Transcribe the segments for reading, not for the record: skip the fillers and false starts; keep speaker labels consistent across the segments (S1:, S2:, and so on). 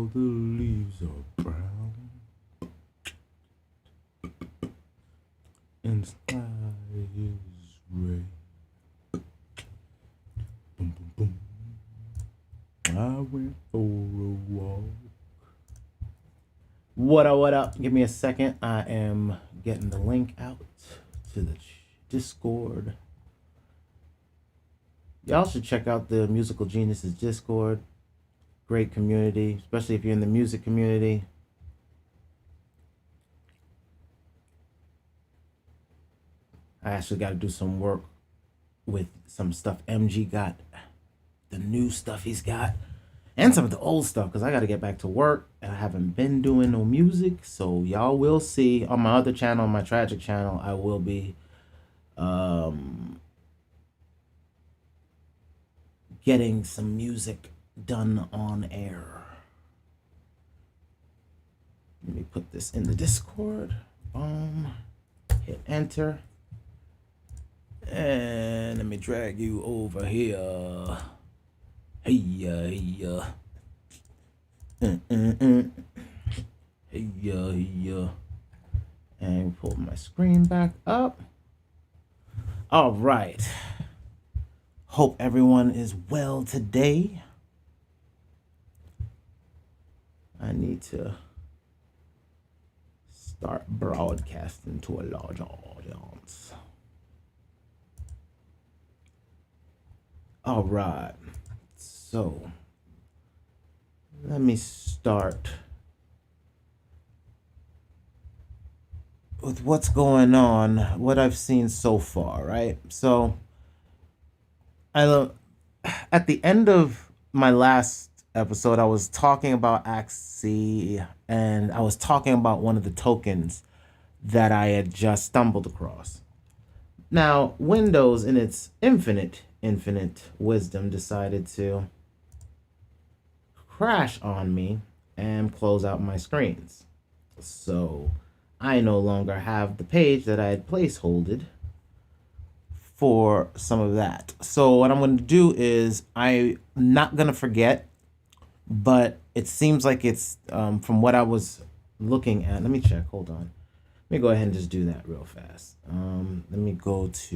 S1: all the leaves are brown and the sky is gray. Boom, boom, boom. I went for a walk. What up, what up? Give me a second. I am getting the link out to the Discord. Y'all should check out the Musical Geniuses Discord. Great community, especially if you're in the music community. I actually got to do some work with some stuff MG got, the new stuff he's got, and some of the old stuff, because I got to get back to work and I haven't been doing no music. So y'all will see on my other channel, my Tragic channel, I will be getting some music done on air. Let me put this in the Discord. Boom. Hit enter. And let me drag you over here. Hey, hey, hey, and pull my screen back up. All right. Hope everyone is well today. I need to start broadcasting to a large audience. All right, so let me start with what's going on, what I've seen so far, right? So at the end of my last episode, I was talking about Axie, and I was talking about one of the tokens that I had just stumbled across. Now, Windows, in its infinite wisdom, decided to crash on me and close out my screens. So I no longer have the page that I had placeholded for some of that. So what I'm going to do is, I'm not going to forget, but it seems like it's from what I was looking at. Let me check. Hold on. Let me go ahead and just do that real fast. Let me go to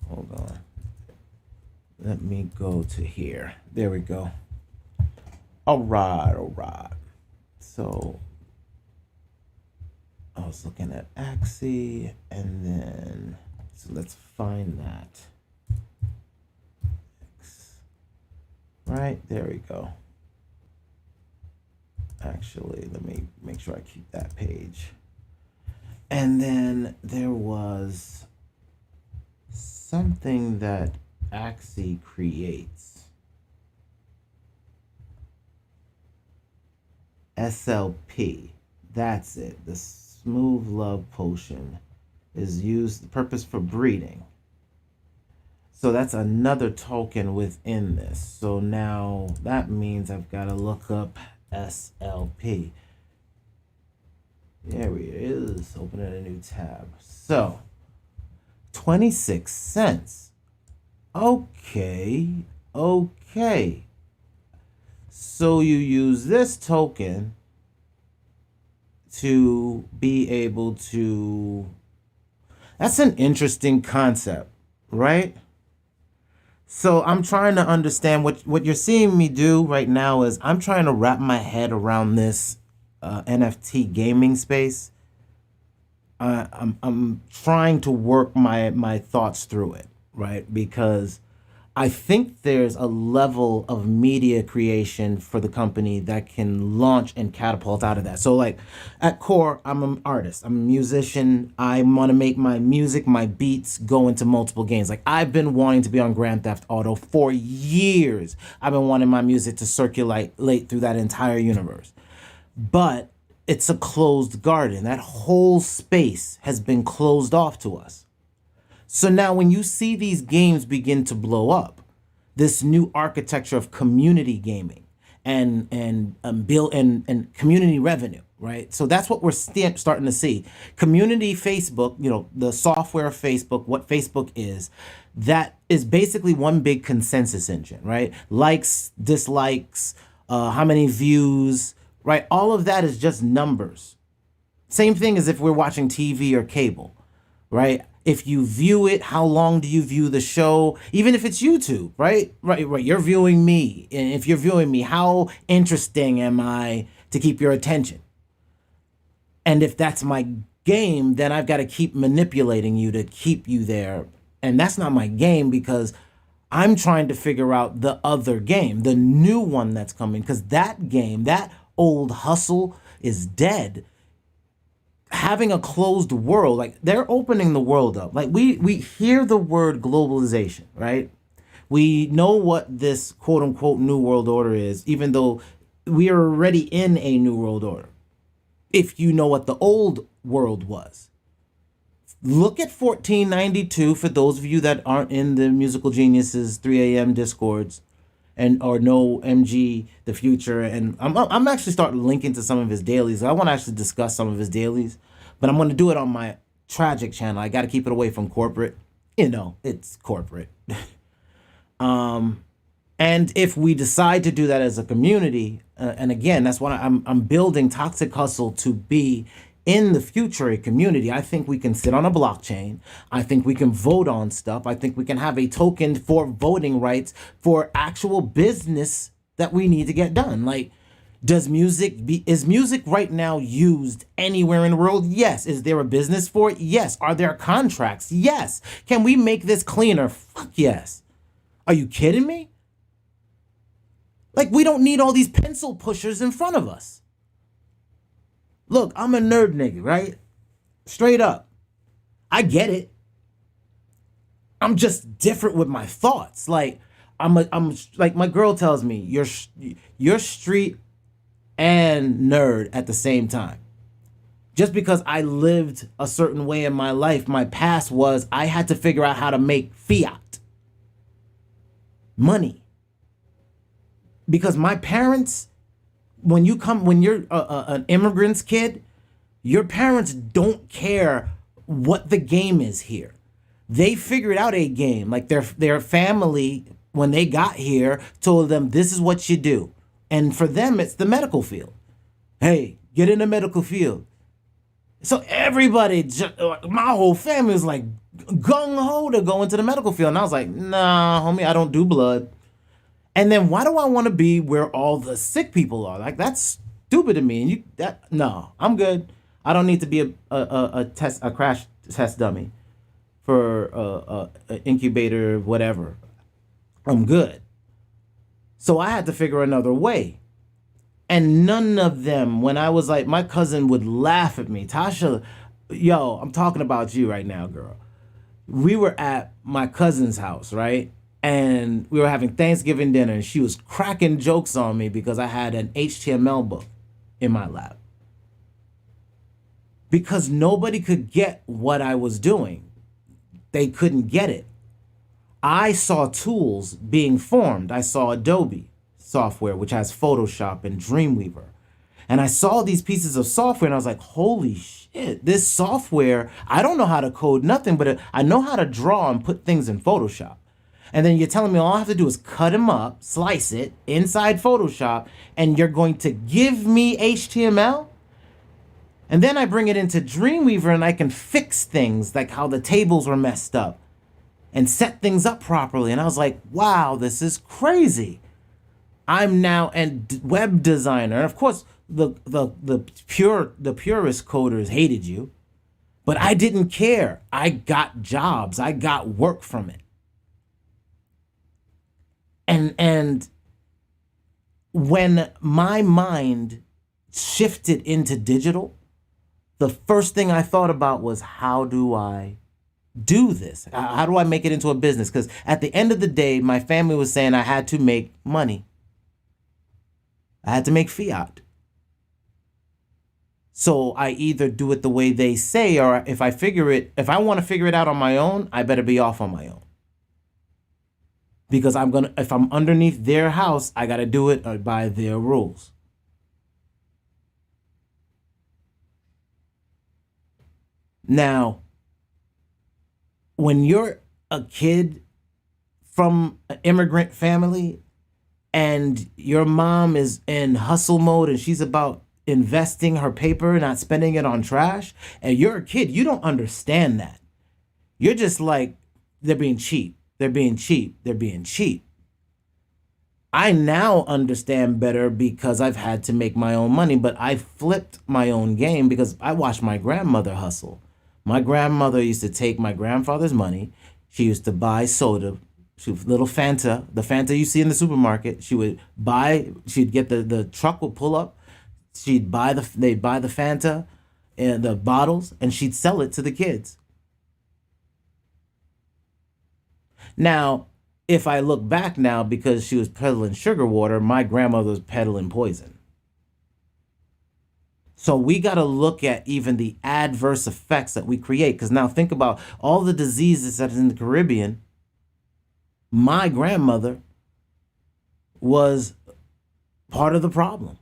S1: hold on. Let me go to here. There we go. All right. So I was looking at Axie, and then so let's find that. Right, there we go. Actually, let me make sure I keep that page. And then there was something that Axie creates. SLP. That's it. The Smooth Love Potion is used, the purpose for breeding. So that's another token within this. So now that means I've got to look up SLP. There it is. Open a new tab. So 26 cents. Okay. So you use this token to be able to... That's an interesting concept, right? So I'm trying to understand what you're seeing me do right now is I'm trying to wrap my head around this NFT gaming space. I'm trying to work my thoughts through it, right? Because I think there's a level of media creation for the company that can launch and catapult out of that. So like at core, I'm an artist, I'm a musician. I want to make my music, my beats go into multiple games. Like I've been wanting to be on Grand Theft Auto for years. I've been wanting my music to circulate through that entire universe. But it's a closed garden. That whole space has been closed off to us. So now when you see these games begin to blow up, this new architecture of community gaming and build and community revenue, right? So that's what we're starting to see. Community Facebook, the software of Facebook, what Facebook is, that is basically one big consensus engine, right? Likes, dislikes, how many views, right? All of that is just numbers. Same thing as if we're watching TV or cable, right? If you view it, how long do you view the show? Even if it's YouTube, right? Right. You're viewing me. And if you're viewing me, how interesting am I to keep your attention? And if that's my game, then I've got to keep manipulating you to keep you there. And that's not my game, because I'm trying to figure out the other game, the new one that's coming, because that game, that old hustle is dead. Having a closed world, like they're opening the world up. Like we hear the word globalization, right? We know what this quote unquote new world order is, even though we are already in a new world order. If you know what the old world was, look at 1492 for those of you that aren't in the Musical Geniuses 3 a.m. discords or know MG the Future. And I'm actually starting linking to some of his dailies. I want to actually discuss some of his dailies, but I'm going to do it on my tragic channel. I got to keep it away from corporate. It's corporate. And if we decide to do that as a community, and again, that's what I'm building Toxic Hustle to be in the future, a community. I think we can sit on a blockchain. I think we can vote on stuff. I think we can have a token for voting rights for actual business that we need to get done. Like, is music right now used anywhere in the world? Yes. Is there a business for it? Yes. Are there contracts? Yes. Can we make this cleaner? Fuck yes. Are you kidding me? Like, we don't need all these pencil pushers in front of us. Look, I'm a nerd nigga, right? Straight up. I get it. I'm just different with my thoughts. Like, I'm like, my girl tells me, you're street and nerd at the same time. Just because I lived a certain way in my life, my past was I had to figure out how to make fiat money. Because my parents, when you're an immigrant's kid, your parents don't care what the game is here. They figured out a game. Like their family, when they got here, told them this is what you do. And for them, it's the medical field. Hey, get in the medical field. So everybody, my whole family was like gung-ho to go into the medical field. And I was like, nah, homie, I don't do blood. And then why do I want to be where all the sick people are? Like, that's stupid to me. And no, I'm good. I don't need to be a crash test dummy for an incubator, whatever. I'm good. So I had to figure another way. And none of them, when I was like, my cousin would laugh at me. Tasha, yo, I'm talking about you right now, girl. We were at my cousin's house, right? And we were having Thanksgiving dinner, and she was cracking jokes on me because I had an HTML book in my lap. Because nobody could get what I was doing. They couldn't get it. I saw tools being formed. I saw Adobe software, which has Photoshop and Dreamweaver. And I saw these pieces of software, and I was like, holy shit, this software, I don't know how to code nothing, but I know how to draw and put things in Photoshop. And then you're telling me all I have to do is cut them up, slice it inside Photoshop, and you're going to give me HTML? And then I bring it into Dreamweaver and I can fix things like how the tables were messed up and set things up properly. And I was like, wow, this is crazy. I'm now a web designer. And of course, the purist coders hated you, but I didn't care. I got jobs. I got work from it. And when my mind shifted into digital, the first thing I thought about was, how do I do this? How do I make it into a business? Because at the end of the day, my family was saying I had to make money. I had to make fiat. So I either do it the way they say, or if I want to figure it out on my own, I better be off on my own. Because if I'm underneath their house, I got to do it by their rules. Now, when you're a kid from an immigrant family and your mom is in hustle mode and she's about investing her paper, not spending it on trash, and you're a kid, you don't understand that. You're just like, they're being cheap. They're being cheap. They're being cheap. I now understand better because I've had to make my own money, but I flipped my own game because I watched my grandmother hustle. My grandmother used to take my grandfather's money. She used to buy soda, little Fanta, the Fanta you see in the supermarket. She'd get the truck would pull up. They'd buy the Fanta and the bottles, and she'd sell it to the kids. Now, if I look back now, because she was peddling sugar water, my grandmother was peddling poison. So we got to look at even the adverse effects that we create. Because now think about all the diseases that is in the Caribbean. My grandmother was part of the problem.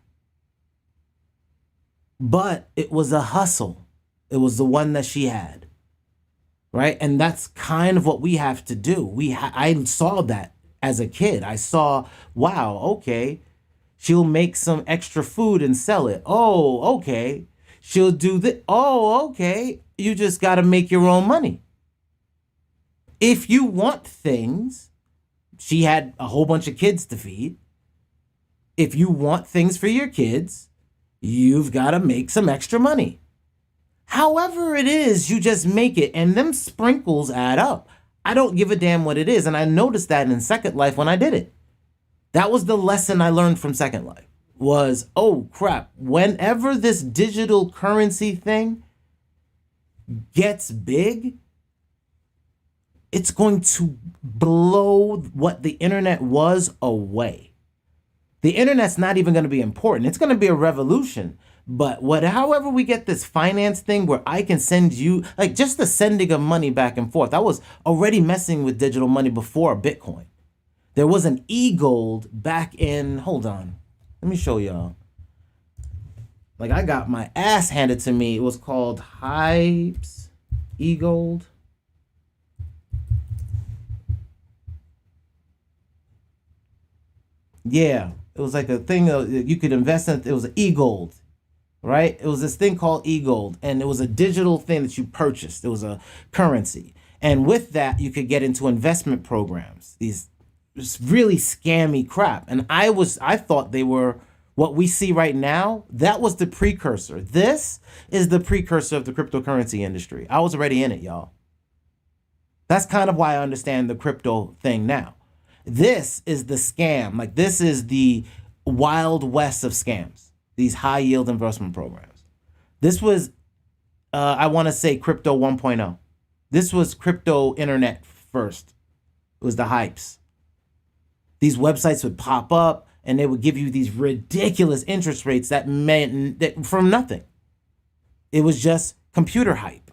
S1: But it was a hustle. It was the one that she had. Right? And that's kind of what we have to do. I saw that as a kid. I saw, wow, okay, she'll make some extra food and sell it. Oh, okay. She'll do the, oh, okay. You just got to make your own money. If you want things, she had a whole bunch of kids to feed. If you want things for your kids, you've got to make some extra money. However it is, you just make it, and them sprinkles add up. I don't give a damn what it is, and I noticed that in Second Life when I did it. That was the lesson I learned from Second Life, was, oh crap, whenever this digital currency thing gets big, it's going to blow what the internet was away. The internet's not even going to be important. It's going to be a revolution. But however we get this finance thing where I can send you, like just the sending of money back and forth. I was already messing with digital money before Bitcoin. There was an e-gold back in, hold on, let me show y'all. Like I got my ass handed to me. It was called Hypes e-gold. Yeah, it was like a thing you could invest in. It was an e-gold. Right? It was this thing called e-gold, and it was a digital thing that you purchased. It was a currency. And with that, you could get into investment programs, these really scammy crap. And I thought they were what we see right now. That was the precursor. This is the precursor of the cryptocurrency industry. I was already in it, y'all. That's kind of why I understand the crypto thing now. This is the scam. Like this is the Wild West of scams. These high yield investment programs. This was, I want to say crypto 1.0. This was crypto internet first. It was the hypes. These websites would pop up and they would give you these ridiculous interest rates that meant that from nothing. It was just computer hype.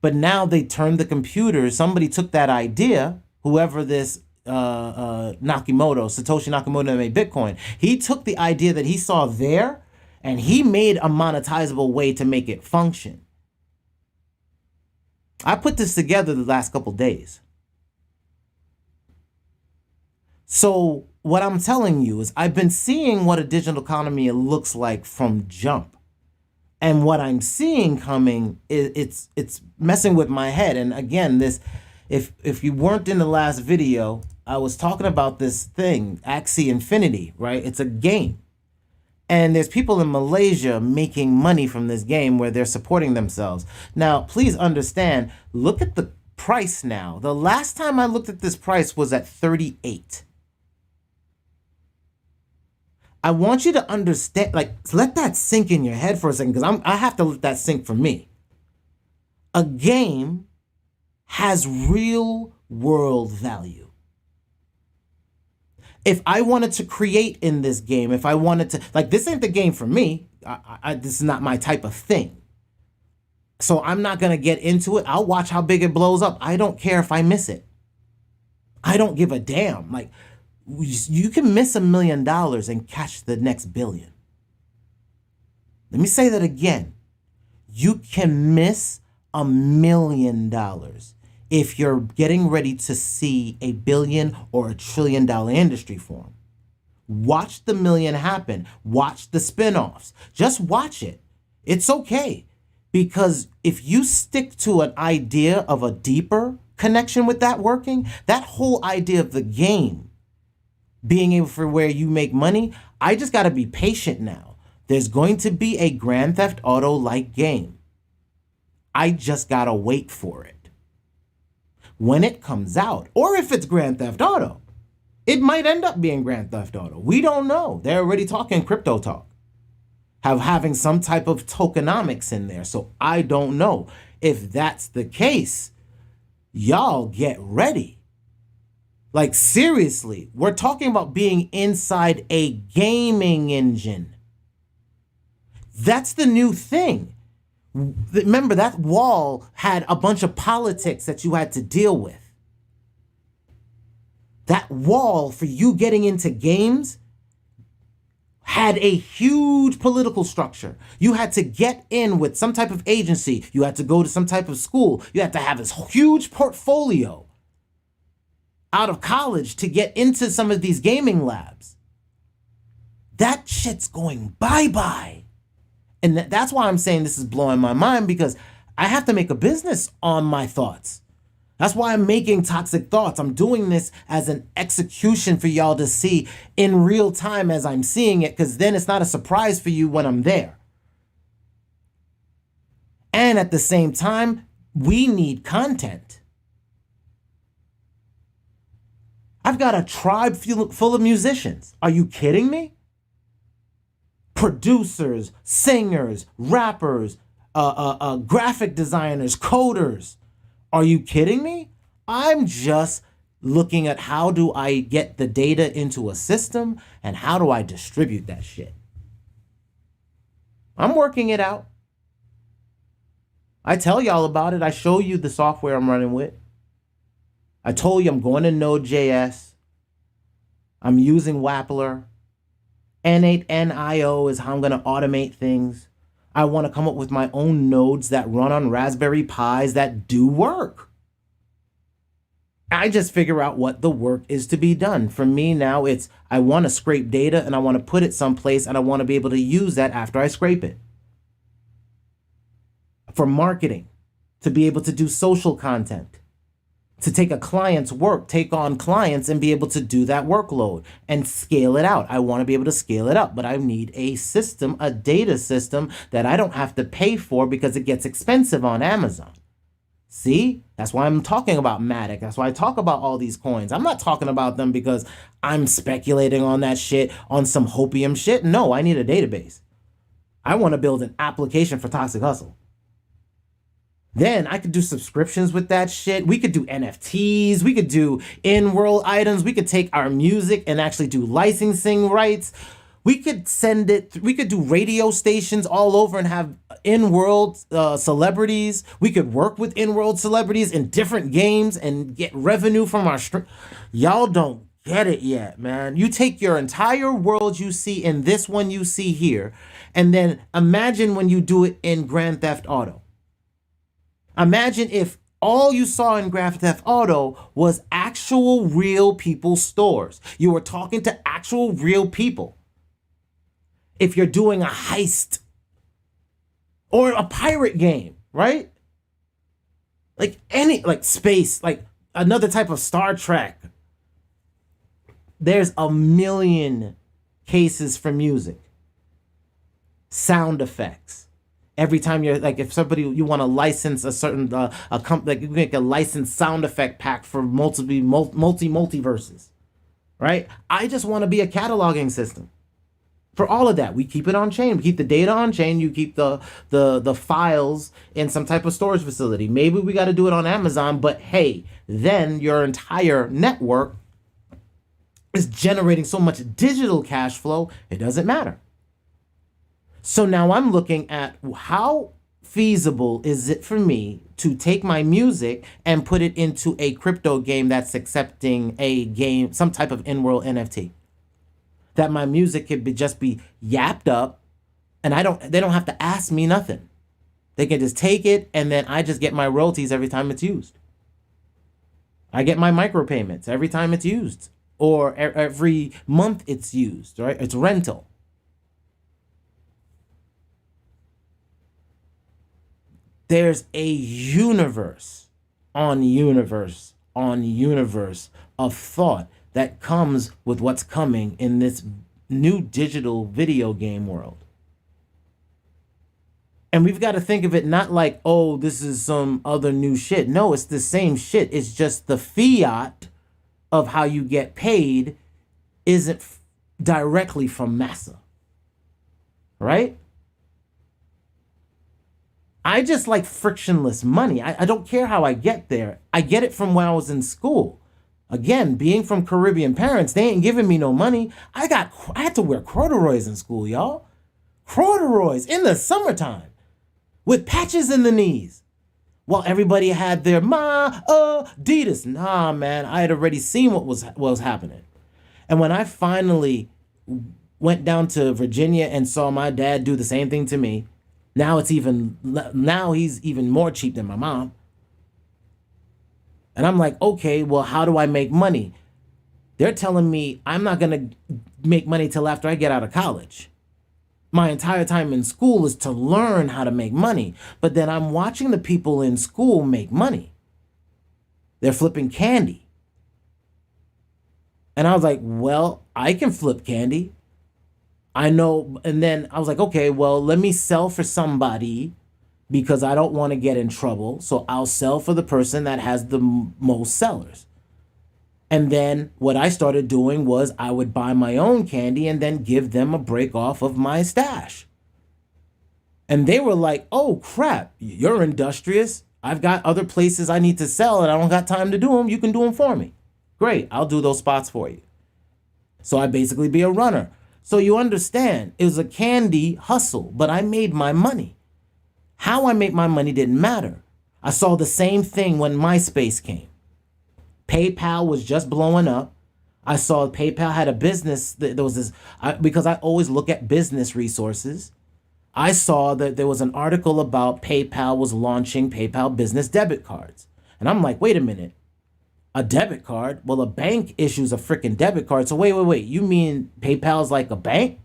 S1: But now they turned the computer. Somebody took that idea, whoever this Satoshi Nakamoto that made Bitcoin. He took the idea that he saw there and he made a monetizable way to make it function. I put this together the last couple days. So what I'm telling you is I've been seeing what a digital economy looks like from jump. And what I'm seeing coming, it's messing with my head. And again, this, if you weren't in the last video, I was talking about this thing, Axie Infinity, right? It's a game. And there's people in Malaysia making money from this game where they're supporting themselves. Now, please understand, look at the price now. The last time I looked at this price was at 38. I want you to understand, like, let that sink in your head for a second, because I have to let that sink for me. A game has real world value. If I wanted to create in this game, if I wanted to, like, this ain't the game for me. This is not my type of thing. So I'm not going to get into it. I'll watch how big it blows up. I don't care if I miss it. I don't give a damn. Like, you can miss $1 million and catch the next billion. Let me say that again. You can miss $1 million if you're getting ready to see a billion or $1 trillion industry form. Watch the million happen. Watch the spinoffs. Just watch it. It's okay. Because if you stick to an idea of a deeper connection with that working, that whole idea of the game being able for where you make money, I just got to be patient now. There's going to be a Grand Theft Auto-like game. I just got to wait for it. When it comes out, or if it's Grand Theft Auto, it might end up being Grand Theft Auto. We don't know. They're already talking crypto talk, having some type of tokenomics in there. So I don't know. If that's the case, y'all get ready. Like, seriously, we're talking about being inside a gaming engine. That's the new thing. Remember, that wall had a bunch of politics that you had to deal with. That wall for you getting into games had a huge political structure. You had to get in with some type of agency. You had to go to some type of school. You had to have this huge portfolio out of college to get into some of these gaming labs. That shit's going bye-bye. And that's why I'm saying this is blowing my mind, because I have to make a business on my thoughts. That's why I'm making Toxic Thoughts. I'm doing this as an execution for y'all to see in real time as I'm seeing it, because then it's not a surprise for you when I'm there. And at the same time, we need content. I've got a tribe full of musicians. Are you kidding me? Producers, singers, rappers, graphic designers, coders. Are you kidding me? I'm just looking at how do I get the data into a system and how do I distribute that shit. I'm working it out. I tell y'all about it. I show you the software I'm running with. I told you I'm going to Node.js. I'm using Wappler. N8NIO is how I'm going to automate things. I want to come up with my own nodes that run on Raspberry Pis that do work. I just figure out what the work is to be done. For me now, it's I want to scrape data and I want to put it someplace and I want to be able to use that after I scrape it. For marketing, to be able to do social content, to take a client's work, take on clients and be able to do that workload and scale it out. I want to be able to scale it up, but I need a system, a data system that I don't have to pay for because it gets expensive on Amazon. See, that's why I'm talking about Matic. That's why I talk about all these coins. I'm not talking about them because I'm speculating on that shit, on some hopium shit. No, I need a database. I want to build an application for ToxicHustle. Then I could do subscriptions with that shit. We could do NFTs. We could do in-world items. We could take our music and actually do licensing rights. We could send it. We could do radio stations all over and have in-world celebrities. We could work with in-world celebrities in different games and get revenue from our stream. Y'all don't get it yet, man. You take your entire world you see in this one you see here, and then imagine when you do it in Grand Theft Auto. Imagine if all you saw in Grand Theft Auto was actual real people stores. You were talking to actual real people. If you're doing a heist or a pirate game, right? Like space, like another type of Star Trek. There's a million cases for music, sound effects. Every time you're like, if somebody, you want to license a certain, like you make a licensed sound effect pack for multiverses, right? I just want to be a cataloging system for all of that. We keep it on chain. We keep the data on chain. You keep the files in some type of storage facility. Maybe we got to do it on Amazon, but hey, then your entire network is generating so much digital cash flow, it doesn't matter. So now I'm looking at how feasible is it for me to take my music and put it into a crypto game that's accepting a game, some type of in-world NFT. That my music could just be yapped up and they don't have to ask me nothing. They can just take it, and then I just get my royalties every time it's used. I get my micropayments every time it's used, or every month it's used, right? It's rental. There's a universe on universe on universe of thought that comes with what's coming in this new digital video game world. And we've got to think of it not like, oh, this is some other new shit. No, it's the same shit. It's just the fiat of how you get paid isn't directly from massa. Right? I just like frictionless money. I don't care how I get there. I get it from when I was in school. Again, being from Caribbean parents, they ain't giving me no money. I had to wear corduroys in school, y'all. Corduroys in the summertime with patches in the knees while everybody had their Adidas. Nah, man, I had already seen what was happening. And when I finally went down to Virginia and saw my dad do the same thing to me, now he's even more cheap than my mom. And I'm like, okay, well, how do I make money? They're telling me I'm not going to make money till after I get out of college. My entire time in school is to learn how to make money. But then I'm watching the people in school make money. They're flipping candy. And I was like, well, I can flip candy. I know. And then I was like, okay, well, let me sell for somebody because I don't want to get in trouble. So I'll sell for the person that has the most sellers. And then what I started doing was I would buy my own candy and then give them a break off of my stash. And they were like, oh, crap, you're industrious. I've got other places I need to sell and I don't got time to do them. You can do them for me. Great, I'll do those spots for you. So I basically be a runner. So you understand, it was a candy hustle, but I made my money. How I made my money didn't matter. I saw the same thing when MySpace came. PayPal was just blowing up. I saw PayPal had a business. There was this, because I always look at business resources. I saw that there was an article about PayPal was launching PayPal business debit cards. And I'm like, wait a minute. A debit card? Well, a bank issues a freaking debit card. So wait. You mean PayPal's like a bank?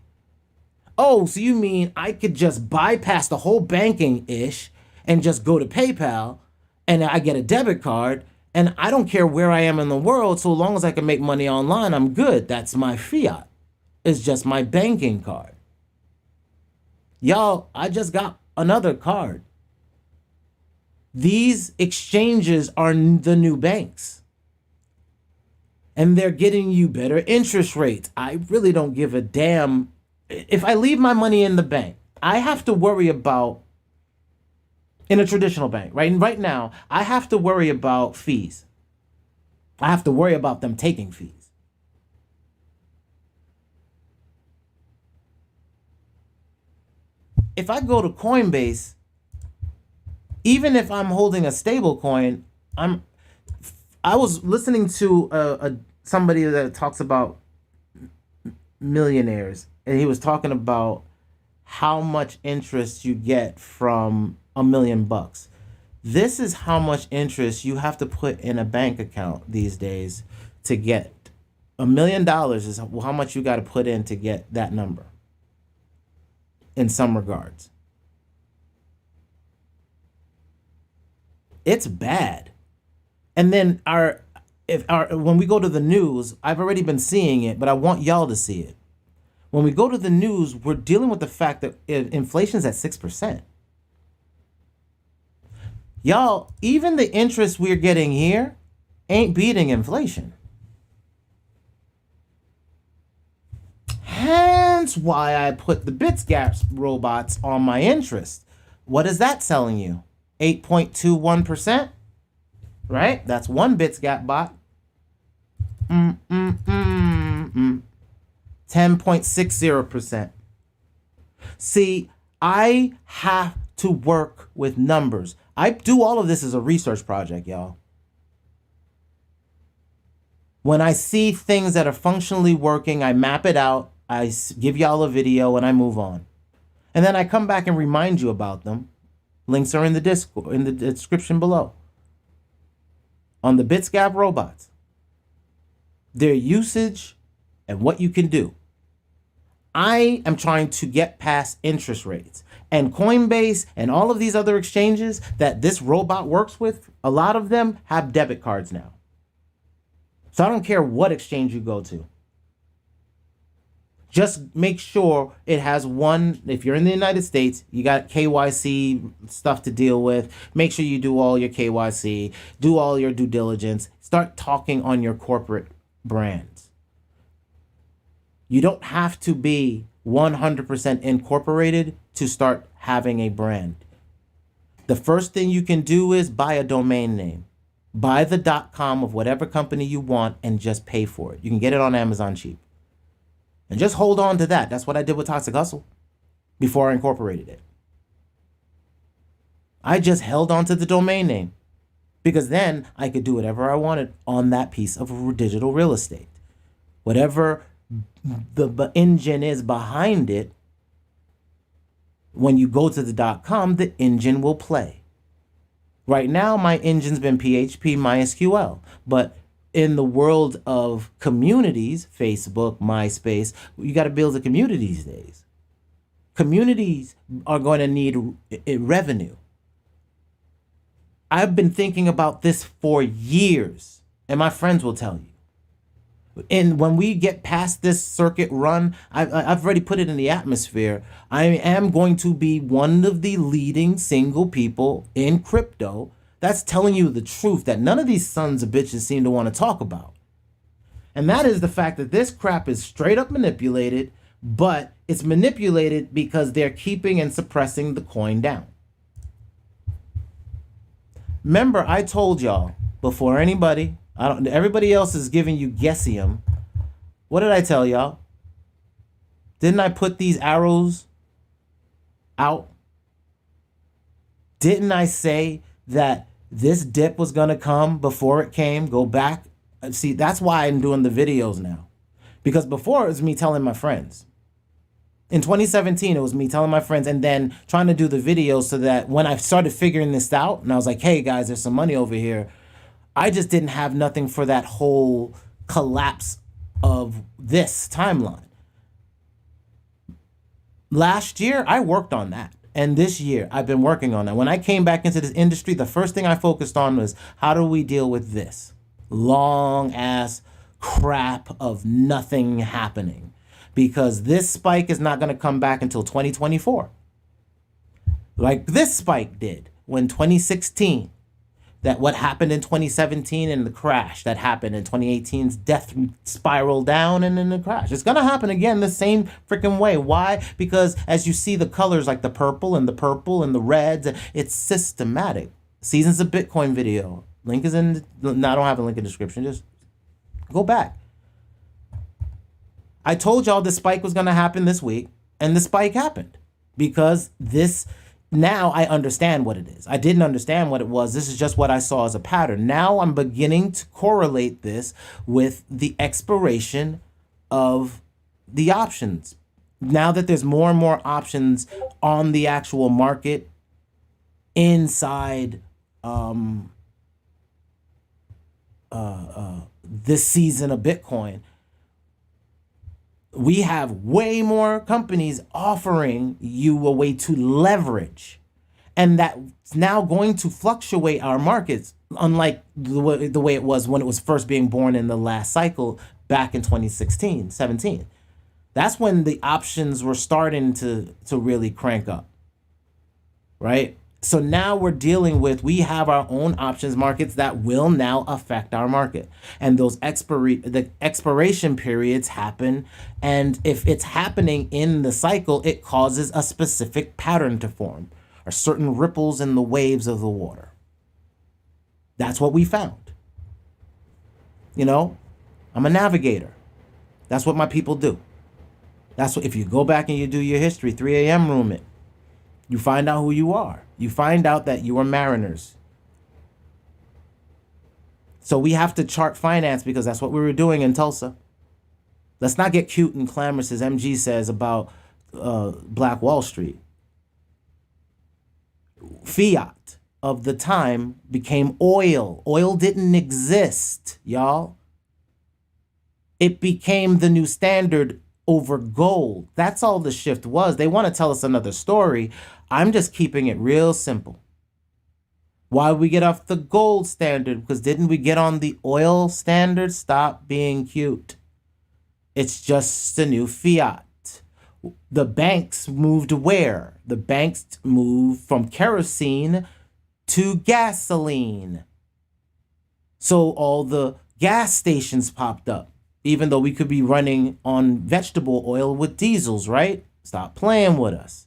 S1: Oh, so you mean I could just bypass the whole banking ish and just go to PayPal and I get a debit card and I don't care where I am in the world, so long as I can make money online, I'm good. That's my fiat. It's just my banking card. Y'all, I just got another card. These exchanges are the new banks. And they're getting you better interest rates. I really don't give a damn. If I leave my money in the bank, I have to worry about, in a traditional bank, right now, I have to worry about fees. I have to worry about them taking fees. If I go to Coinbase, even if I'm holding a stable coin, I was listening to somebody that talks about millionaires, and he was talking about how much interest you get from $1 million. This is how much interest you have to put in a bank account these days to get $1 million is how much you got to put in to get that number in some regards. It's bad. And then when we go to the news, I've already been seeing it, but I want y'all to see it. When we go to the news, we're dealing with the fact that inflation's at 6%. Y'all, even the interest we're getting here ain't beating inflation. Hence why I put the Bitsgap robots on my interest. What is that selling you? 8.21%? Right? That's one Bitsgap bot. 10.60%. See, I have to work with numbers. I do all of this as a research project, y'all. When I see things that are functionally working, I map it out, give y'all a video, and I move on. And then I come back and remind you about them. Links are in the Discord, in the description below. On the Bitsgap robots, their usage and what you can do. I am trying to get past interest rates. And Coinbase and all of these other exchanges that this robot works with, a lot of them have debit cards now. So I don't care what exchange you go to. Just make sure it has one. If you're in the United States, you got KYC stuff to deal with. Make sure you do all your KYC, do all your due diligence. Start talking on your corporate brands. You don't have to be 100% incorporated to start having a brand. The first thing you can do is buy a domain name. Buy the .com of whatever company you want and just pay for it. You can get it on Amazon cheap. And just hold on to that. That's what I did with ToxicHustle before I incorporated it. I just held on to the domain name because then I could do whatever I wanted on that piece of digital real estate. Whatever the engine is behind it, when you go to the .com, the engine will play. Right now, my engine's been PHP, MySQL, but in the world of communities, Facebook, MySpace, you got to build a community these days. Communities are going to need revenue. I've been thinking about this for years, and my friends will tell you. And when we get past this circuit run, I've already put it in the atmosphere. I am going to be one of the leading single people in crypto that's telling you the truth that none of these sons of bitches seem to want to talk about. And that is the fact that this crap is straight up manipulated, but it's manipulated because they're keeping and suppressing the coin down. Remember, I told y'all before everybody else is giving you guessium. What did I tell y'all? Didn't I put these arrows out? Didn't I say that this dip was going to come before it came? Go back. See, that's why I'm doing the videos now. Because before it was me telling my friends. In 2017, it was me telling my friends and then trying to do the videos so that when I started figuring this out and I was like, hey guys, there's some money over here. I just didn't have nothing for that whole collapse of this timeline. Last year, I worked on that. And this year, I've been working on that. When I came back into this industry, the first thing I focused on was how do we deal with this long ass crap of nothing happening? Because this spike is not going to come back until 2024. Like this spike did when 2016. That what happened in 2017 and the crash that happened in 2018's death spiral down and then the crash. It's going to happen again the same freaking way. Why? Because as you see the colors like the purple and the reds, it's systematic. Seasons of Bitcoin video. Link is in, no, I don't have a link in the description. Just go back. I told y'all the spike was going to happen this week and the spike happened because this. Now I understand what it is. I didn't understand what it was. This is just what I saw as a pattern. Now I'm beginning to correlate this with the expiration of the options. Now that there's more and more options on the actual market inside this season of Bitcoin, we have way more companies offering you a way to leverage. And that's now going to fluctuate our markets, unlike the way it was when it was first being born in the last cycle back in 2016, 17. That's when the options were starting to really crank up, right? So now we're dealing with, we have our own options markets that will now affect our market. And those the expiration periods happen. And if it's happening in the cycle, it causes a specific pattern to form or certain ripples in the waves of the water. That's what we found. You know, I'm a navigator. That's what my people do. That's what, if you go back and you do your history, 3 a.m. room it, you find out who you are. You find out that you are mariners. So we have to chart finance because that's what we were doing in Tulsa. Let's not get cute and clamorous, as MG says, about Black Wall Street. Fiat of the time became oil. Oil didn't exist, y'all. It became the new standard over gold. That's all the shift was. They want to tell us another story. I'm just keeping it real simple. Why we get off the gold standard? Because didn't we get on the oil standard? Stop being cute. It's just a new fiat. The banks moved where? The banks moved from kerosene to gasoline. So all the gas stations popped up, even though we could be running on vegetable oil with diesels, right? Stop playing with us.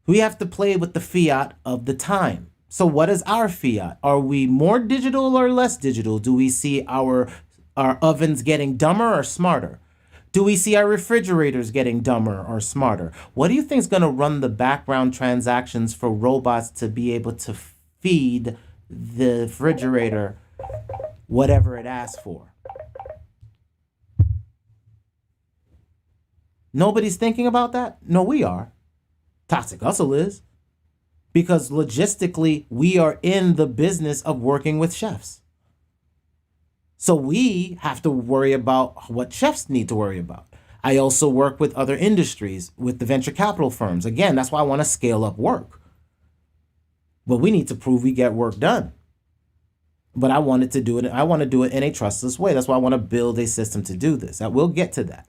S1: We have to play with the fiat of the time. So what is our fiat? Are we more digital or less digital? Do we see our ovens getting dumber or smarter? Do we see our refrigerators getting dumber or smarter? What do you think is going to run the background transactions for robots to be able to feed the refrigerator whatever it asks for? Nobody's thinking about that? No, we are. ToxicHustle is. Because logistically, we are in the business of working with chefs. So we have to worry about what chefs need to worry about. I also work with other industries, with the venture capital firms. Again, that's why I want to scale up work. But we need to prove we get work done. But I wanted to do it. I want to do it in a trustless way. That's why I want to build a system to do this. I will get to that.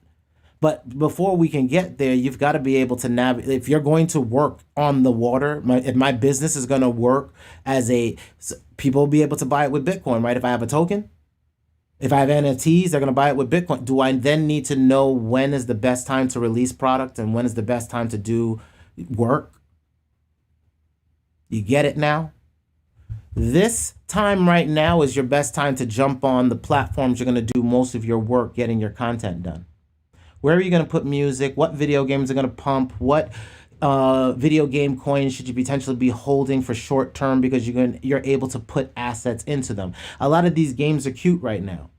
S1: But before we can get there, you've got to be able to navigate. If you're going to work on the water, if my business is going to work as people will be able to buy it with Bitcoin, right? If I have a token, if I have NFTs, they're going to buy it with Bitcoin. Do I then need to know when is the best time to release product and when is the best time to do work? You get it now? This time right now is your best time to jump on the platforms you're going to do most of your work getting your content done. Where are you going to put music? What video games are going to pump? What video game coins should you potentially be holding for short term because you're able to put assets into them? A lot of these games are cute right now.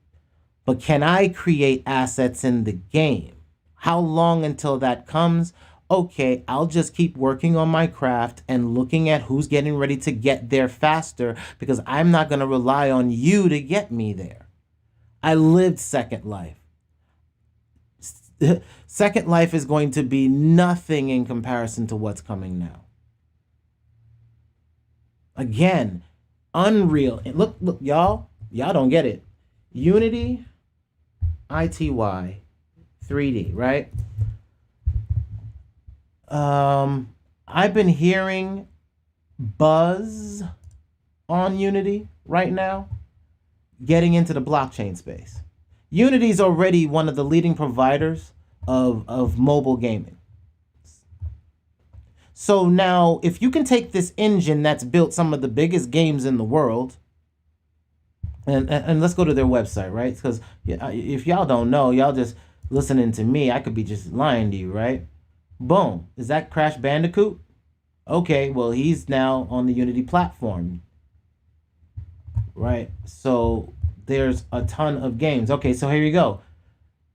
S1: But can I create assets in the game? How long until that comes? Okay, I'll just keep working on my craft and looking at who's getting ready to get there faster because I'm not going to rely on you to get me there. I lived Second Life. Second Life is going to be nothing in comparison to what's coming now. Again, Unreal. Look, y'all don't get it. Unity, ITY, 3D, right? I've been hearing buzz on Unity right now, getting into the blockchain space. Unity is already one of the leading providers of mobile gaming. So now, if you can take this engine that's built some of the biggest games in the world, and let's go to their website, right? Because if y'all don't know, y'all just listening to me, I could be just lying to you, right? Boom. Is that Crash Bandicoot? Okay, well, he's now on the Unity platform, right? So there's a ton of games. Okay, so here you go.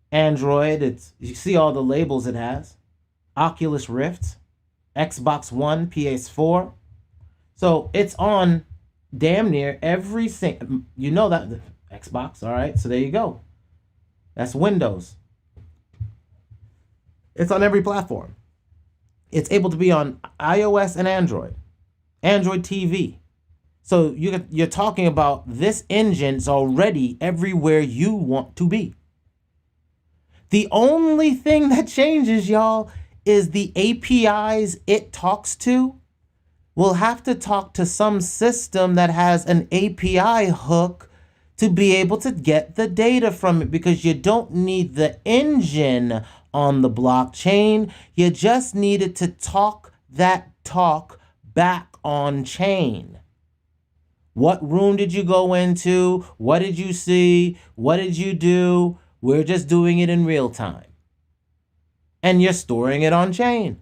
S1: Android, you see all the labels it has. Oculus Rift, Xbox One, PS4. So it's on damn near every single, you know that, the Xbox, all right? So there you go. That's Windows. It's on every platform. It's able to be on iOS and Android TV. So you're talking about this engine's already everywhere you want to be. The only thing that changes, y'all, is the APIs it talks to will have to talk to some system that has an API hook to be able to get the data from it, because you don't need the engine on the blockchain. You just need it to talk that talk back on chain. What room did you go into? What did you see? What did you do? We're just doing it in real time. And you're storing it on chain.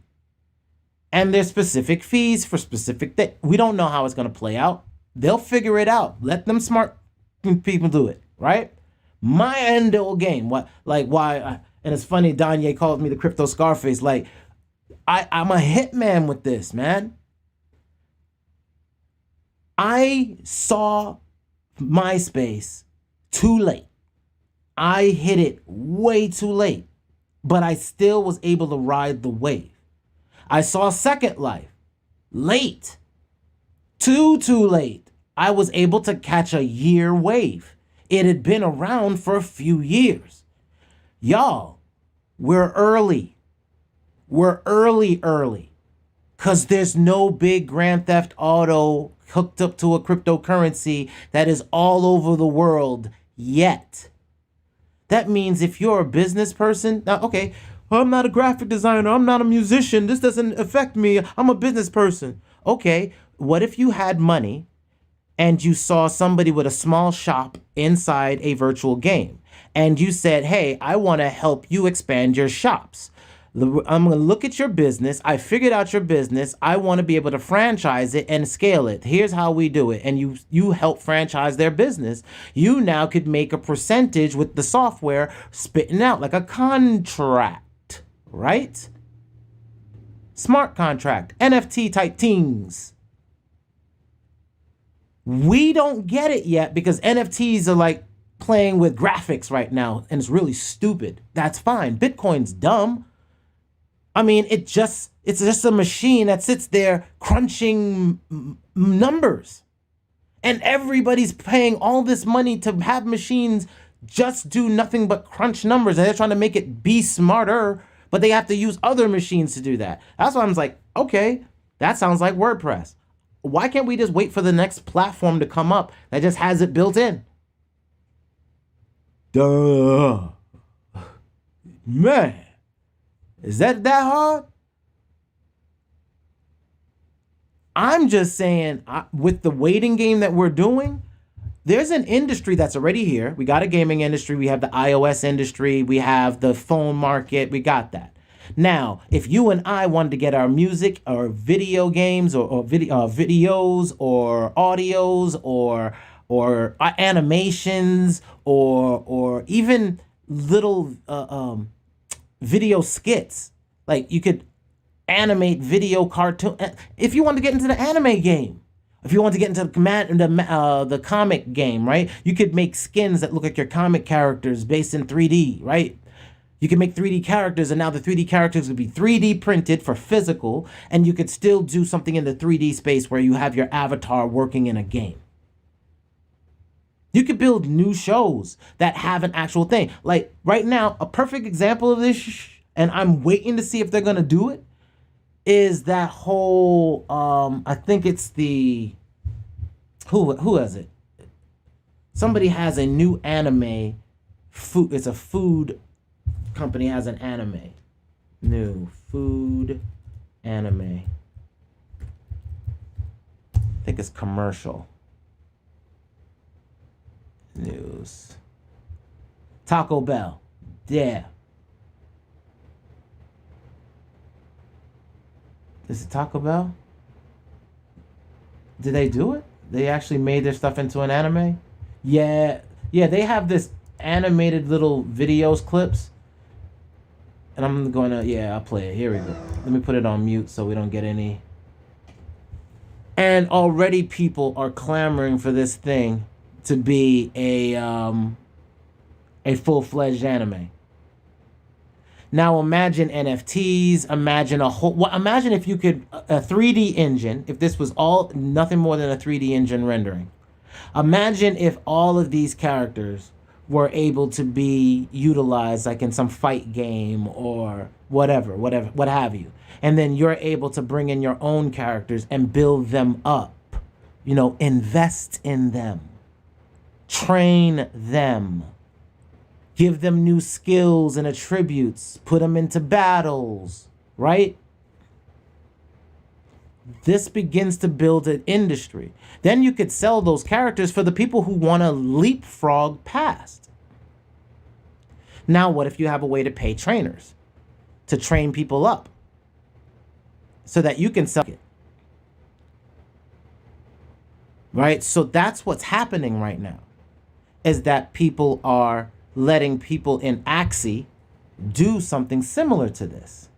S1: And there's specific fees for specific things. We don't know how it's going to play out. They'll figure it out. Let them smart people do it, right? My end old game. Why? And it's funny, Danye calls me the crypto Scarface. I'm a hitman with this, man. I saw MySpace too late. I hit it way too late, but I still was able to ride the wave. I saw Second Life late, too late. I was able to catch a year wave. It had been around for a few years. Y'all, we're early. We're early. Because there's no big Grand Theft Auto hooked up to a cryptocurrency that is all over the world yet. That means if you're a business person, now, okay, I'm not a graphic designer, I'm not a musician, this doesn't affect me, I'm a business person. Okay, what if you had money and you saw somebody with a small shop inside a virtual game and you said, hey, I want to help you expand your shops. I'm going to look at your business. I figured out your business. I want to be able to franchise it and scale it. Here's how we do it. And you help franchise their business. You now could make a percentage with the software spitting out like a contract, right? Smart contract, NFT type things. We don't get it yet because NFTs are like playing with graphics right now and it's really stupid. That's fine. Bitcoin's dumb. I mean, it's just a machine that sits there crunching numbers. And everybody's paying all this money to have machines just do nothing but crunch numbers. And they're trying to make it be smarter, but they have to use other machines to do that. That's why I'm like, okay, that sounds like WordPress. Why can't we just wait for the next platform to come up that just has it built in? Duh. Man. Is that hard? I'm just saying, with the waiting game that we're doing, there's an industry that's already here. We got a gaming industry. We have the iOS industry. We have the phone market. We got that. Now, if you and I wanted to get our music or video games or videos or audios or animations or even little video skits. Like you could animate video cartoon. If you want to get into the anime game, if you want to get into the comic game, right? You could make skins that look like your comic characters based in 3D, right? You can make 3D characters and now the 3D characters would be 3D printed for physical and you could still do something in the 3D space where you have your avatar working in a game. You could build new shows that have an actual thing. Like right now, a perfect example of this, and I'm waiting to see if they're going to do it, is that whole, I think it's who has it? Somebody has a new anime, it's a food company has an anime. New food anime. I think it's commercial. News. Taco Bell. Yeah. Is it Taco Bell? Did they do it? They actually made their stuff into an anime? Yeah. Yeah, they have this animated little videos clips. And I'm going to, yeah, I'll play it. Here we go. Let me put it on mute so we don't get any. And already people are clamoring for this thing to be a full-fledged anime. Now imagine NFTs, imagine if you could, a 3D engine, if this was all, nothing more than a 3D engine rendering. Imagine if all of these characters were able to be utilized like in some fight game or whatever, what have you. And then you're able to bring in your own characters and build them up, invest in them. Train them, give them new skills and attributes, put them into battles, right? This begins to build an industry. Then you could sell those characters for the people who want to leapfrog past. Now, what if you have a way to pay trainers to train people up so that you can sell it? Right? So that's what's happening right now. Is that people are letting people in Axie do something similar to this.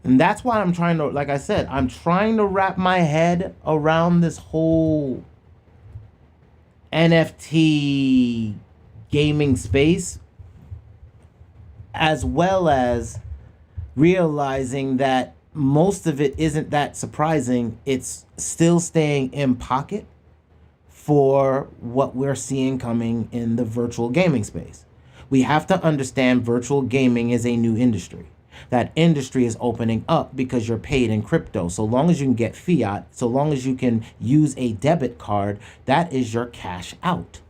S1: And that's why I'm trying to, like I said, I'm trying to wrap my head around this whole NFT gaming space, as well as realizing that most of it isn't that surprising. It's still staying in pocket for what we're seeing coming in the virtual gaming space. We have to understand virtual gaming is a new industry. That industry is opening up because you're paid in crypto. So long as you can get fiat, so long as you can use a debit card, that is your cash out.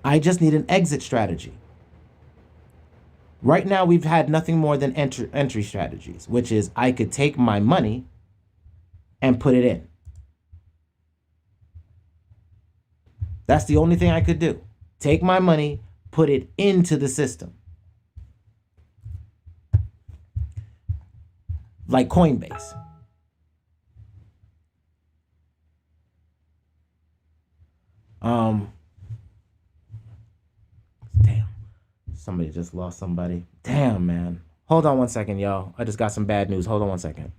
S1: I just need an exit strategy. Right now, we've had nothing more than entry strategies, which is I could take my money and put it in. That's the only thing I could do. Take my money, put it into the system. Like Coinbase. Damn. Somebody just lost somebody. Damn, man. Hold on one second, y'all. I just got some bad news. Hold on one second.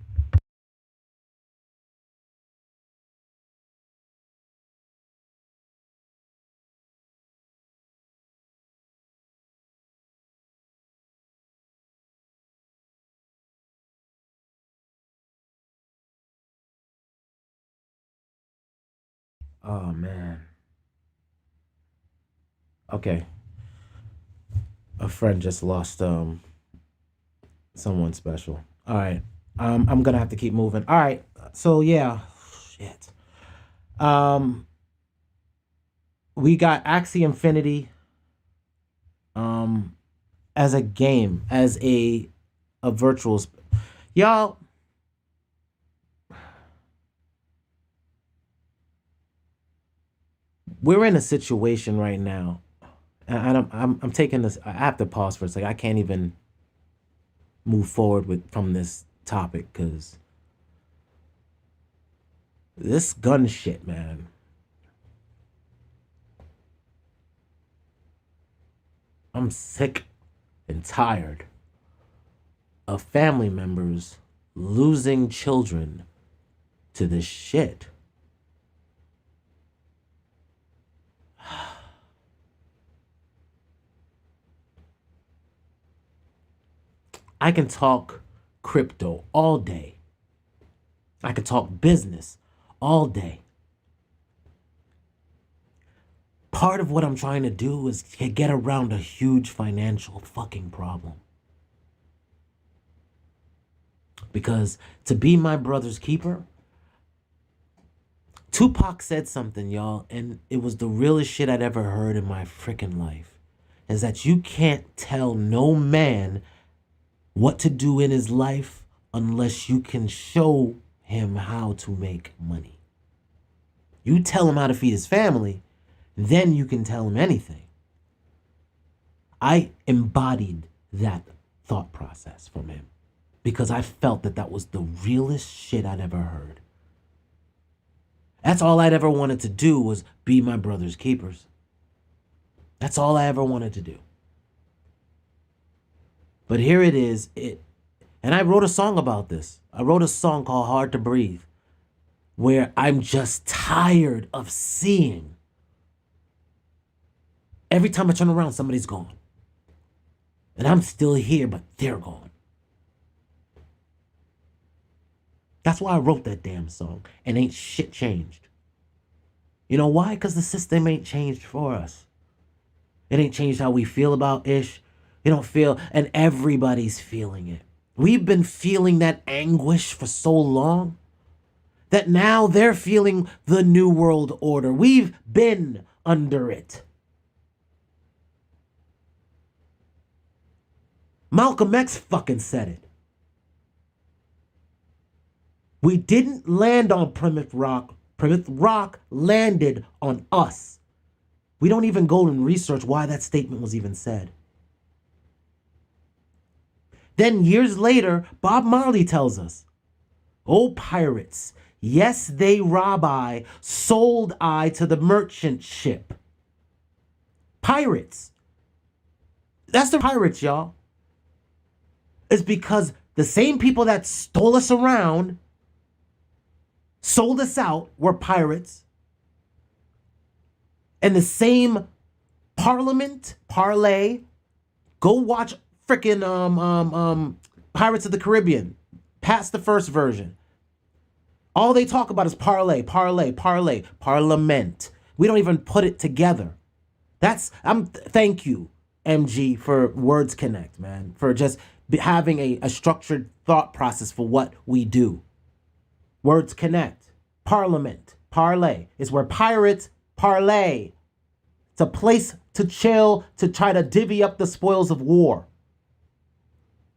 S1: Oh, man. Okay. A friend just lost someone special. All right. I'm gonna have to keep moving. All right. So yeah. Shit. We got Axie Infinity as a game, as a virtual y'all. We're in a situation right now, and I'm taking this. I have to pause for a second. I can't even move forward from this topic because this gun shit, man. I'm sick and tired of family members losing children to this shit. I can talk crypto all day. I can talk business all day. Part of what I'm trying to do is get around a huge financial fucking problem. Because to be my brother's keeper, Tupac said something, y'all, and it was the realest shit I'd ever heard in my freaking life. Is that you can't tell no man what to do in his life unless you can show him how to make money. You tell him how to feed his family, then you can tell him anything. I embodied that thought process from him because I felt that that was the realest shit I'd ever heard. That's all I'd ever wanted to do was be my brother's keepers. That's all I ever wanted to do. But here it is. And I wrote a song about this. I wrote a song called Hard to Breathe, where I'm just tired of seeing every time I turn around, somebody's gone. And I'm still here, but they're gone. That's why I wrote that damn song. And ain't shit changed. You know why? Because the system ain't changed for us. It ain't changed how we feel about ish. You don't feel, and everybody's feeling it. We've been feeling that anguish for so long that now they're feeling the new world order. We've been under it. Malcolm X fucking said it. We didn't land on Plymouth Rock. Plymouth Rock landed on us. We don't even go and research why that statement was even said. Then years later, Bob Marley tells us, "Oh, pirates, yes, they rob I, sold I to the merchant ship." Pirates. That's the pirates, y'all. is because the same people that stole us around, sold us out, were pirates. And the same parliament, parlay, go watch freaking Pirates of the Caribbean, past the first version. All they talk about is parlay, parlay, parlay, parliament. We don't even put it together. Thank you, MG, for Words Connect, man, for just having a structured thought process for what we do. Words Connect, parliament, parlay. It's where pirates parlay. It's a place to chill, to try to divvy up the spoils of war.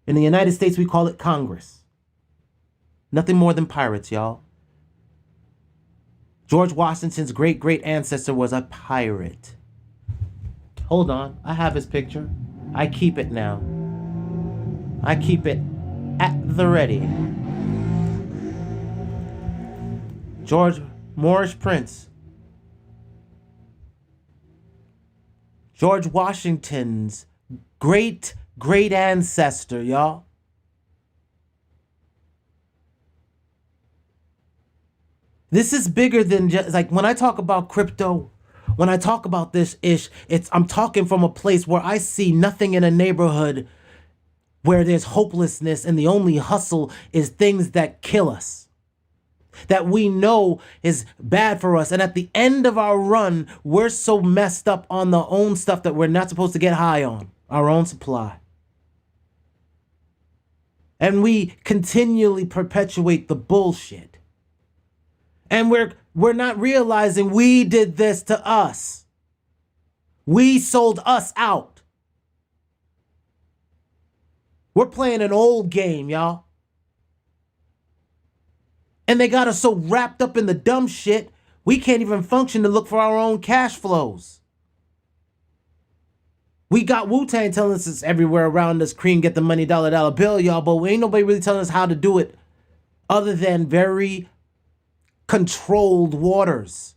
S1: In the United States, we call it Congress. Nothing more than pirates, y'all. George Washington's great ancestor was a pirate. Hold on, I have his picture. I keep it now. I keep it at the ready. Moorish Prince. George Washington's great ancestor, y'all. This is bigger than just like when I talk about crypto, when I talk about this ish, I'm talking from a place where I see nothing in a neighborhood where there's hopelessness and the only hustle is things that kill us, that we know is bad for us. And at the end of our run, we're so messed up on the own stuff that we're not supposed to get high on, our own supply. And we continually perpetuate the bullshit. And we're not realizing we did this to us. We sold us out. We're playing an old game, y'all. And they got us so wrapped up in the dumb shit, we can't even function to look for our own cash flows. We got Wu-Tang telling us it's everywhere around us, cream, get the money, dollar bill, y'all, but ain't nobody really telling us how to do it other than very controlled waters.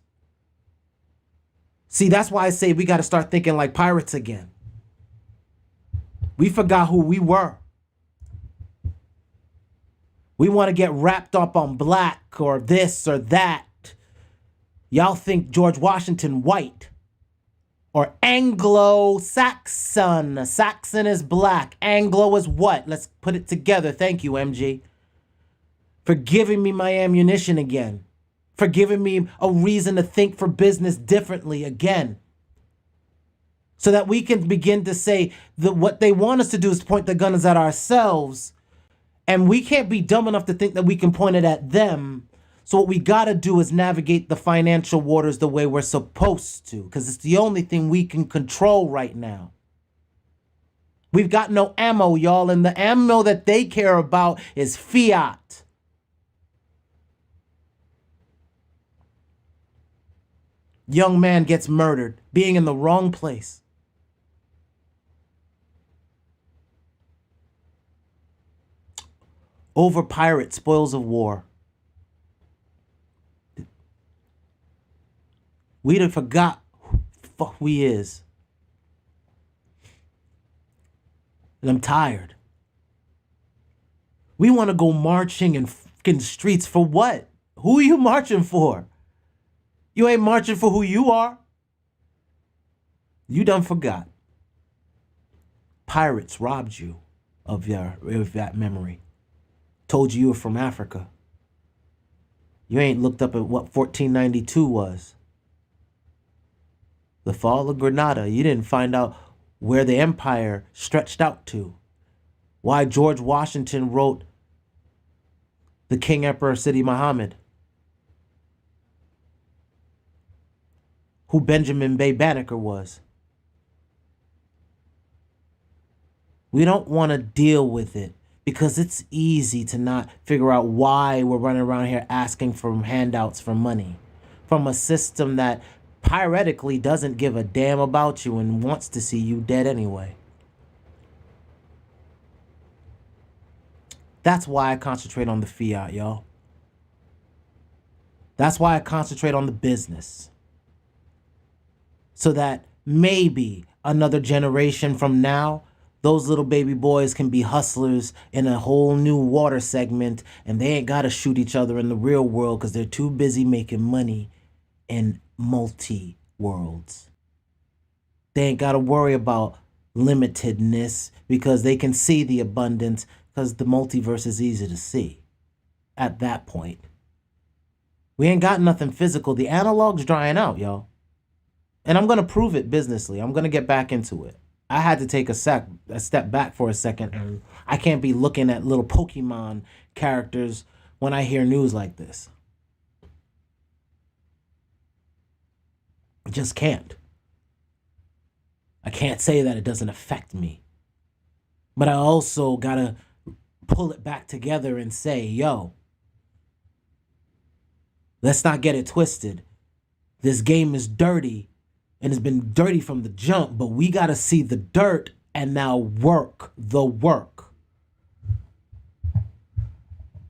S1: See, that's why I say we got to start thinking like pirates again. We forgot who we were. We want to get wrapped up on black or this or that. Y'all think George Washington white or Anglo-Saxon. Saxon is black. Anglo is what? Let's put it together. Thank you, MG, for giving me my ammunition again, for giving me a reason to think for business differently again, so that we can begin to say that what they want us to do is point the guns at ourselves. And we can't be dumb enough to think that we can point it at them. So what we got to do is navigate the financial waters the way we're supposed to, because it's the only thing we can control right now. We've got no ammo, y'all, and the ammo that they care about is fiat. Young man gets murdered, being in the wrong place. Over pirate spoils of war. We done forgot who the fuck we is. And I'm tired. We want to go marching in fucking streets for what? Who are you marching for? You ain't marching for who you are. You done forgot. Pirates robbed you of that memory. Told you were from Africa. You ain't looked up at what 1492 was. The fall of Granada. You didn't find out where the empire stretched out to. Why George Washington wrote the King Emperor Sidi Muhammad. Who Benjamin Bay Banneker was. We don't want to deal with it, because it's easy to not figure out why we're running around here asking for handouts for money from a system that piratically doesn't give a damn about you and wants to see you dead anyway. That's why I concentrate on the fiat, y'all. That's why I concentrate on the business. So that maybe another generation from now, those little baby boys can be hustlers in a whole new water segment, and they ain't got to shoot each other in the real world because they're too busy making money in multi-worlds. They ain't got to worry about limitedness because they can see the abundance because the multiverse is easy to see at that point. We ain't got nothing physical. The analog's drying out, y'all. And I'm going to prove it businessly. I'm going to get back into it. I had to take a step back for a second. And I can't be looking at little Pokemon characters when I hear news like this. I just can't. I can't say that it doesn't affect me. But I also got to pull it back together and say, yo, let's not get it twisted. This game is dirty. And it's been dirty from the jump, but we got to see the dirt and now work the work.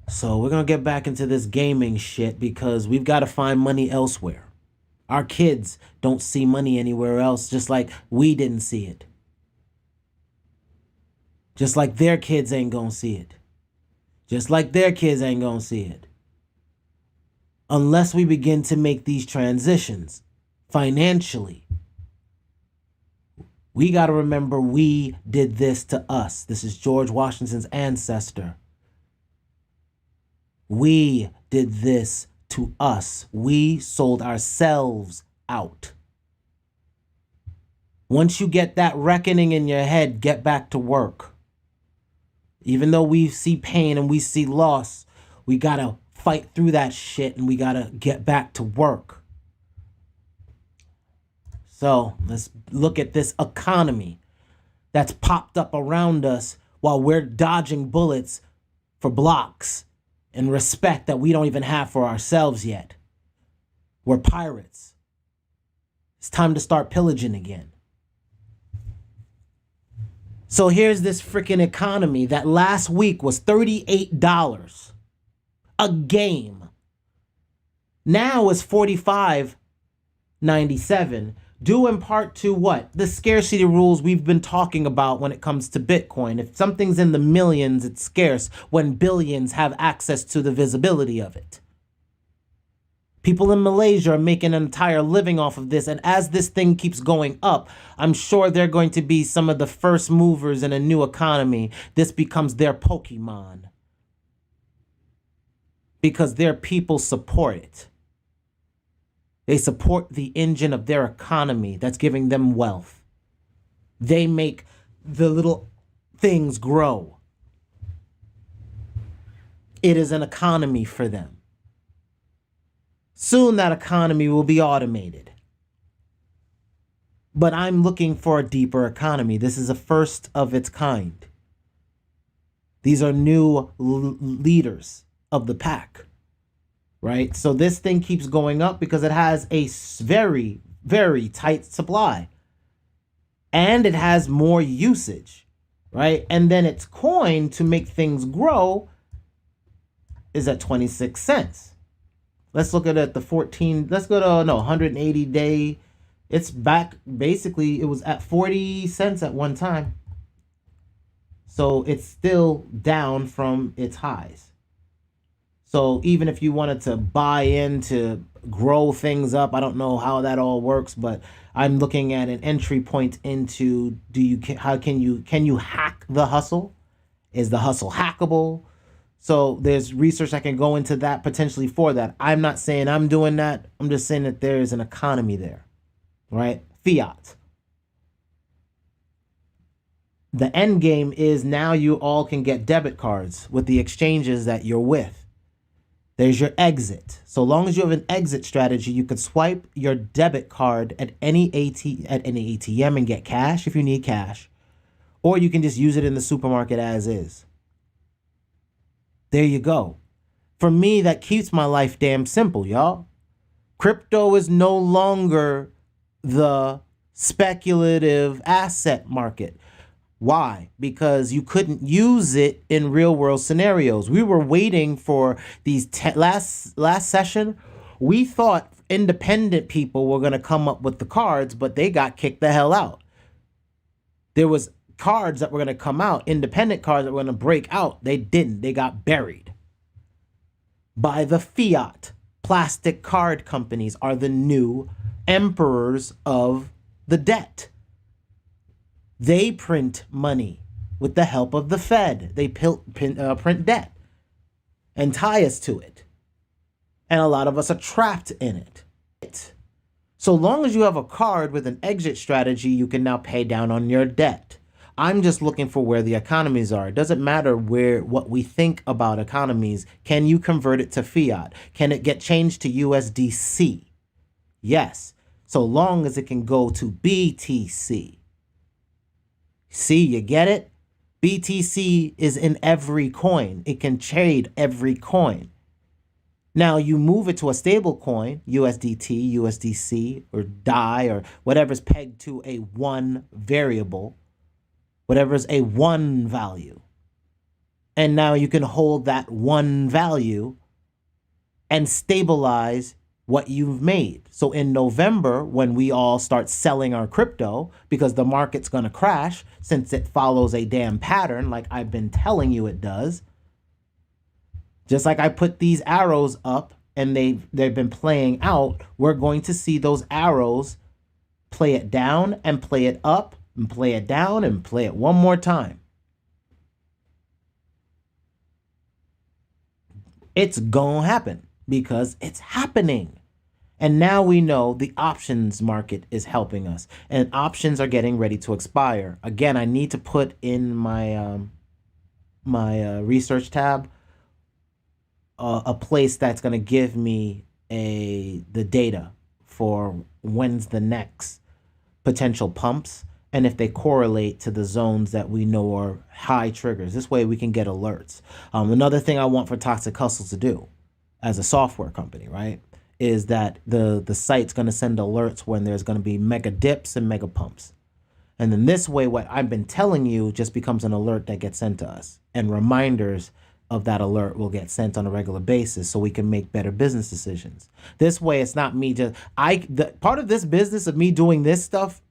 S1: So we're going to get back into this gaming shit because we've got to find money elsewhere. Our kids don't see money anywhere else, just like we didn't see it. Just like their kids ain't going to see it. Just like their kids ain't going to see it. Unless we begin to make these transitions. Financially, we got to remember we did this to us. This is George Washington's ancestor. We did this to us. We sold ourselves out. Once you get that reckoning in your head, get back to work. Even though we see pain and we see loss, we got to fight through that shit and we got to get back to work. So let's look at this economy that's popped up around us while we're dodging bullets for blocks and respect that we don't even have for ourselves yet. We're pirates. It's time to start pillaging again. So here's this freaking economy that last week was $38 a game. Now it's $45.97. Due in part to what? The scarcity rules we've been talking about when it comes to Bitcoin. If something's in the millions, it's scarce when billions have access to the visibility of it. People in Malaysia are making an entire living off of this. And as this thing keeps going up, I'm sure they're going to be some of the first movers in a new economy. This becomes their Pokemon. Because their people support it. They support the engine of their economy that's giving them wealth. They make the little things grow. It is an economy for them. Soon that economy will be automated. But I'm looking for a deeper economy. This is a first of its kind. These are new leaders of the pack. Right? So this thing keeps going up because it has a very, very tight supply. And it has more usage. Right? And then its coin to make things grow is at 26 cents. Let's look at it, the 14. Let's go to 180 day. It's back. Basically, it was at 40 cents at one time. So it's still down from its highs. So even if you wanted to buy in to grow things up, I don't know how that all works, but I'm looking at an entry point into can you hack the hustle? Is the hustle hackable? So there's research that can go into that potentially for that. I'm not saying I'm doing that. I'm just saying that there is an economy there, right? Fiat. The end game is now you all can get debit cards with the exchanges that you're with. There's your exit. So long as you have an exit strategy, you could swipe your debit card at any ATM and get cash if you need cash. Or you can just use it in the supermarket as is. There you go. For me, that keeps my life damn simple, y'all. Crypto is no longer the speculative asset market. Why? Because you couldn't use it in real world scenarios. We were waiting for these last session. We thought independent people were going to come up with the cards, but they got kicked the hell out. There was cards that were going to come out, independent cards that were going to break out, they didn't. They got buried by the fiat. Plastic card companies are the new emperors of the debt. They print money with the help of the Fed. They print debt and tie us to it. And a lot of us are trapped in it. So long as you have a card with an exit strategy, you can now pay down on your debt. I'm just looking for where the economies are. It doesn't matter what we think about economies. Can you convert it to fiat? Can it get changed to USDC? Yes, so long as it can go to BTC. See, you get it? BTC is in every coin. It can trade every coin. Now you move it to a stable coin, USDT, USDC, or DAI, or whatever's pegged to a one variable, whatever's a one value. And now you can hold that one value and stabilize what you've made. So in November, when we all start selling our crypto, because the market's going to crash since it follows a damn pattern like I've been telling you it does, just like I put these arrows up and they've been playing out, we're going to see those arrows play it down and play it up and play it down and play it one more time. It's gonna happen because it's happening. And now we know the options market is helping us, and options are getting ready to expire. Again, I need to put in my research tab a place that's going to give me the data for when's the next potential pumps and if they correlate to the zones that we know are high triggers. This way we can get alerts. Another thing I want for ToxicHustle to do as a software company, right, is that the site's going to send alerts when there's going to be mega dips and mega pumps. And then this way, what I've been telling you just becomes an alert that gets sent to us, and reminders of that alert will get sent on a regular basis so we can make better business decisions. This way, it's not me part of this business of me doing this stuff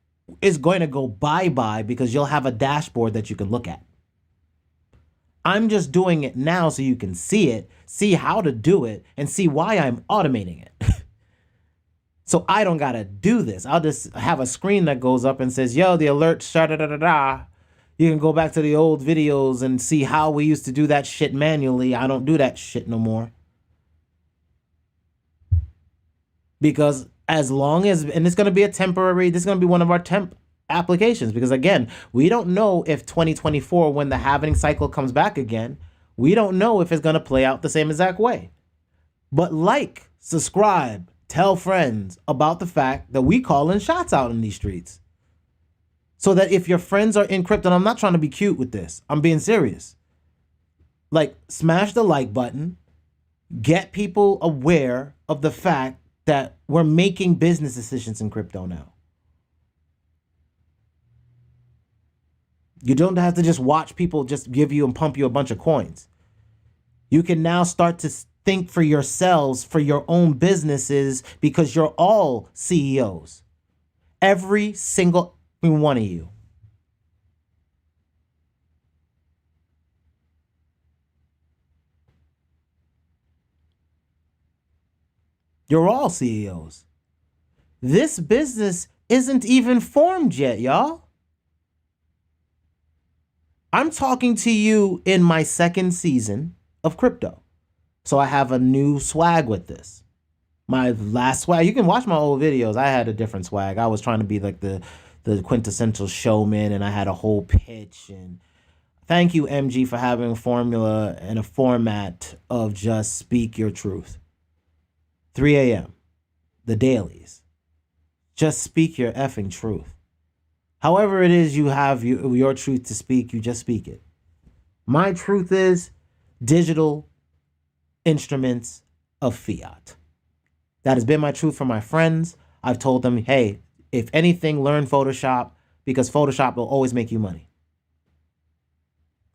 S1: is going to go bye-bye because you'll have a dashboard that you can look at. I'm just doing it now so you can see it, see how to do it, and see why I'm automating it. So I don't got to do this. I'll just have a screen that goes up and says, yo, the alert, sha-da-da-da-da. You can go back to the old videos and see how we used to do that shit manually. I don't do that shit no more. Because as long as, and it's going to be this is going to be one of our temp applications. Because again, we don't know if 2024, when the halving cycle comes back again, we don't know if it's going to play out the same exact way. But like, subscribe, tell friends about the fact that we calling shots out in these streets. So that if your friends are in crypto, and I'm not trying to be cute with this, I'm being serious. Like, smash the like button, get people aware of the fact that we're making business decisions in crypto now. You don't have to just watch people just give you and pump you a bunch of coins. You can now start to think for yourselves, for your own businesses, because you're all CEOs. Every single one of you. You're all CEOs. This business isn't even formed yet, y'all. I'm talking to you in my second season of crypto. So I have a new swag with this. My last swag, you can watch my old videos. I had a different swag. I was trying to be like the quintessential showman, and I had a whole pitch. And thank you, MG, for having a formula and a format of just speak your truth. 3 a.m., the dailies. Just speak your effing truth. However it is you have your truth to speak, you just speak it. My truth is digital instruments of fiat. That has been my truth for my friends. I've told them, hey, if anything, learn Photoshop, because Photoshop will always make you money.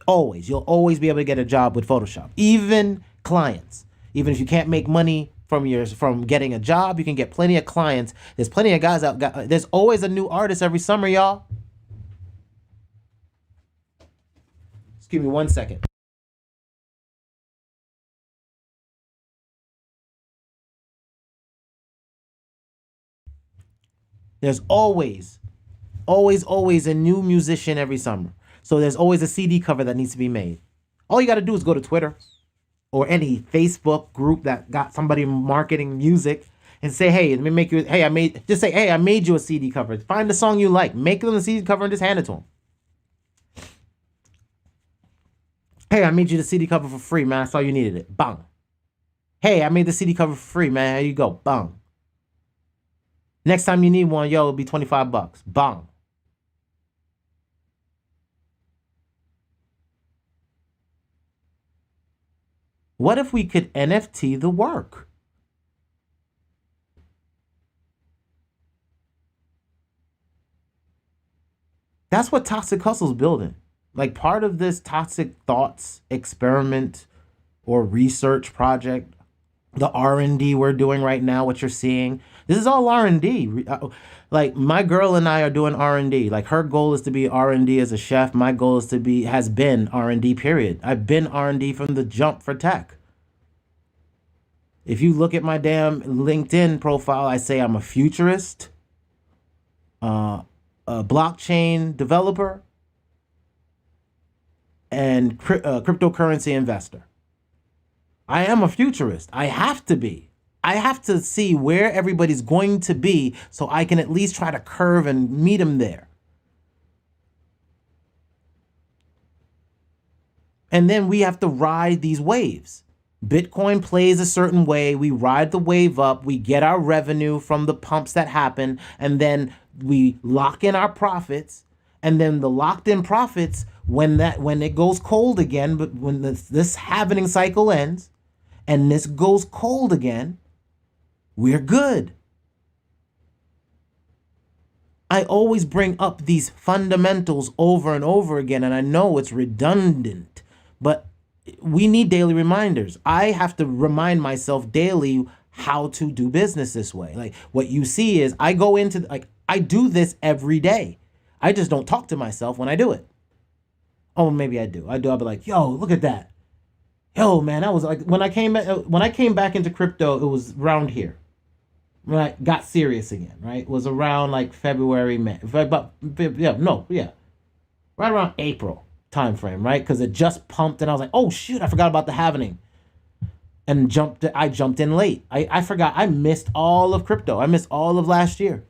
S1: Always. You'll always be able to get a job with Photoshop. Even clients. Even if you can't make money from getting a job, you can get plenty of clients. There's plenty of guys out. There's always a new artist every summer, y'all. Give me 1 second. There's always a new musician every summer. So there's always a CD cover that needs to be made. All you got to do is go to Twitter or any Facebook group that got somebody marketing music and say, hey, let me make you, hey, I made you a CD cover. Find the song you like, make them a CD cover and just hand it to them. Hey, I made you the CD cover for free, man. I saw you needed it. Bang. Hey, I made the CD cover for free, man. Here you go. Bang. Next time you need one, yo, it'll be $25. Bang. What if we could NFT the work? That's what ToxicHustle's building. Like part of this ToxicThoughts experiment or research project, the R&D we're doing right now, what you're seeing, this is all R&D. Like my girl and I are doing R&D. Like her goal is to be R&D as a chef. My goal is to be, has been R&D period. I've been R&D from the jump for tech. If you look at my damn LinkedIn profile, I say I'm a futurist, a blockchain developer, and cryptocurrency investor. I am a futurist. I have to be. I have to see where everybody's going to be so I can at least try to curve and meet them there. And then we have to ride these waves. Bitcoin plays a certain way. We ride the wave up. We get our revenue from the pumps that happen. And then we lock in our profits. And then the locked in profits, when it goes cold again, but when this halvening cycle ends and this goes cold again, we're good. I always bring up these fundamentals over and over again, and I know it's redundant, but we need daily reminders. I have to remind myself daily how to do business this way. Like what you see is I go into, like, I do this every day. I just don't talk to myself when I do it. Oh, maybe I do. I'll be like, yo, look at that. Yo, man, that was like when I came back into crypto, it was around here. When I got serious again, right? It was around like February, May. Right around April time frame, right? Because it just pumped and I was like, oh shoot, I forgot about the halvening. And I jumped in late. I forgot. I missed all of crypto. I missed all of last year.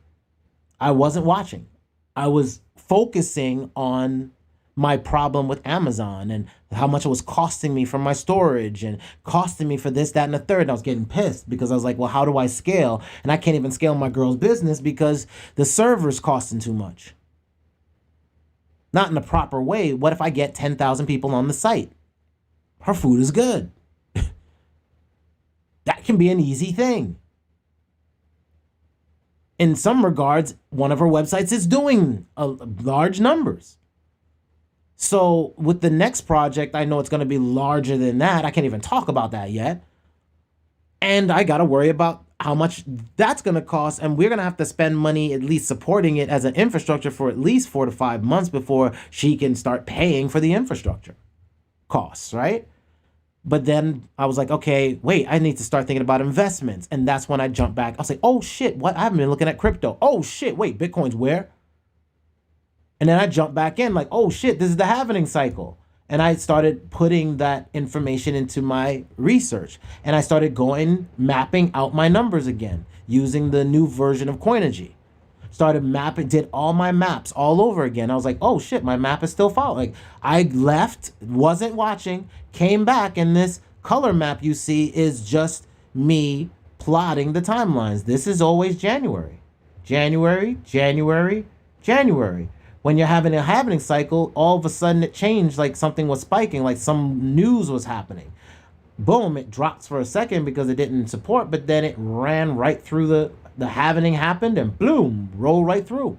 S1: I wasn't watching. I was focusing on my problem with Amazon and how much it was costing me for my storage and costing me for this, that, and the third. And I was getting pissed because I was like, well, how do I scale? And I can't even scale my girl's business because the server's costing too much. Not in the proper way. What if I get 10,000 people on the site? Her food is good. That can be an easy thing. In some regards, one of her websites is doing large numbers. So with the next project, I know it's going to be larger than that. I can't even talk about that yet. And I got to worry about how much that's going to cost. And we're going to have to spend money at least supporting it as an infrastructure for at least 4 to 5 months before she can start paying for the infrastructure costs, right? But then I was like, okay, wait, I need to start thinking about investments. And that's when I jumped back. I was like, oh shit, what? I haven't been looking at crypto. Oh shit, wait, Bitcoin's where? And then I jumped back in like, oh shit, this is the halvening cycle. And I started putting that information into my research. And I started mapping out my numbers again using the new version of Coinigy. Started mapping, did all my maps all over again. I was like, oh shit, my map is still following. Like, I left, wasn't watching, came back, and this color map you see is just me plotting the timelines. This is always January. January, January, January. When you're having a halvening cycle, all of a sudden it changed, like something was spiking, like some news was happening. Boom, it drops for a second because it didn't support, but then it ran right through the halvening happened and boom, roll right through.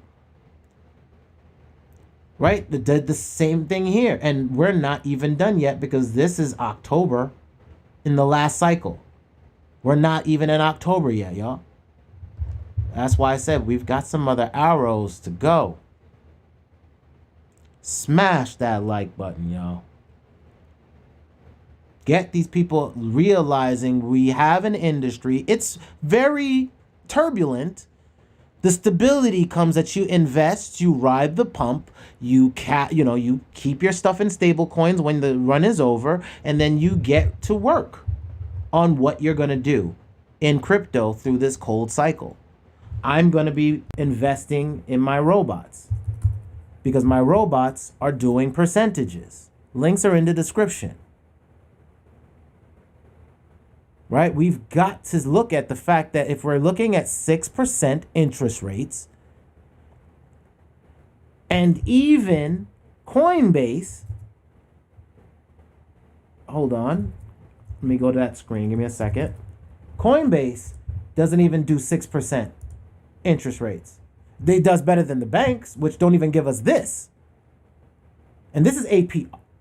S1: Right? They did the same thing here. And we're not even done yet because this is October in the last cycle. We're not even in October yet, y'all. That's why I said we've got some other arrows to go. Smash that like button, y'all. Get these people realizing we have an industry. It's very turbulent. The stability comes that you invest, you ride the pump, you keep your stuff in stable coins when the run is over, and then you get to work on what you're going to do in crypto through this cold cycle. I'm going to be investing in my robots because my robots are doing percentages. Links are in the description. Right? We've got to look at the fact that if we're looking at 6% interest rates, and even Coinbase, hold on, let me go to that screen, give me a second. Coinbase doesn't even do 6% interest rates. They does better than the banks, which don't even give us this. And this is AP.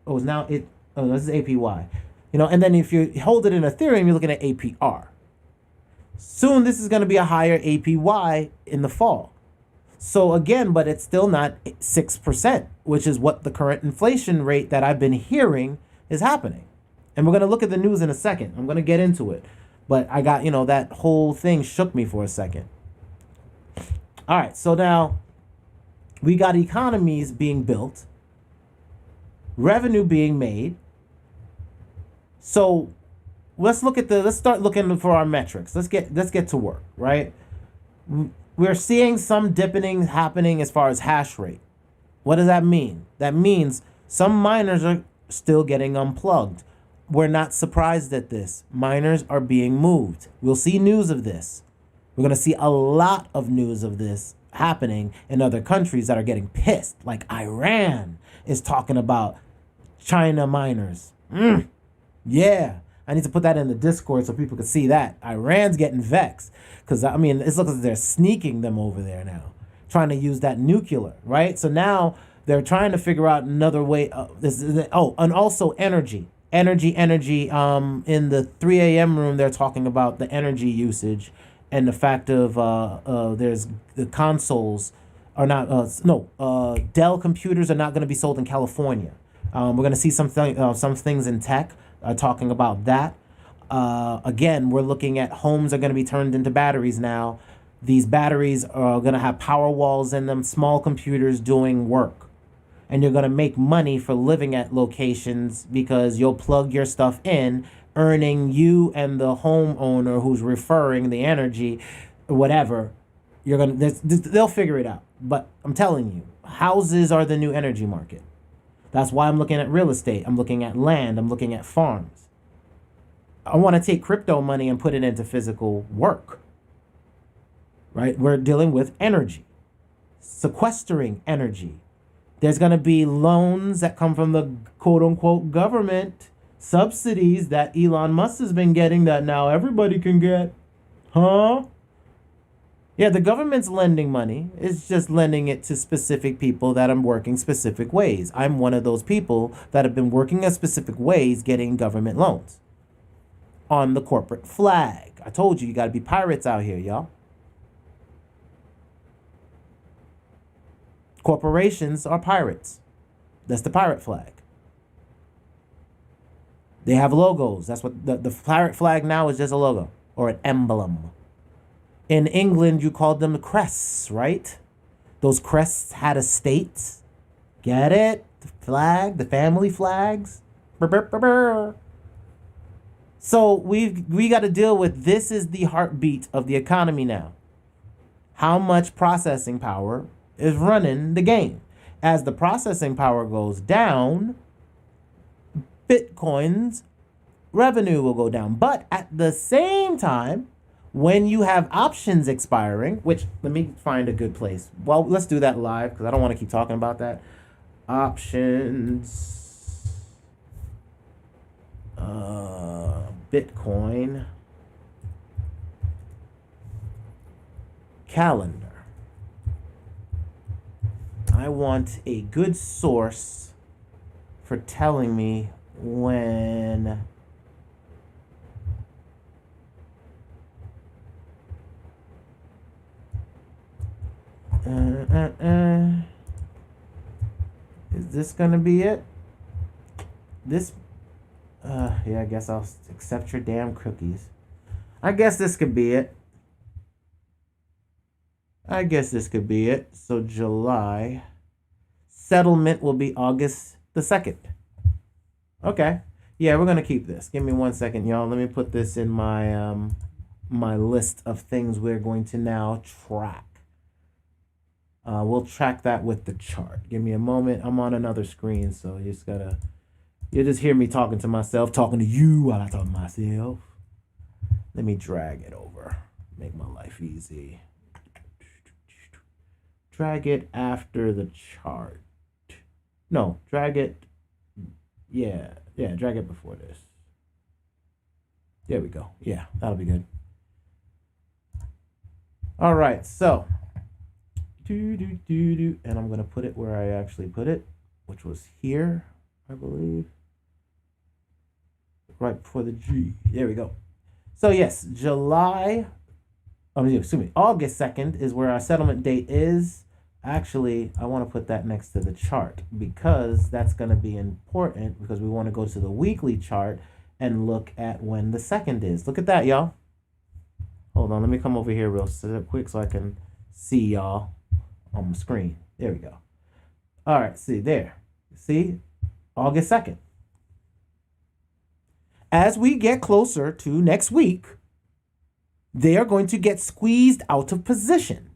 S1: This is APY. And then if you hold it in Ethereum, you're looking at APR. Soon, this is going to be a higher APY in the fall. So again, but it's still not 6%, which is what the current inflation rate that I've been hearing is happening. And we're going to look at the news in a second. I'm going to get into it. But I got, that whole thing shook me for a second. All right, so now we got economies being built, revenue being made. So let's start looking for our metrics. Let's get to work, right? We're seeing some dipping happening as far as hash rate. What does that mean? That means some miners are still getting unplugged. We're not surprised at this. Miners are being moved. We'll see news of this. We're going to see a lot of news of this happening in other countries that are getting pissed. Like Iran is talking about China miners. Yeah, I need to put that in the Discord so people can see that. Iran's getting vexed because, it looks like they're sneaking them over there now, trying to use that nuclear, right? So now they're trying to figure out another way. And also energy. In the 3 a.m. room, they're talking about the energy usage and the fact of there's the consoles are not, Dell computers are not going to be sold in California. We're going to see some things in tech. Talking about that. Again, we're looking at homes are going to be turned into batteries now. These batteries are going to have power walls in them, small computers doing work. And you're going to make money for living at locations because you'll plug your stuff in, earning you and the homeowner who's referring the energy, whatever. They'll figure it out. But I'm telling you, houses are the new energy market. That's why I'm looking at real estate. I'm looking at land. I'm looking at farms. I want to take crypto money and put it into physical work. Right? We're dealing with energy, sequestering energy. There's going to be loans that come from the quote unquote government, subsidies that Elon Musk has been getting that now everybody can get. Huh? Yeah, the government's lending money. It's just lending it to specific people that are working specific ways. I'm one of those people that have been working in specific ways getting government loans on the corporate flag. I told you got to be pirates out here, y'all. Corporations are pirates. That's the pirate flag. They have logos. That's what the pirate flag now is, just a logo or an emblem. In England, you called them crests, right? Those crests had estates. Get it? The flag, the family flags. Brr, brr, brr, brr. So we got to deal with, this is the heartbeat of the economy now. How much processing power is running the game? As the processing power goes down, Bitcoin's revenue will go down. But at the same time, when you have options expiring, which, let me find a good place. Well, let's do that live because I don't want to keep talking about that. Options. Bitcoin. Calendar. I want a good source for telling me when is this gonna be it? This Yeah, I guess I'll accept your damn cookies. I guess this could be it. So July settlement will be August the 2nd. Okay. Yeah, we're gonna keep this. Give me 1 second, y'all. Let me put this in my my list of things we're going to now track. We'll track that with the chart. Give me a moment. I'm on another screen, so you just hear me talking to myself, talking to you while I talk to myself. Let me drag it over. Make my life easy. Drag it after the chart. No, drag it. Yeah, drag it before this. There we go. Yeah, that'll be good. All right, so. And I'm going to put it where I actually put it, which was here, I believe. Right before the G. There we go. So, yes, August 2nd is where our settlement date is. Actually, I want to put that next to the chart because that's going to be important because we want to go to the weekly chart and look at when the 2nd is. Look at that, y'all. Hold on, let me come over here real quick so I can see y'all on the screen. There we go. All right, see there. See, August 2nd. As we get closer to next week, they are going to get squeezed out of position,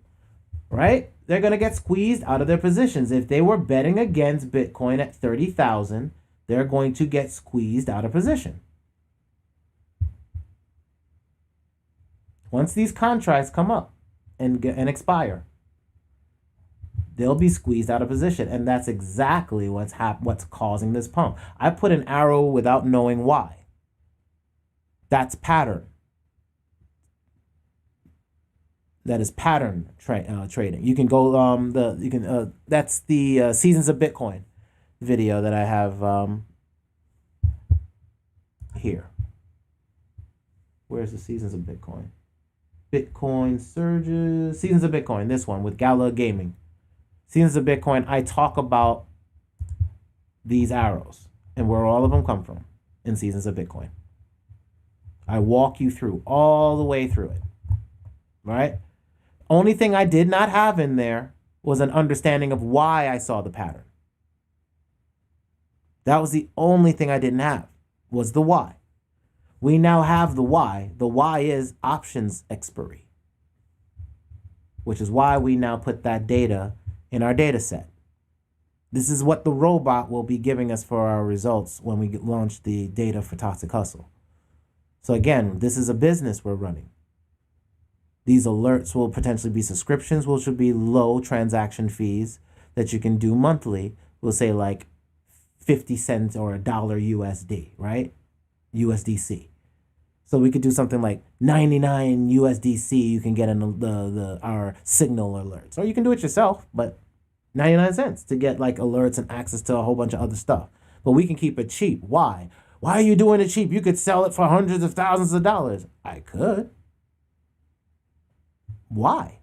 S1: right? They're going to get squeezed out of their positions. If they were betting against Bitcoin at 30,000, they're going to get squeezed out of position. Once these contracts come up and expire, they'll be squeezed out of position, and that's exactly what's causing this pump. I put an arrow without knowing why. That's pattern. That is pattern trading. You can go that's the Seasons of Bitcoin video that I have here. Where's the Seasons of Bitcoin? Bitcoin surges. Seasons of Bitcoin. This one with Gala Gaming. Seasons of Bitcoin. I talk about these arrows and where all of them come from in Seasons of Bitcoin. I walk you through all the way through it. Right? Only thing I did not have in there was an understanding of why I saw the pattern. That was the only thing I didn't have, was the why. We now have the why. The why is options expiry, which is why we now put that data in our data set. This is what the robot will be giving us for our results when we launch the data for ToxicHustle. So again, this is a business we're running. These alerts will potentially be subscriptions, which will be low transaction fees that you can do monthly. We'll say like 50 cents or $1 USD, right? USDC. So we could do something like 99 USDC. You can get in our signal alerts, or you can do it yourself, but 99 cents to get like alerts and access to a whole bunch of other stuff. But we can keep it cheap. Why? Why are you doing it cheap? You could sell it for hundreds of thousands of dollars. I could. Why?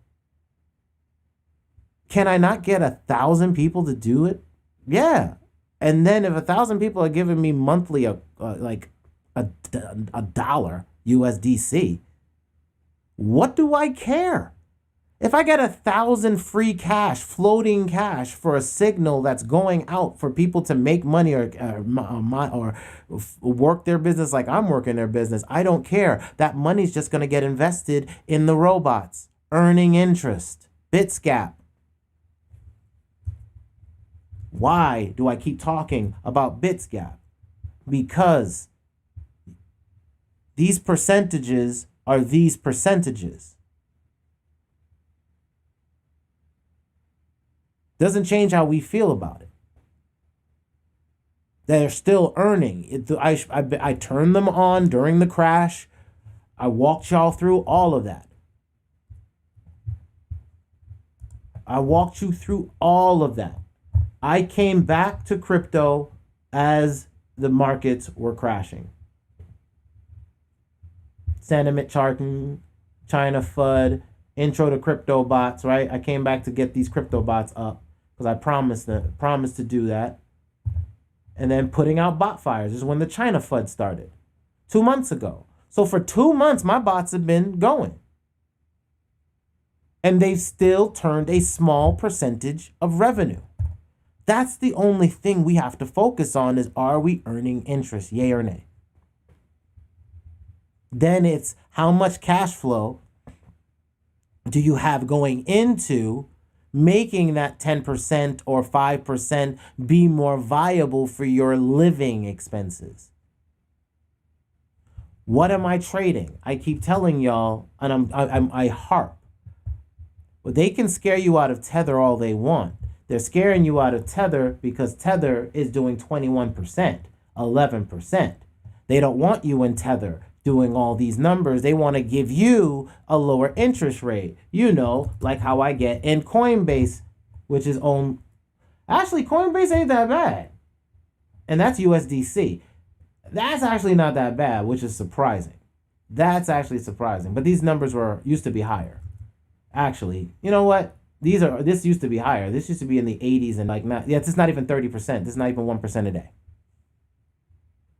S1: Can I not get 1,000 people to do it? Yeah. And then if 1,000 people are giving me monthly like a dollar USDC, what do I care? If I get 1,000 free cash, floating cash for a signal that's going out for people to make money or work their business like I'm working their business, I don't care. That money's just going to get invested in the robots, earning interest. Bitsgap. Why do I keep talking about Bitsgap? Because these percentages are these percentages. Doesn't change how we feel about it. They're still earning. I turned them on during the crash. I walked y'all through all of that. I walked you through all of that. I came back to crypto as the markets were crashing. Sentiment charting, China FUD, intro to crypto bots, right? I came back to get these crypto bots up because I promised to do that. and then putting out bot fires. This is when the China FUD started 2 months ago. So for 2 months, my bots have been going. And they've still turned a small percentage of revenue. That's the only thing we have to focus on is, are we earning interest, yay or nay? Then it's how much cash flow do you have going into making that 10% or 5% be more viable for your living expenses? What am I trading? I keep telling y'all, and I harp. Well, they can scare you out of Tether all they want. They're scaring you out of Tether because Tether is doing 21%, 11%. They don't want you in Tether doing all these numbers. They want to give you a lower interest rate. You know, like how I get in Coinbase, which is owned. Actually, Coinbase ain't that bad. And that's USDC. That's actually not that bad, which is surprising. That's actually surprising. But these numbers used to be higher. Actually, you know what? This used to be higher. This used to be in the 80s and this is not even 30%. This is not even 1% a day.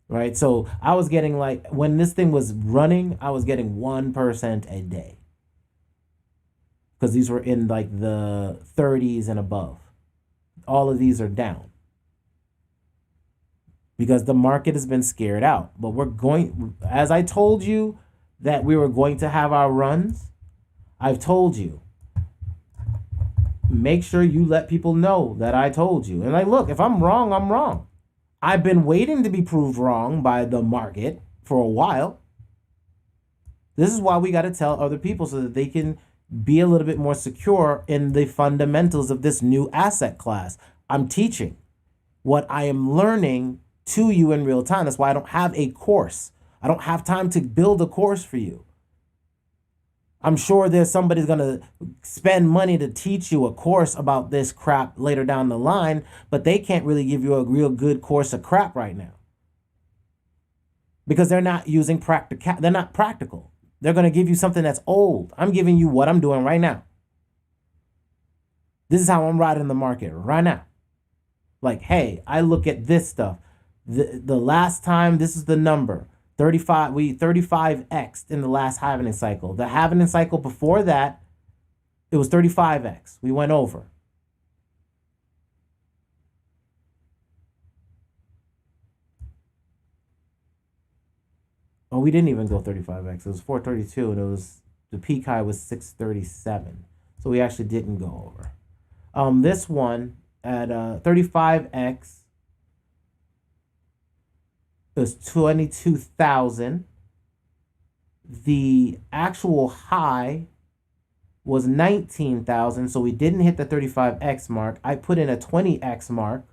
S1: Right? So I was getting when this thing was running, I was getting 1% a day. Because these were in the 30s and above. All of these are down. Because the market has been scared out. But we're going, as I told you that we were going to have our runs, I've told you, make sure you let people know that I told you. And look, if I'm wrong, I'm wrong. I've been waiting to be proved wrong by the market for a while. This is why we got to tell other people so that they can be a little bit more secure in the fundamentals of this new asset class. I'm teaching what I am learning to you in real time. That's why I don't have a course. I don't have time to build a course for you. I'm sure there's somebody's going to spend money to teach you a course about this crap later down the line, but they can't really give you a real good course of crap right now. Because they're not using they're not practical. They're going to give you something that's old. I'm giving you what I'm doing right now. This is how I'm riding the market right now. Hey, I look at this stuff. The last time, this is the number. 35x'd in the last halving cycle. The halving cycle before that, it was 35x. We went over. Oh, we didn't even go 35x. It was 432, and the peak high was 637. So we actually didn't go over. This one at 35x. It was 22,000. The actual high was 19,000, so we didn't hit the 35x mark. I put in a 20x mark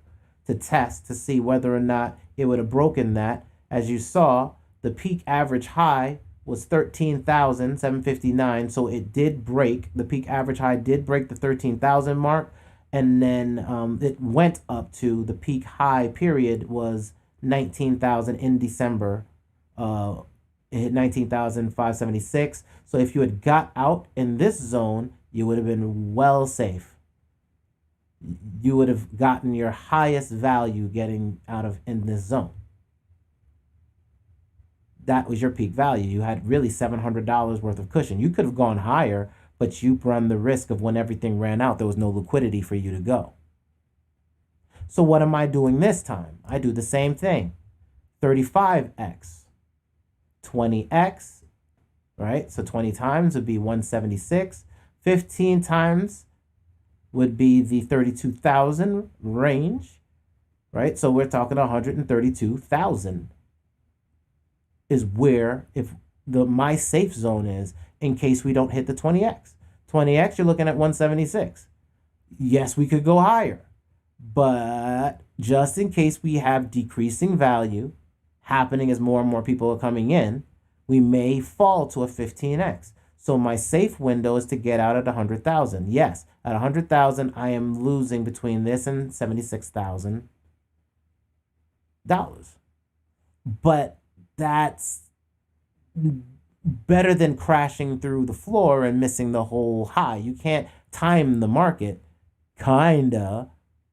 S1: to test to see whether or not it would have broken that. As you saw, the peak average high was 13,759, so it did break. The peak average high did break the 13,000 mark, and then it went up to the peak high period was 19,000 in December. It hit 19,576. So if you had got out in this zone, you would have been well safe. You would have gotten your highest value getting out of in this zone. That was your peak value. You had really $700 worth of cushion. You could have gone higher, but you run the risk of when everything ran out, there was no liquidity for you to go. So what am I doing this time? I do the same thing. 35x, 20x, right? So 20 times would be 176. 15 times would be the 32,000 range, right? So we're talking 132,000 is where my safe zone is in case we don't hit the 20x. 20x, you're looking at 176. Yes, we could go higher. But just in case we have decreasing value happening as more and more people are coming in, we may fall to a 15x. So my safe window is to get out at 100,000. Yes, at 100,000, I am losing between this and $76,000. But that's better than crashing through the floor and missing the whole high. You can't time the market, kinda,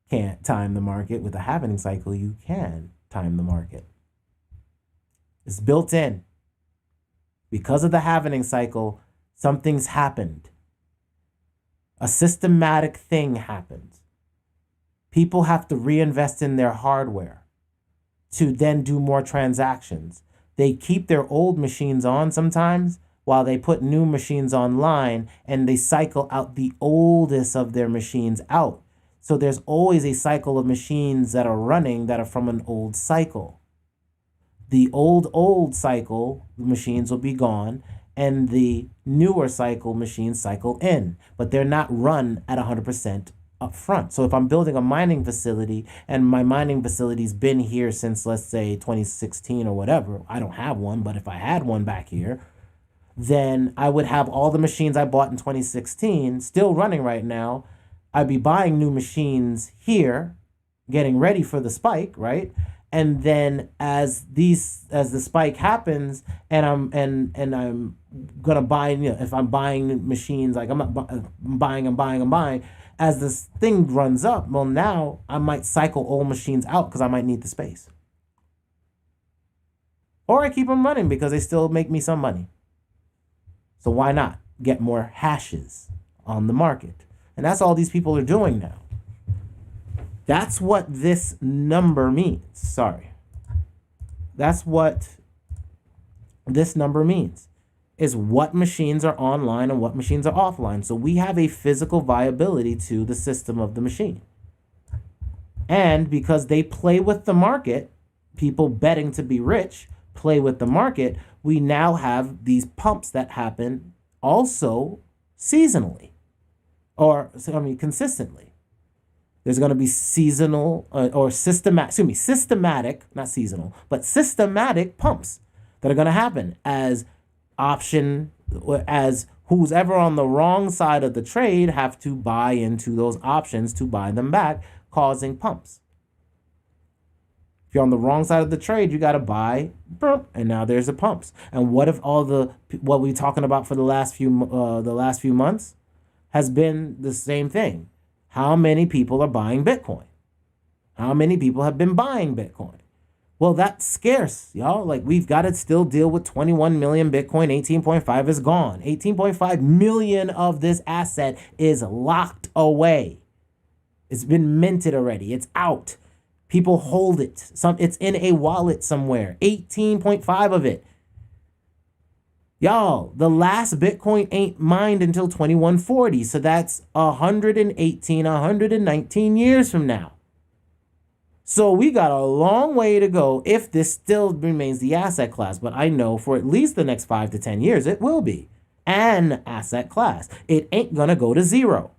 S1: can't time the market. With a halving cycle, you can time the market. It's built in. Because of the halving cycle, something's happened. A systematic thing happens. People have to reinvest in their hardware to then do more transactions. They keep their old machines on sometimes while they put new machines online, and they cycle out the oldest of their machines out. So there's always a cycle of machines that are running that are from an old cycle. The old cycle machines will be gone, and the newer cycle machines cycle in, but they're not run at 100% up front. So if I'm building a mining facility and my mining facility's been here since, let's say, 2016 or whatever, I don't have one, but if I had one back here, then I would have all the machines I bought in 2016 still running right now. I'd be buying new machines here, getting ready for the spike, right? And then as the spike happens, and I'm gonna buy, if I'm buying machines, like I'm buying, as this thing runs up, well, now I might cycle old machines out because I might need the space, or I keep them running because they still make me some money. So why not get more hashes on the market? And that's all these people are doing now. That's what this number means. Sorry. That's what this number means, is what machines are online and what machines are offline. So we have a physical viability to the system of the machine. And because they play with the market, people betting to be rich play with the market, we now have these pumps that happen also seasonally, or consistently. There's going to be seasonal or systematic, not seasonal, but systematic pumps that are going to happen as who's ever on the wrong side of the trade have to buy into those options to buy them back, causing pumps. If you're on the wrong side of the trade, you got to buy, and now there's the pumps. And what if what we're talking about for the last few months has been the same thing? How many people are buying Bitcoin? How many people have been buying Bitcoin? Well, that's scarce, y'all. Like, we've got to still deal with 21 million Bitcoin. 18.5 is gone. 18.5 million of this asset is locked away. It's been minted already. It's out. People hold it. It's in a wallet somewhere. 18.5 of it. Y'all, the last Bitcoin ain't mined until 2140. So that's 119 years from now. So we got a long way to go if this still remains the asset class. But I know for at least the next 5 to 10 years, it will be an asset class. It ain't going to go to zero.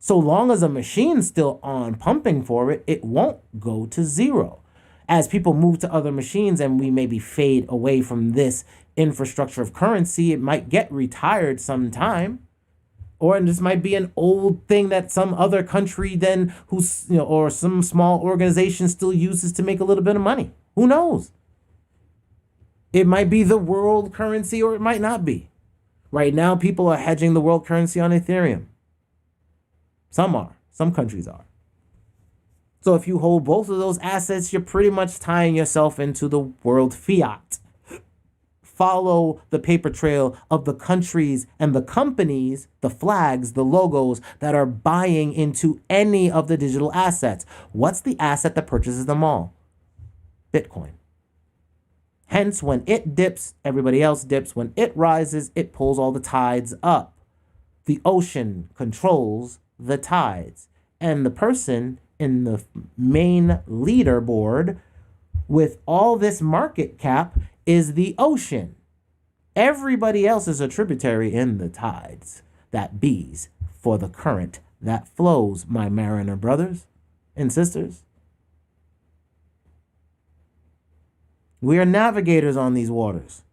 S1: So long as a machine's still on pumping for it, it won't go to zero. As people move to other machines and we maybe fade away from this infrastructure of currency, it might get retired sometime. Or this might be an old thing that some other country then or some small organization still uses to make a little bit of money. Who knows? It might be the world currency or it might not be. Right now, people are hedging the world currency on Ethereum. Some are. Some countries are. So if you hold both of those assets, you're pretty much tying yourself into the world fiat. Follow the paper trail of the countries and the companies, the flags, the logos that are buying into any of the digital assets. What's the asset that purchases them all? Bitcoin. Hence, when it dips, everybody else dips. When it rises, it pulls all the tides up. The ocean controls the tides. And the person in the main leaderboard with all this market cap is the ocean. Everybody else is a tributary in the tides that bees for the current that flows, my mariner brothers and sisters. We are navigators on these waters.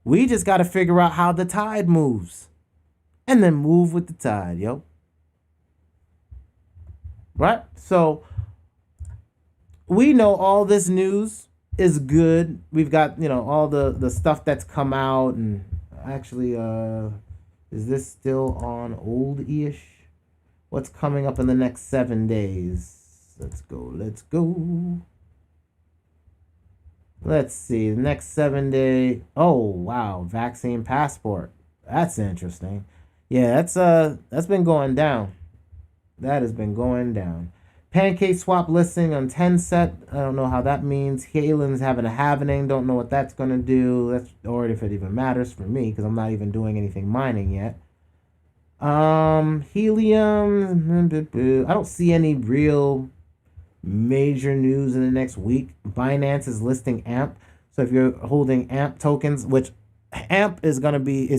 S1: We just got to figure out how the tide moves and then move with the tide, yo. Right? So we know all this news is good. We've got, all the stuff that's come out. And actually, is this still on old-ish? What's coming up in the next 7 days? Let's go. Let's go. Let's see. The next 7 day. Oh wow, vaccine passport. That's interesting. Yeah, that's been going down. That has been going down. Pancake swap listing on 10 set. I don't know how that means. Halen's having a happening. Don't know what that's gonna do. That's or if it even matters for me because I'm not even doing anything mining yet. Helium. I don't see any real major news in the next week. Binance is listing AMP. So if you're holding AMP tokens, which AMP is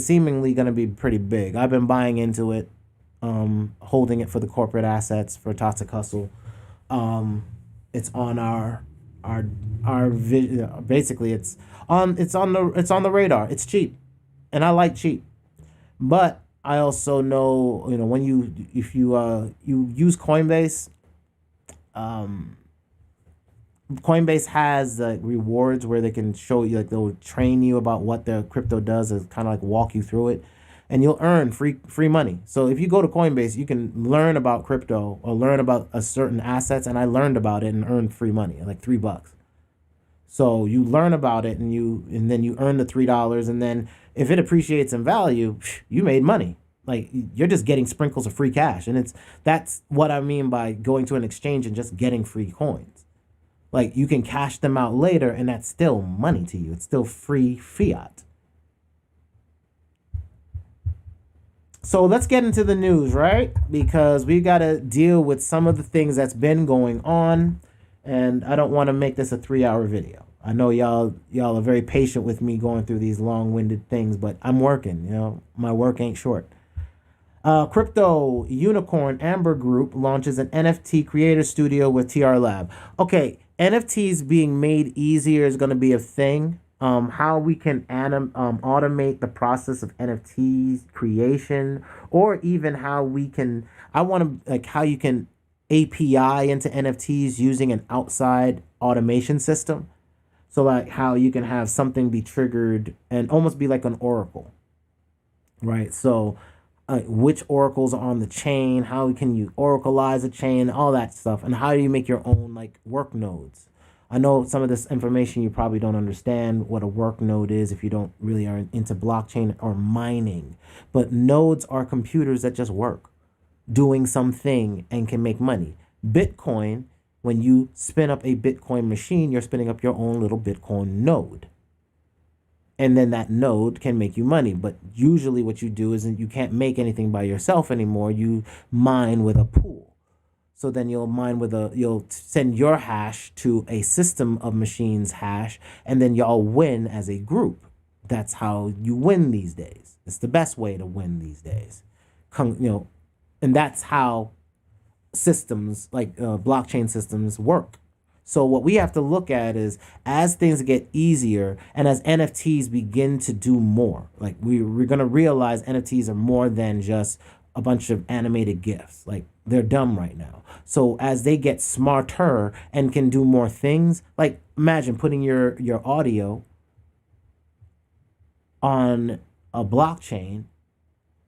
S1: seemingly gonna be pretty big. I've been buying into it, holding it for the corporate assets for ToxicHustle. It's on our basically it's on the radar. It's cheap, and I like cheap, but I also know when if you use Coinbase. Coinbase has rewards where they can show you, like they'll train you about what the crypto does, is kind of like walk you through it, and you'll earn free money. So if you go to Coinbase, you can learn about crypto or learn about a certain assets, and I learned about it and earned free money, like $3. So you learn about it and then you earn the $3, and then if it appreciates in value, you made money. Like you're just getting sprinkles of free cash, and that's what I mean by going to an exchange and just getting free coins. Like you can cash them out later, and that's still money to you. It's still free fiat. So let's get into the news, right? Because we got to deal with some of the things that's been going on, and I don't want to make this a 3-hour video. I know y'all are very patient with me going through these long-winded things, but I'm working. My work ain't short. Crypto unicorn Amber Group launches an NFT creator studio with TR Lab. Okay, NFTs being made easier is going to be a thing. How we can automate the process of NFTs creation, or even how we can, how you can API into NFTs using an outside automation system. So like how you can have something be triggered and almost be like an oracle, right? So which oracles are on the chain, how can you oracleize a chain, all that stuff, and how do you make your own like work nodes. I know some of this information you probably don't understand what a work node is if you don't really are into blockchain or mining, but nodes are computers that just work doing something and can make money. Bitcoin, when you spin up a Bitcoin machine, you're spinning up your own little Bitcoin node. And then that node can make you money. But usually what you do is you can't make anything by yourself anymore. You mine with a pool. So then you'll send your hash to a system of machines hash, and then y'all win as a group. That's how you win these days. It's the best way to win these days. And that's how systems like blockchain systems work. So what we have to look at is as things get easier and as NFTs begin to do more, like we're going to realize NFTs are more than just a bunch of animated GIFs. Like they're dumb right now. So as they get smarter and can do more things, like imagine putting your audio on a blockchain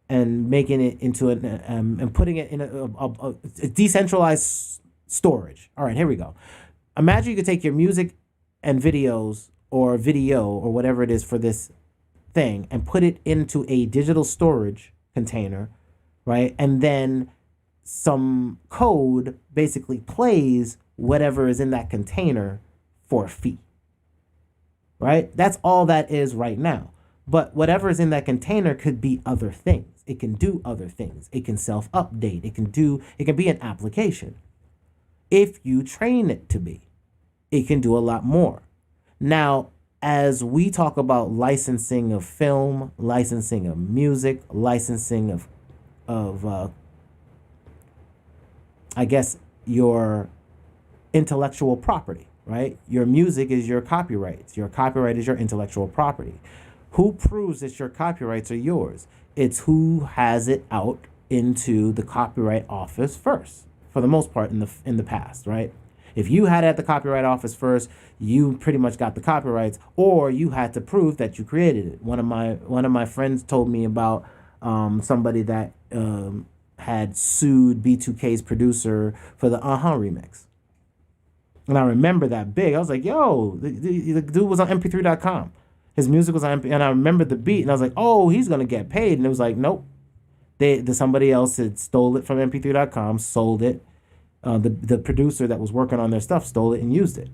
S1: and making it into and putting it in a decentralized storage. All right, here we go. Imagine you could take your music and videos or video or whatever it is for this thing and put it into a digital storage container, right? And then some code basically plays whatever is in that container for a fee, right? That's all that is right now. But whatever is in that container could be other things. It can do other things. It can self-update. It can be an application. If you train it to be, it can do a lot more. Now, as we talk about licensing of film, licensing of music, licensing of I guess your intellectual property, right? Your music is your copyrights. Your copyright is your intellectual property. Who proves that your copyrights are yours? It's who has it out into the copyright office first. For the most part in the past, right? If you had it at the copyright office first, you pretty much got the copyrights, or you had to prove that you created it. One of my friends told me about somebody that had sued B2K's producer for the remix. And I remember that big. I was like, yo, the dude was on mp3.com. His music was on MP, and I remember the beat, and I was like, oh, he's going to get paid. And it was like, nope. Somebody else had stole it from mp3.com, sold it. The producer that was working on their stuff stole it and used it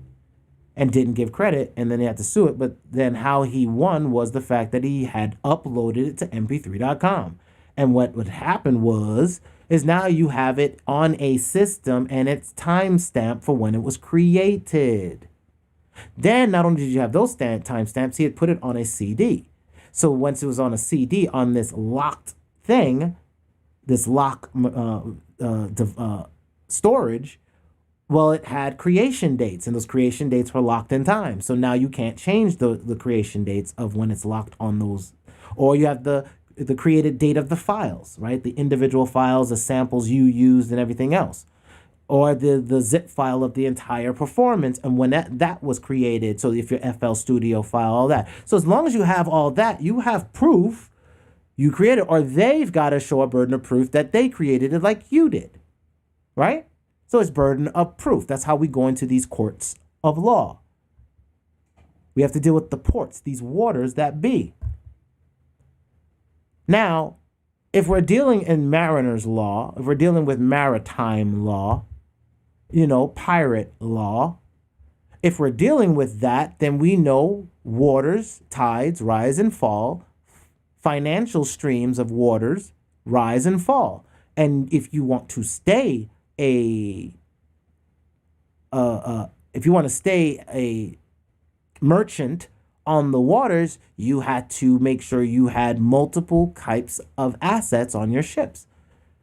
S1: and didn't give credit, and then they had to sue it. But then how he won was the fact that he had uploaded it to mp3.com. And what would happen is now you have it on a system and it's timestamped for when it was created. Then not only did you have those timestamps, he had put it on a CD. So once it was on a CD on this locked thing, this lock storage, well, it had creation dates, and those creation dates were locked in time. So now you can't change the creation dates of when it's locked on those. Or you have the created date of the files, right? The individual files, the samples you used and everything else. Or the zip file of the entire performance and when that was created. So if your FL Studio file, all that. So as long as you have all that, you have proof you created, or they've got to show a burden of proof that they created it like you did, right? So it's burden of proof. That's how we go into these courts of law. We have to deal with the ports, these waters that be. Now, if we're dealing in mariner's law, if we're dealing with maritime law, pirate law, if we're dealing with that, then we know waters, tides, rise and fall, financial streams of waters rise and fall. And if you want to stay a merchant on the waters, you had to make sure you had multiple types of assets on your ships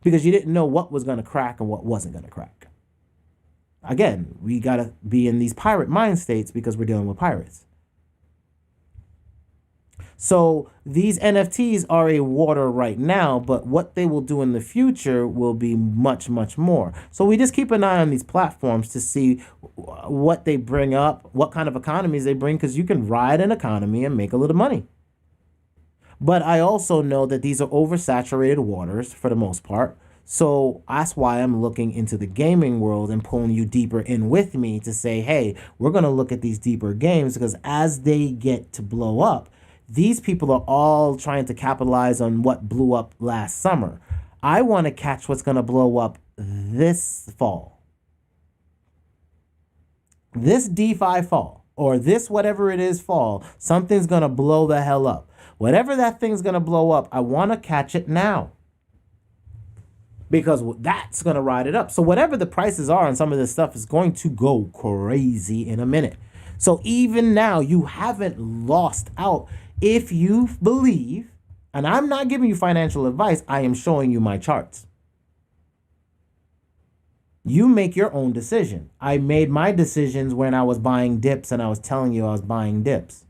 S1: because you didn't know what was going to crack and what wasn't going to crack. Again, we got to be in these pirate mind states because we're dealing with pirates. So these NFTs are a water right now, but what they will do in the future will be much, much more. So we just keep an eye on these platforms to see what they bring up, what kind of economies they bring, because you can ride an economy and make a little money. But I also know that these are oversaturated waters for the most part. So that's why I'm looking into the gaming world and pulling you deeper in with me to say, hey, we're going to look at these deeper games because as they get to blow up, these people are all trying to capitalize on what blew up last summer. I want to catch what's going to blow up this fall. This DeFi fall, or this whatever it is fall, something's going to blow the hell up. Whatever that thing's going to blow up, I want to catch it now. Because that's going to ride it up. So whatever the prices are on some of this stuff is going to go crazy in a minute. So even now, you haven't lost out. If you believe, and I'm not giving you financial advice, I am showing you my charts. You make your own decision. I made my decisions when I was buying dips and I was telling you I was buying dips.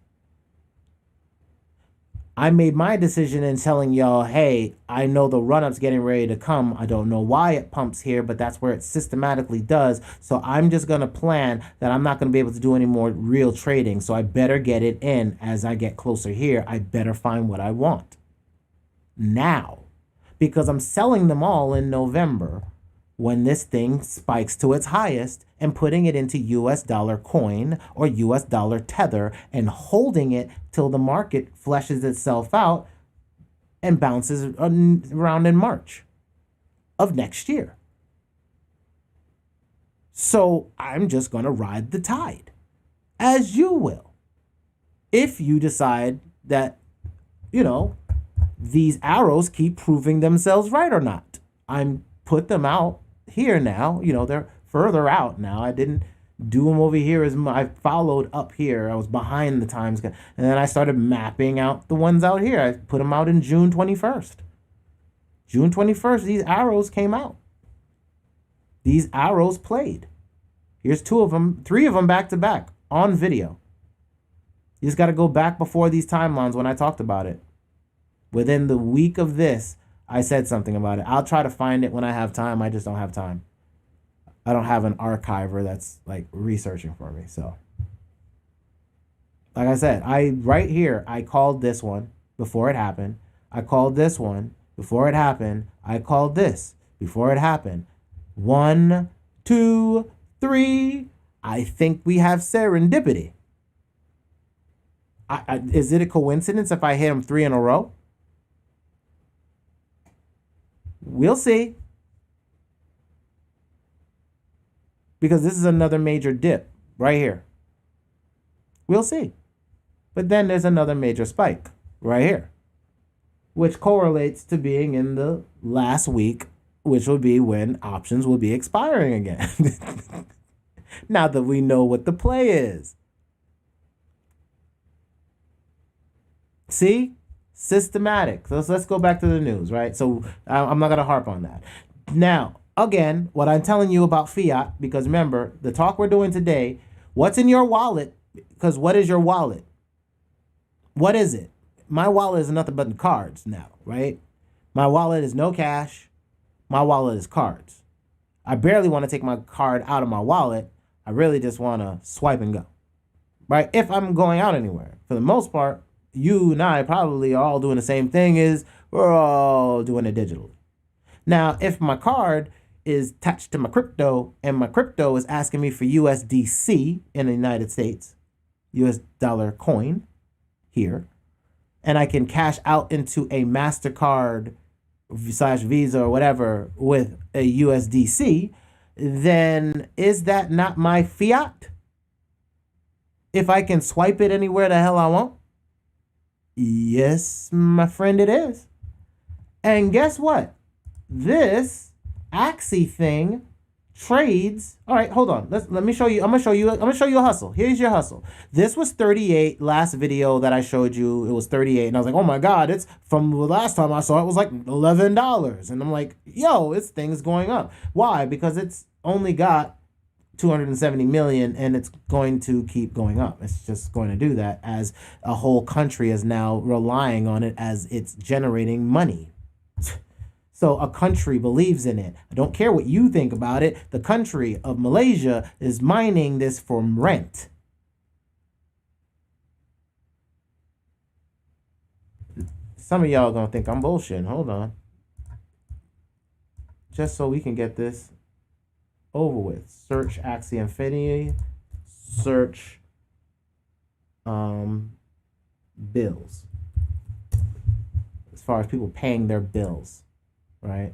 S1: I made my decision in telling y'all, hey, I know the run-up's getting ready to come. I don't know why it pumps here, but that's where it systematically does. So I'm just going to plan that I'm not going to be able to do any more real trading. So I better get it in as I get closer here. I better find what I want now because I'm selling them all in November when this thing spikes to its highest and putting it into US dollar coin or US dollar tether and holding it till the market fleshes itself out and bounces around in March of next year. So I'm just going to ride the tide, as you will. If you decide that, these arrows keep proving themselves right or not. I'm put them out here now, they're further out now. I didn't do them over here as much. I followed up here. I was behind the times. And then I started mapping out the ones out here. I put them out in June 21st. June 21st, these arrows came out. These arrows played. Here's 2 of them, 3 of them back to back on video. You just got to go back before these timelines when I talked about it. Within the week of this, I said something about it. I'll try to find it when I have time. I just don't have time. I don't have an archiver that's like researching for me. So, like I said, right here, I called this one before it happened. I called this one before it happened. I called this. before it happened. 1, 2, 3. I think we have serendipity. Is it a coincidence if I hit them 3 in a row? We'll see. Because this is another major dip right here. We'll see. But then there's another major spike right here, which correlates to being in the last week, which will be when options will be expiring again. Now that we know what the play is. See? Systematic. So let's go back to the news, right? So I'm not going to harp on that. Now, again, what I'm telling you about fiat, because remember, the talk we're doing today, what's in your wallet? Because what is your wallet? What is it? My wallet is nothing but cards now, right? My wallet is no cash. My wallet is cards. I barely want to take my card out of my wallet. I really just want to swipe and go, right? If I'm going out anywhere. For the most part, you and I probably are all doing the same thing, is we're all doing it digitally. Now, if my card is attached to my crypto and my crypto is asking me for USDC in the United States, US dollar coin here, and I can cash out into a MasterCard / Visa or whatever with a USDC, then is that not my fiat? If I can swipe it anywhere the hell I want? Yes, my friend, it is. And guess what? This Axie thing trades. All right, hold on. Let me show you. I'm gonna show you a hustle. Here's your hustle. This was 38 last video that I showed you. It was 38, and I was like, oh my god, it's from the last time I saw it was like $11, and I'm like, yo, this thing is going up. Why? Because it's only got 270 million, and it's going to keep going up. It's just going to do that as a whole country is now relying on it as it's generating money. So a country believes in it. I don't care what you think about it. The country of Malaysia is mining this for rent. Some of y'all gonna think I'm bullshitting. Hold on. Just so we can get this over with. Search Axie Infinity. Search bills. As far as people paying their bills. Right?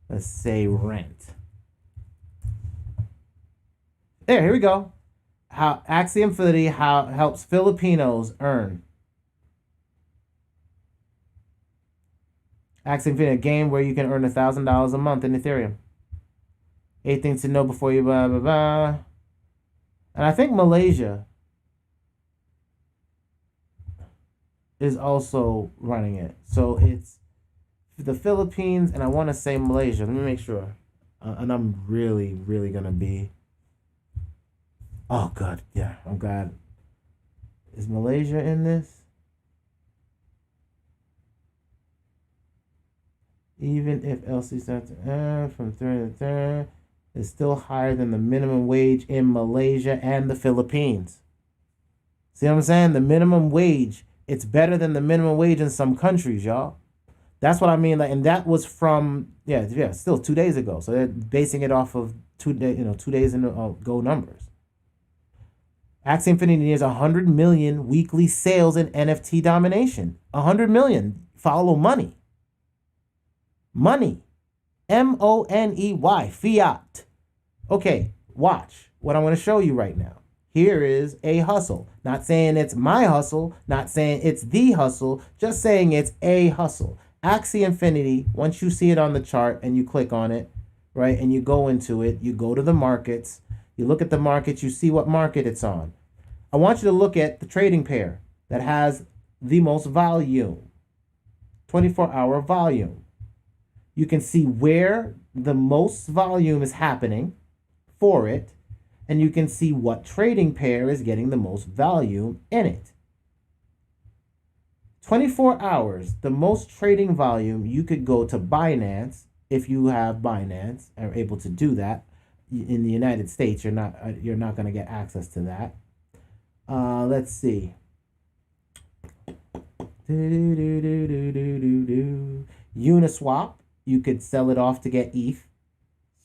S1: Let's say rent. There, here we go. How Axie Infinity helps Filipinos earn. Axie Infinity, a game where you can earn $1,000 a month in Ethereum. 8 things to know before you blah blah blah. And I think Malaysia is also running it. So it's the Philippines, and I want to say Malaysia. Let me make sure. And I'm really, really going to be... Oh, God. Yeah, I'm glad. Is Malaysia in this? Even if LC starts from 3rd to 3rd, is still higher than the minimum wage in Malaysia and the Philippines. See what I'm saying? The minimum wage, it's better than the minimum wage in some countries, y'all. That's what I mean. Like, and that was from still 2 days ago. So they're basing it off of 2 days in go numbers. Axie Infinity nears 100 million weekly sales in NFT domination. 100 million. Follow money. Money. MONEY. Fiat. Okay, watch what I'm going to show you right now. Here is a hustle. Not saying it's my hustle. Not saying it's the hustle. Just saying it's a hustle. Axie Infinity, once you see it on the chart and you click on it, right, and you go into it, you go to the markets, you look at the markets, you see what market it's on. I want you to look at the trading pair that has the most volume, 24-hour volume. You can see where the most volume is happening for it, and you can see what trading pair is getting the most volume in it. 24 hours, the most trading volume, you could go to Binance if you have Binance, are able to do that. In the United States, you're not going to get access to that. Let's see. Uniswap, you could sell it off to get ETH.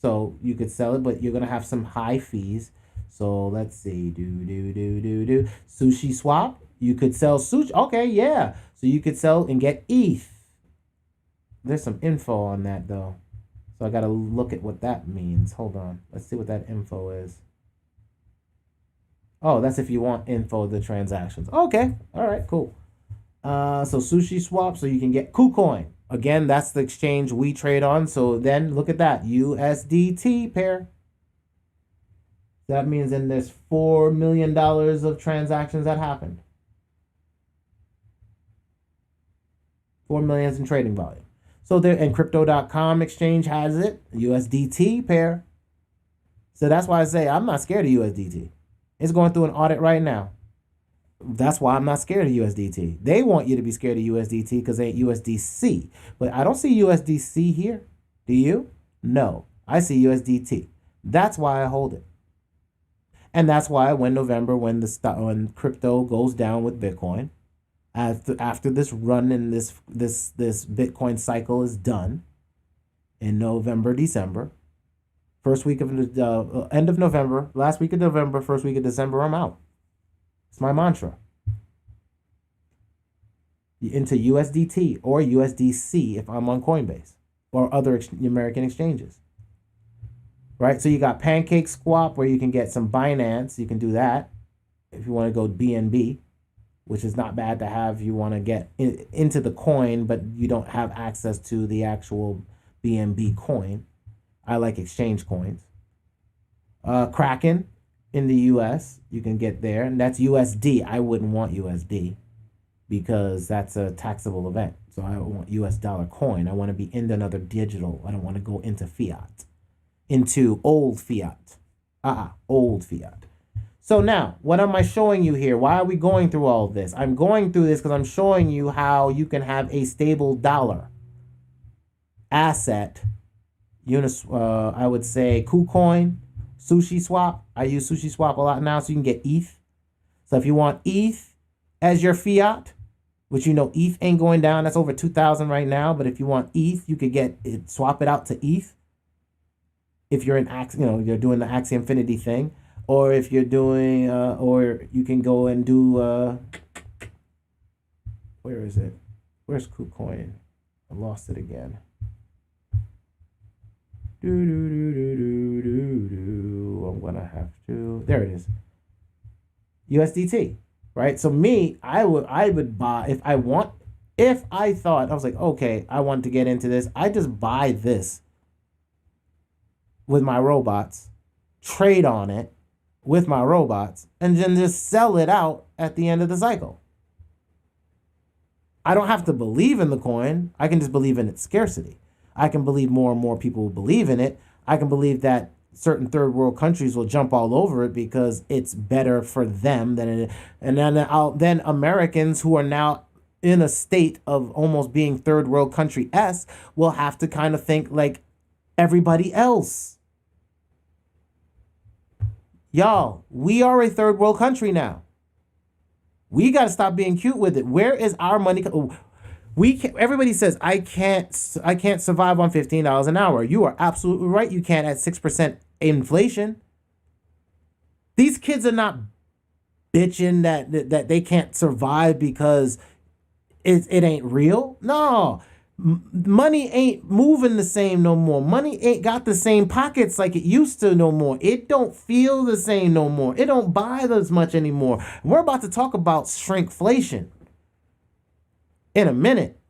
S1: So you could sell it, but you're gonna have some high fees. So let's see. Sushi Swap, you could sell sushi. Okay, yeah. So you could sell and get ETH. There's some info on that though. So I gotta look at what that means. Hold on. Let's see what that info is. Oh, that's if you want info of the transactions. Okay. All right, cool. So Sushi Swap, so you can get Kucoin. Again, that's the exchange we trade on. So then look at that. USDT pair. That means then there's $4 million of transactions that happened. 4 million in trading volume. So there, and crypto.com exchange has it. USDT pair. So that's why I say I'm not scared of USDT. It's going through an audit right now. That's why I'm not scared of USDT. They want you to be scared of USDT because they ain't USDC. But I don't see USDC here. Do you? No. I see USDT. That's why I hold it. And that's why when November, when crypto goes down with Bitcoin, after this run and this Bitcoin cycle is done in November, December, first week of the end of November, last week of November, first week of December, I'm out. It's my mantra. Into USDT or USDC if I'm on Coinbase or other American exchanges. Right? So you got Pancake Swap where you can get some Binance. You can do that if you want to go BNB, which is not bad to have. You want to get into the coin, but you don't have access to the actual BNB coin. I like exchange coins. Kraken in the US, you can get there, and that's USD. I wouldn't want USD because that's a taxable event. So I want US dollar coin. I want to be into another digital. I don't want to go into fiat, into old fiat. Old fiat. So now, what am I showing you here? Why are we going through all of this? I'm going through this because I'm showing you how you can have a stable dollar asset. I would say Kucoin, Sushi Swap. I use Sushi Swap a lot now, so you can get ETH. So if you want ETH as your fiat, which you know ETH ain't going down, that's over 2,000 right now. But if you want ETH, you could get it, swap it out to ETH. If you're in you're doing the Axie Infinity thing, or if you're doing, or you can go and do. Where is it? Where's Kucoin? I lost it again. I'm gonna have to. There it is. USDT, right? So me, I would buy if I thought I was like, okay, I want to get into this. I just buy this with my robots, trade on it with my robots, and then just sell it out at the end of the cycle. I don't have to believe in the coin. I can just believe in its scarcity. I can believe more and more people will believe in it. I can believe that certain third world countries will jump all over it because it's better for them than it. And then Americans who are now in a state of almost being third world country-esque will have to kind of think like everybody else. Y'all, we are a third world country now. We got to stop being cute with it. Where is our money? Everybody says I can't survive on $15 an hour. You are absolutely right. You can't at 6% inflation. These kids are not bitching that they can't survive because it ain't real. No, money ain't moving the same no more. Money ain't got the same pockets like it used to no more. It don't feel the same no more. It don't buy as much anymore. We're about to talk about shrinkflation in a minute.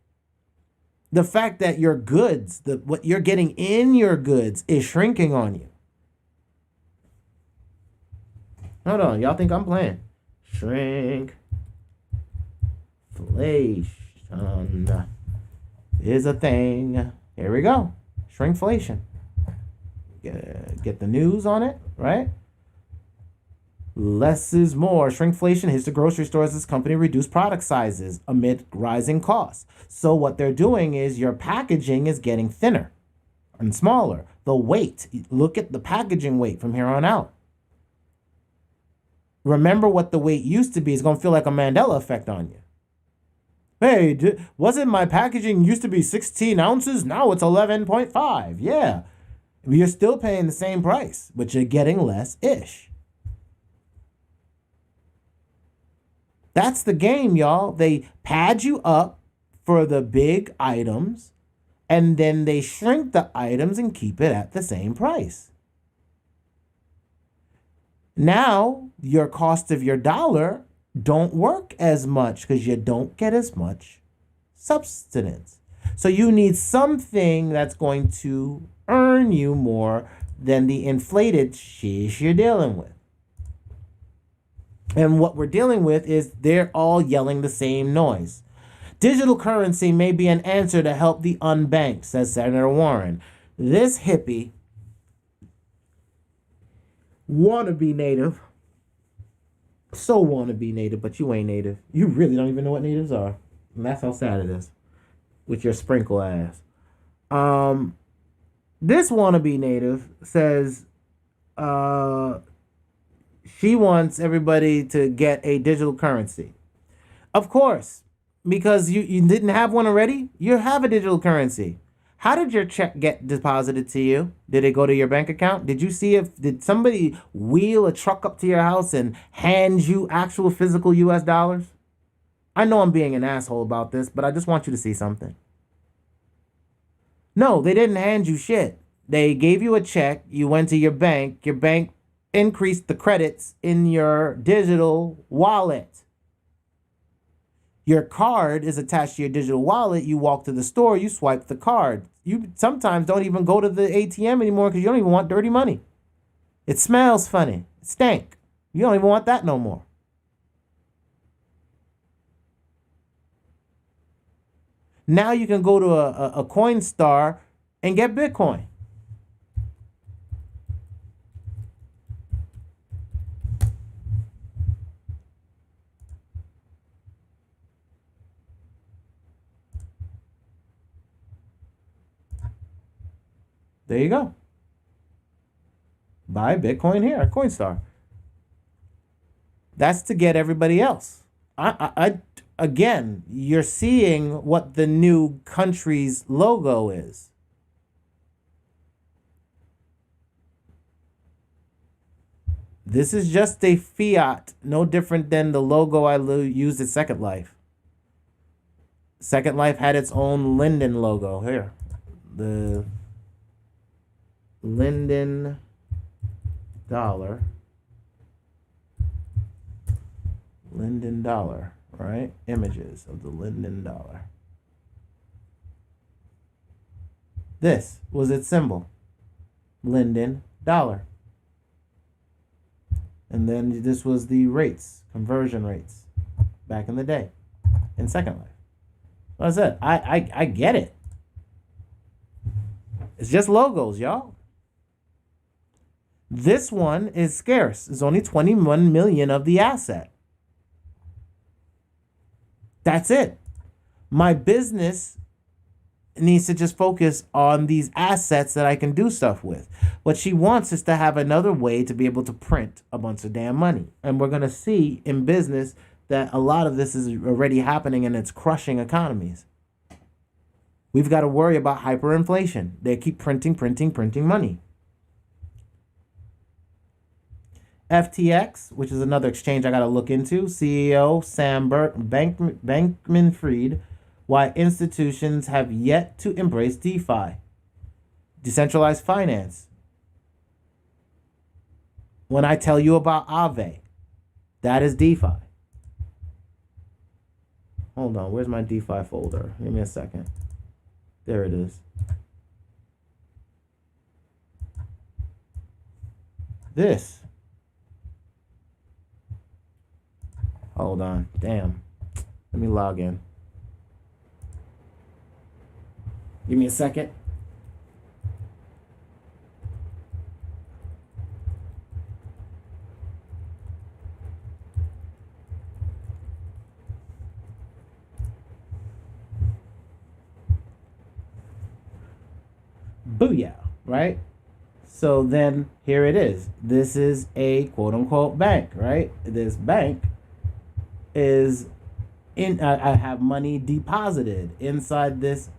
S1: The fact that your goods, what you're getting in your goods is shrinking on you. Hold on, y'all think I'm playing? Shrinkflation is a thing. Here we go. Shrinkflation. Get the news on it, right? Less is more. Shrinkflation hits the grocery stores as company reduce product sizes amid rising costs. So what they're doing is your packaging is getting thinner and smaller. The weight, look at the packaging weight from here on out. Remember what the weight used to be. It's going to feel like a Mandela effect on you. Hey, wasn't my packaging used to be 16 ounces? Now it's 11.5. Yeah. You're still paying the same price, but you're getting less-ish. That's the game, y'all. They pad you up for the big items, and then they shrink the items and keep it at the same price. Now, your cost of your dollar don't work as much because you don't get as much substance. So you need something that's going to earn you more than the inflated shish you're dealing with. And what we're dealing with is they're all yelling the same noise. Digital currency may be an answer to help the unbanked, says Senator Warren. This hippie wanna be native. So wanna be native, but you ain't native. You really don't even know what natives are. And that's how sad it is. With your sprinkle ass. This wannabe native says she wants everybody to get a digital currency. Of course, because you didn't have one already, you have a digital currency. How did your check get deposited to you? Did it go to your bank account? Did somebody wheel a truck up to your house and hand you actual physical US dollars? I know I'm being an asshole about this, but I just want you to see something. No, they didn't hand you shit. They gave you a check, you went to your bank increased the credits in your digital wallet. Your card is attached to your digital wallet. You walk to the store, you swipe the card. You sometimes don't even go to the ATM anymore because you don't even want dirty money. It smells funny. It stank. You don't even want that no more. Now you can go to a Coinstar and get Bitcoin. There you go. Buy Bitcoin here at Coinstar. That's to get everybody else. Again, you're seeing what the new country's logo is. This is just a fiat, no different than the logo I used at Second Life. Second Life had its own Linden logo. Here. The Linden dollar. Linden dollar, right? Images of the Linden dollar. This was its symbol. Linden dollar. And then this was the rates, conversion rates, back in the day, in Second Life. Like I said, I get it. It's just logos, y'all. This one is scarce. It's only 21 million of the asset. That's it. My business needs to just focus on these assets that I can do stuff with. What she wants is to have another way to be able to print a bunch of damn money. And we're going to see in business that a lot of this is already happening and it's crushing economies. We've got to worry about hyperinflation. They keep printing money. FTX, which is another exchange I got to look into, CEO Sam Bankman-Fried, why institutions have yet to embrace DeFi, decentralized finance. When I tell you about Aave, that is DeFi. Hold on, where's my DeFi folder? Give me a second. There it is. This. Hold on. Damn. Let me log in. Give me a second. Booyah, right? So then here it is. This is a quote unquote bank, right? This bank is I have money deposited inside this.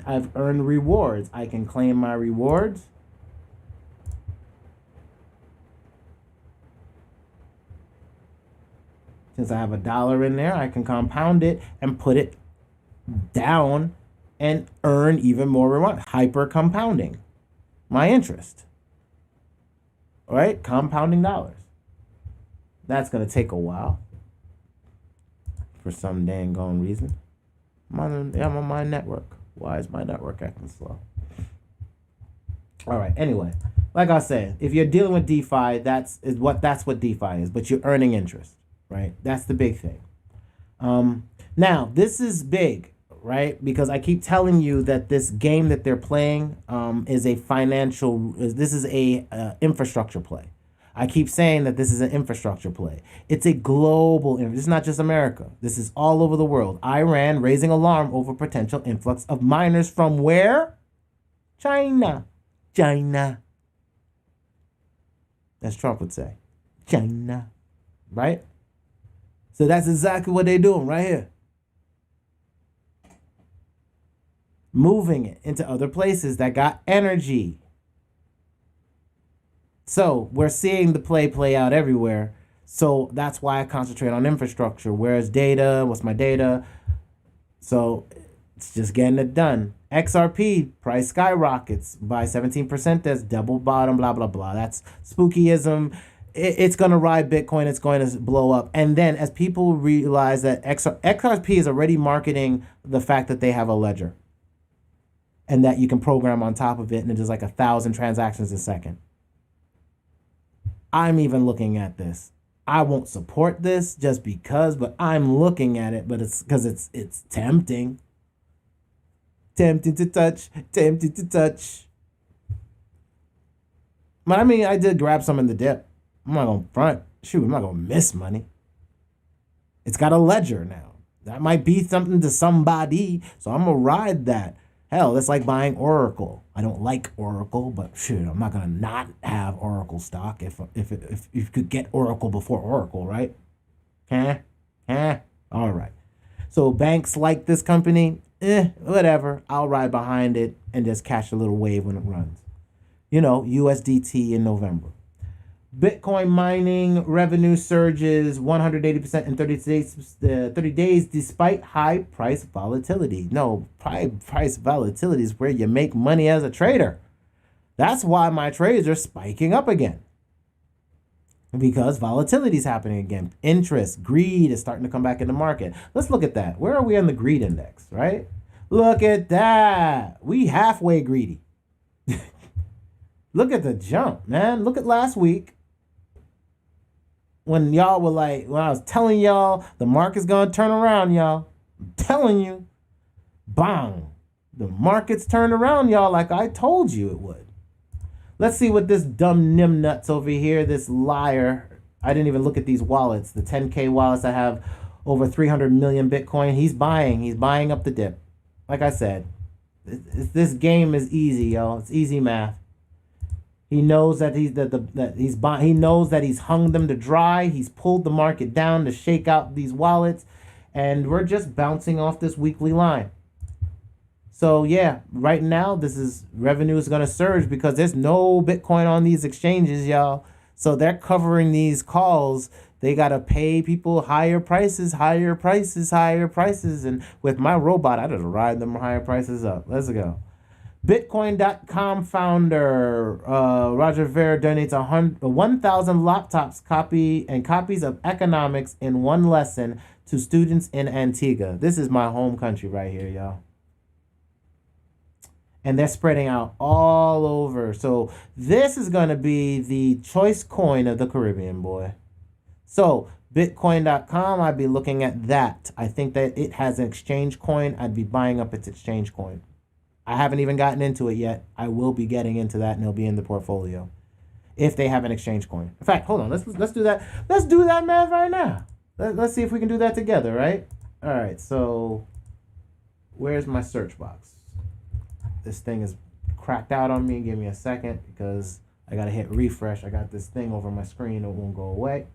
S1: I've earned rewards. I can claim my rewards. Since I have $1 in there, I can compound it and put it down and earn even more reward. Hyper compounding my interest. All right? Compounding dollars. That's going to take a while for some dang gone reason. I'm on my network. Why is my network acting slow? All right. Anyway, like I said, if you're dealing with DeFi, that's what DeFi is. But you're earning interest, right? That's the big thing. Now this is big, right? Because I keep telling you that this game that they're playing is a infrastructure play. I keep saying that this is an infrastructure play. It's a global, this is not just America. This is all over the world. Iran raising alarm over potential influx of miners from where? China. China. As Trump would say. China. Right? So that's exactly what they're doing right here. Moving it into other places that got energy. So we're seeing the play out everywhere. So that's why I concentrate on infrastructure. Where's data? What's my data? So it's just getting it done. XRP price skyrockets by 17%. That's double bottom, blah, blah, blah. That's spookyism. It's going to ride Bitcoin. It's going to blow up. And then as people realize that XRP is already marketing the fact that they have a ledger and that you can program on top of it and it does like 1,000 transactions a second. I'm even looking at this. I won't support this just because, but I'm looking at it, but it's because it's tempting. Tempting to touch. But I mean, I did grab some in the dip. I'm not going to front. Shoot, I'm not going to miss money. It's got a ledger now. That might be something to somebody, so I'm going to ride that. Hell, that's like buying Oracle. I don't like Oracle, but shoot, I'm not gonna not have Oracle stock if you could get Oracle before Oracle, right? All right. So banks like this company, whatever. I'll ride behind it and just catch a little wave when it runs. You know, USDT in November. Bitcoin mining revenue surges 180% in 30 days despite high price volatility. No, price volatility is where you make money as a trader. That's why my trades are spiking up again. Because volatility is happening again. Interest, greed is starting to come back in the market. Let's look at that. Where are we on the greed index, right? Look at that. We halfway greedy. Look at the jump, man. Look at last week. When y'all were like, when I was telling y'all the market's gonna turn around, y'all. I'm telling you. Bang. The market's turned around, y'all, like I told you it would. Let's see what this dumb nimnuts over here, this liar. I didn't even look at these wallets, the 10K wallets that have over 300 million Bitcoin. He's buying up the dip. Like I said, this game is easy, y'all. It's easy math. He knows that he knows that he's hung them to dry. He's pulled the market down to shake out these wallets, and we're just bouncing off this weekly line. So yeah, right now revenue is gonna surge because there's no Bitcoin on these exchanges, y'all. So they're covering these calls. They gotta pay people higher prices, and with my robot, I just ride them higher prices up. Let's go. Bitcoin.com founder Roger Ver donates 1,000 laptops copies of economics in one lesson to students in Antigua. This is my home country right here, y'all. And they're spreading out all over. So this is going to be the choice coin of the Caribbean, boy. So Bitcoin.com, I'd be looking at that. I think that it has an exchange coin. I'd be buying up its exchange coin. I haven't even gotten into it yet. I will be getting into that, and it'll be in the portfolio if they have an exchange coin. In fact, hold on. Let's do that. Let's do that math right now. Let's see if we can do that together, right? All right. So where's my search box? This thing is cracked out on me. Give me a second because I got to hit refresh. I got this thing over my screen. It won't go away.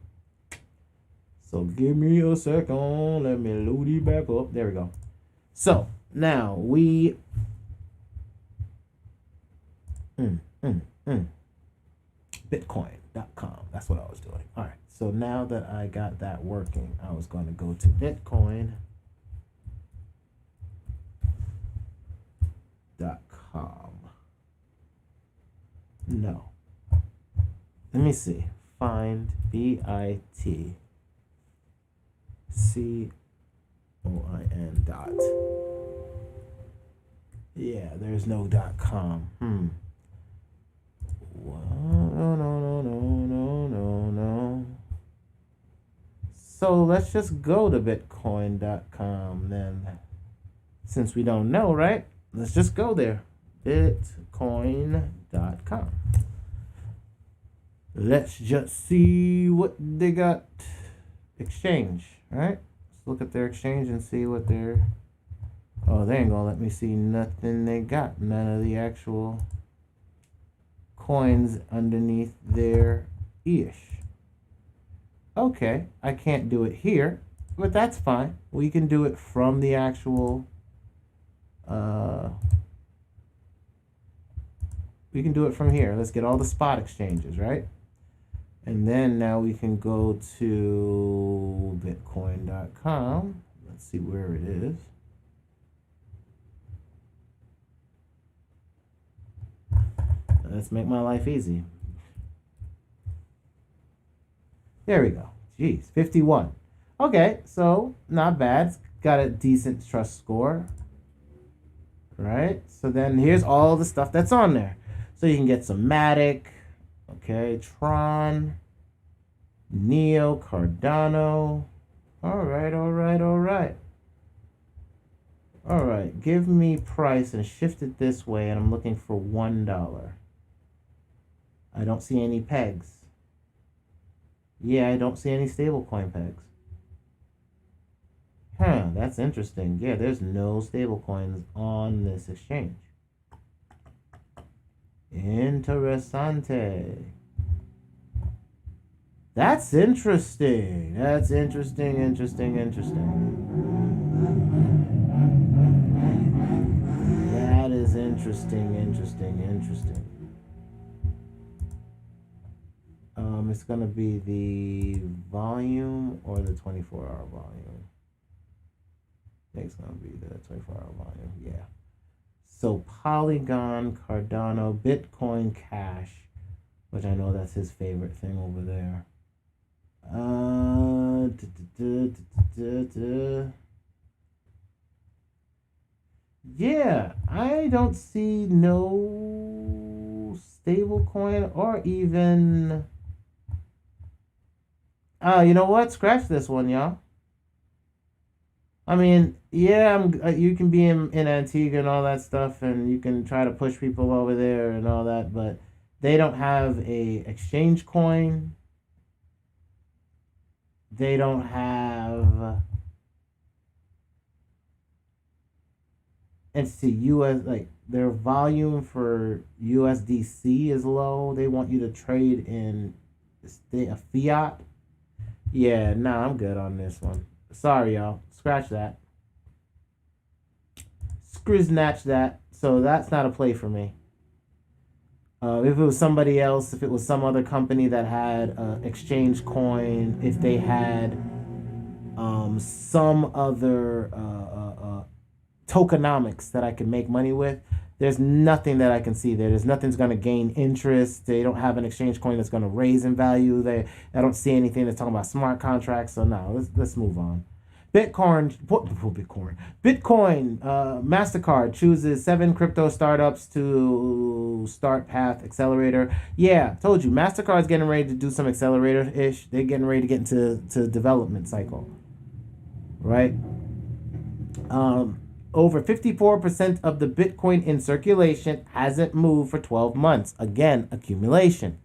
S1: So give me a second. Let me load it back up. There we go. So now we Bitcoin.com. That's what I was doing. All right. So now that I got that working, I was going to go to Bitcoin.com. No. Let me see. Find BITCOIN dot. Yeah, there's no .com. No. So let's just go to Bitcoin.com then. Since we don't know, right? Let's just go there. Bitcoin.com. Let's just see what they got. Exchange, right? Let's look at their exchange and see what they're... Oh, they ain't gonna let me see nothing they got. None of the actual coins underneath their ish. Okay, I can't do it here, but that's fine. We can do it from the actual... we can do it from here. Let's get all the spot exchanges, right? And then now we can go to Bitcoin.com. Let's see where it is. Let's make my life easy. There we go. Jeez, 51. Okay, so not bad. It's got a decent trust score. Right? So then here's all the stuff that's on there. So you can get some Matic, okay, Tron, Neo, Cardano. All right. All right, give me price and shift it this way, and I'm looking for $1. I don't see any pegs. Yeah, I don't see any stablecoin pegs. Huh, that's interesting. Yeah, there's no stablecoins on this exchange. Interessante. That's interesting. That's interesting. That is interesting. It's gonna be the volume or the 24-hour volume. I think it's gonna be the 24-hour volume. Yeah. So Polygon, Cardano, Bitcoin Cash, which I know that's his favorite thing over there. Yeah, I don't see no stablecoin or even... you know what? Scratch this one, y'all. I mean, yeah, you can be in Antigua and all that stuff, and you can try to push people over there and all that, but they don't have a exchange coin. They don't have... And see, US, like, their volume for USDC is low. They want you to trade in a fiat. Yeah, nah, I'm good on this one. Sorry, y'all. Scratch that. Scriznatch that. So that's not a play for me. If it was somebody else, if it was some other company that had exchange coin, if they had some other tokenomics that I could make money with, there's nothing that I can see there. There's nothing's going to gain interest. They don't have an exchange coin that's going to raise in value. I don't see anything that's talking about smart contracts. So no, let's move on. Bitcoin, MasterCard chooses 7 crypto startups to start Path Accelerator. Yeah, told you, MasterCard's getting ready to do some accelerator-ish. They're getting ready to get into development cycle, right? Over 54% of the Bitcoin in circulation hasn't moved for 12 months. Again, accumulation.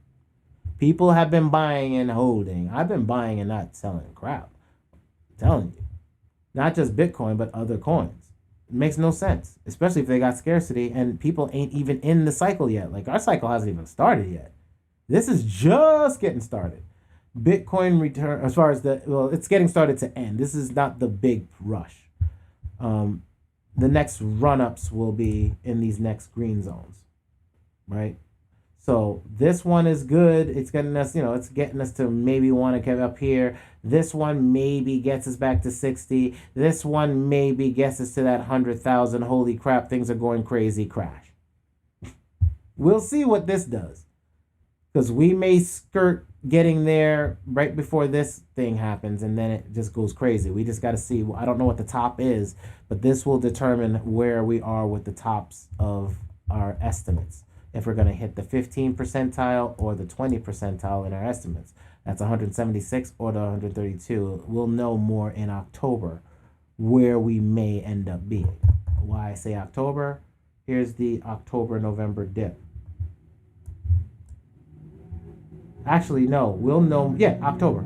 S1: People have been buying and holding. I've been buying and not selling crap. I'm telling you. Not just Bitcoin, but other coins. It makes no sense, especially if they got scarcity and people ain't even in the cycle yet. Like, our cycle hasn't even started yet. This is just getting started. Bitcoin return as far as it's getting started to end. This is not the big rush. The next run-ups will be in these next green zones, right? So this one is good. It's getting us, it's getting us to maybe want to get up here. This one maybe gets us back to 60. This one maybe gets us to that 100,000. Holy crap, things are going crazy, crash. We'll see what this does. Because we may skirt getting there right before this thing happens, and then it just goes crazy. We just got to see. I don't know what the top is, but this will determine where we are with the tops of our estimates. If we're going to hit the 15 percentile or the 20 percentile in our estimates. That's 176 or the 132. We'll know more in October where we may end up being. Why I say October? Here's the October-November dip. Actually, no, we'll know, October.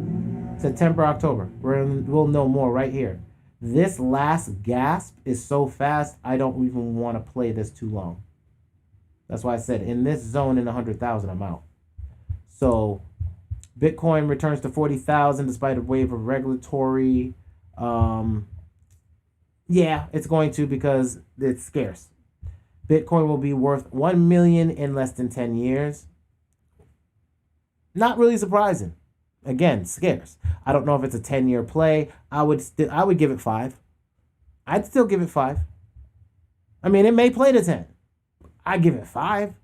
S1: September, October. We'll know more right here. This last gasp is so fast, I don't even want to play this too long. That's why I said in this zone in 100,000, I'm out. So Bitcoin returns to 40,000 despite a wave of regulatory. It's going to because it's scarce. Bitcoin will be worth 1 million in less than 10 years. Not really surprising. Again, scarce. I don't know if it's a 10-year play. I would give it 5. I'd still give it 5. I mean, it may play to 10. I give it 5.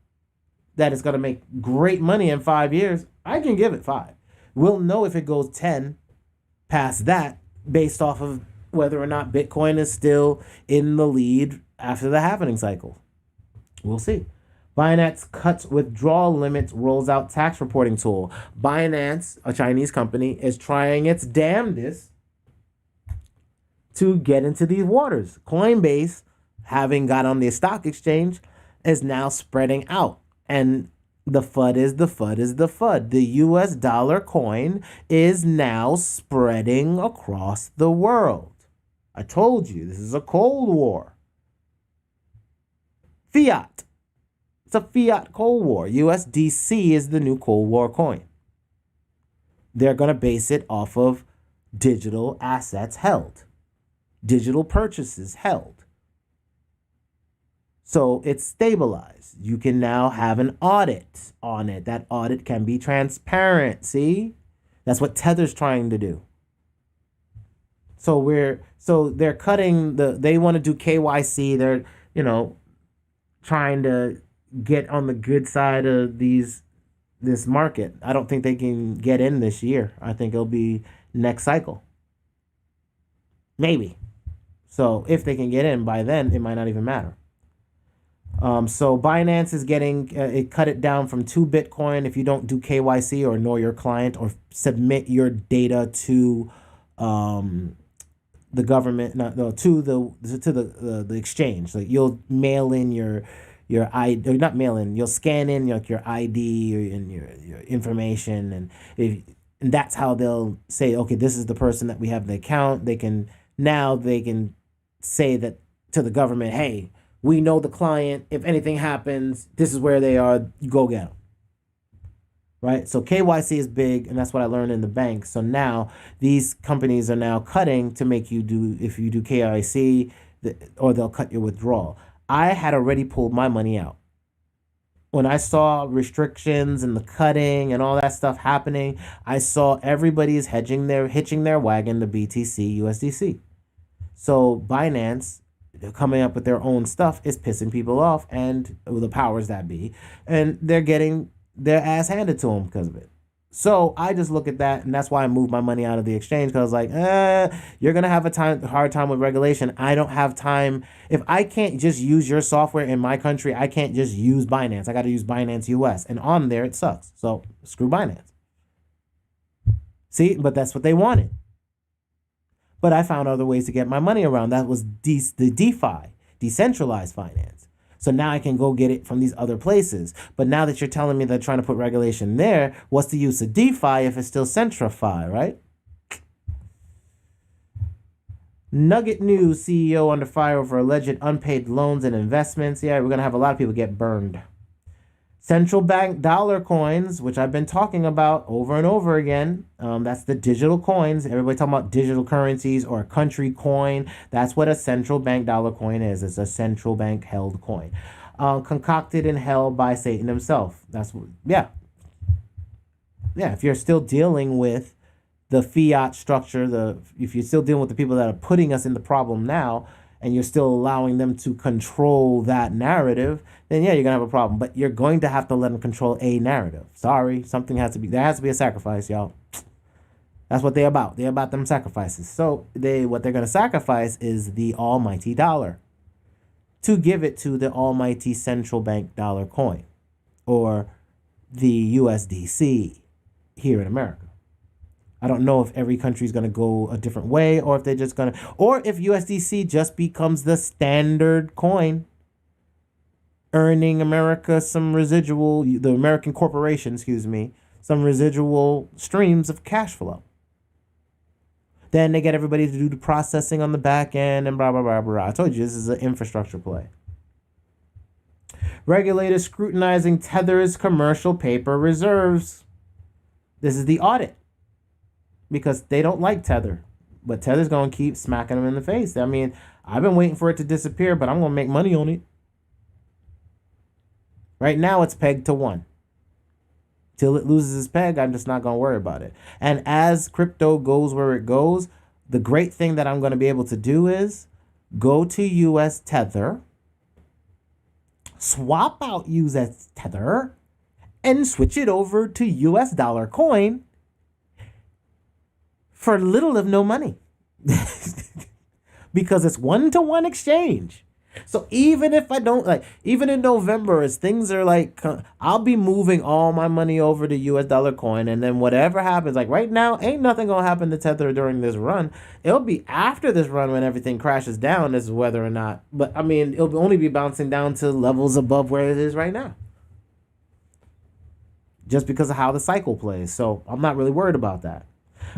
S1: That it's going to make great money in 5 years. I can give it 5. We'll know if it goes 10 past that based off of whether or not Bitcoin is still in the lead after the halving cycle. We'll see. Binance cuts withdrawal limits, rolls out tax reporting tool. Binance, a Chinese company, is trying its damnedest to get into these waters. Coinbase, having got on the stock exchange, is now spreading out. And the FUD is the FUD is the FUD. The US dollar coin is now spreading across the world. I told you, this is a Cold War. Fiat. It's a fiat Cold War. USDC is the new Cold War coin. They're going to base it off of digital assets held. Digital purchases held. So it's stabilized. You can now have an audit on it. That audit can be transparent. See? That's what Tether's trying to do. So they're cutting they want to do KYC. They're, trying to get on the good side of this market. I don't think they can get in this year. I think it'll be next cycle. Maybe. So if they can get in by then, it might not even matter. So Binance is getting, it cut it down from 2 Bitcoin if you don't do KYC or know your client or submit your data to the government, to the exchange. Like you'll mail in your ID, or not mail in, you'll scan in your ID and your information, and that's how they'll say, okay, this is the person that we have in the account. They can say that to the government, hey, we know the client. If anything happens, this is where they are. You go get them. Right? So KYC is big, and that's what I learned in the bank. So now these companies are now cutting to make you do, if you do KYC, or they'll cut your withdrawal. I had already pulled my money out. When I saw restrictions and the cutting and all that stuff happening, I saw everybody's hitching their wagon to BTC, USDC. So Binance, coming up with their own stuff, is pissing people off, and the powers that be, and they're getting their ass handed to them because of it. So I just look at that, and that's why I moved my money out of the exchange, because I was like, you're going to have a hard time with regulation. I don't have time. If I can't just use your software in my country, I can't just use Binance. I got to use Binance US, and on there it sucks. So screw Binance. See, but that's what they wanted. But I found other ways to get my money around. That was the DeFi, decentralized finance. So now I can go get it from these other places. But now that you're telling me they're trying to put regulation there, what's the use of DeFi if it's still centrify, right? Nugget News CEO under fire over alleged unpaid loans and investments. Yeah, we're going to have a lot of people get burned. Central bank dollar coins, which I've been talking about over and over again. That's the digital coins. Everybody talking about digital currencies or a country coin. That's what a central bank dollar coin is. It's a central bank held coin. Concocted and held by Satan himself. That's what, yeah. Yeah, if you're still dealing with the fiat structure, if you're still dealing with the people that are putting us in the problem now, and you're still allowing them to control that narrative, then yeah, you're gonna have a problem. But you're going to have to let them control a narrative. Sorry, something has to be. There has to be a sacrifice, y'all. That's what they're about. They're about them sacrifices. So what they're gonna sacrifice is the almighty dollar to give it to the almighty central bank dollar coin, or the USDC here in America. I don't know if every country is going to go a different way, or if they're just going to, or if USDC just becomes the standard coin, earning America some residual, the American corporation, excuse me, some residual streams of cash flow. Then they get everybody to do the processing on the back end and blah, blah, blah, blah. I told you this is an infrastructure play. Regulators scrutinizing Tether's commercial paper reserves. This is the audit. Because they don't like Tether. But Tether's going to keep smacking them in the face. I mean, I've been waiting for it to disappear, but I'm going to make money on it. Right now, it's pegged to 1. Till it loses its peg, I'm just not going to worry about it. And as crypto goes where it goes, the great thing that I'm going to be able to do is go to US Tether, swap out US Tether, and switch it over to US dollar coin for little of no money. Because it's 1-to-1 exchange. So even if I don't, even in November, as things are I'll be moving all my money over to US dollar coin, and then whatever happens, right now, ain't nothing gonna happen to Tether during this run. It'll be after this run when everything crashes down as whether or not, but I mean, it'll only be bouncing down to levels above where it is right now. Just because of how the cycle plays. So I'm not really worried about that.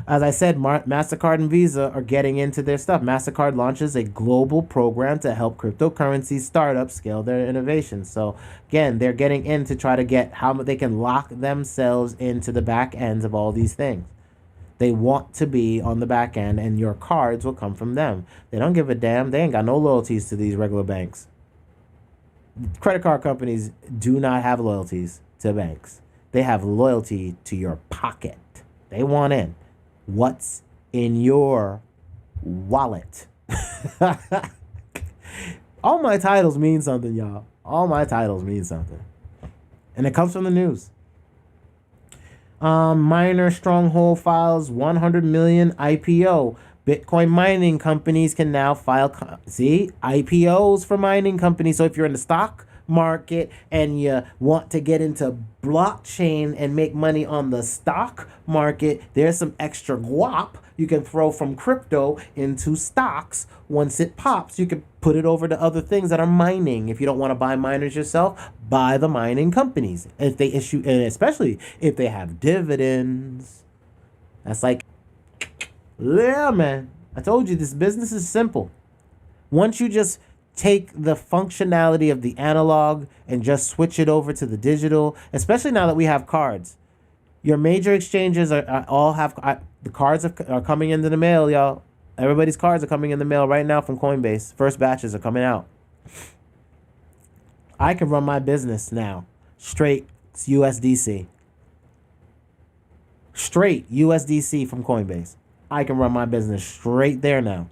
S1: As I said, MasterCard and Visa are getting into their stuff. MasterCard launches a global program to help cryptocurrency startups scale their innovations. So again, they're getting in to try to get how they can lock themselves into the back ends of all these things. They want to be on the back end, and your cards will come from them. They don't give a damn. They ain't got no loyalties to these regular banks. Credit card companies do not have loyalties to banks. They have loyalty to your pocket. They want in. What's in your wallet? All my titles mean something, y'all. All my titles mean something. And it comes from the news. Miner Stronghold files 100 million IPO. Bitcoin mining companies can now file, IPOs for mining companies. So if you're in the stock market and you want to get into blockchain and make money on the stock market, there's some extra guap you can throw from crypto into stocks. Once it pops, you can put it over to other things that are mining. If you don't want to buy miners yourself, buy the mining companies. If they issue, and especially if they have dividends, that's yeah, man. I told you this business is simple. Once you just take the functionality of the analog and just switch it over to the digital, especially now that we have cards. Your major exchanges the cards are coming into the mail, y'all. Everybody's cards are coming in the mail right now from Coinbase. First batches are coming out. I can run my business now straight USDC. Straight USDC from Coinbase. I can run my business straight there now.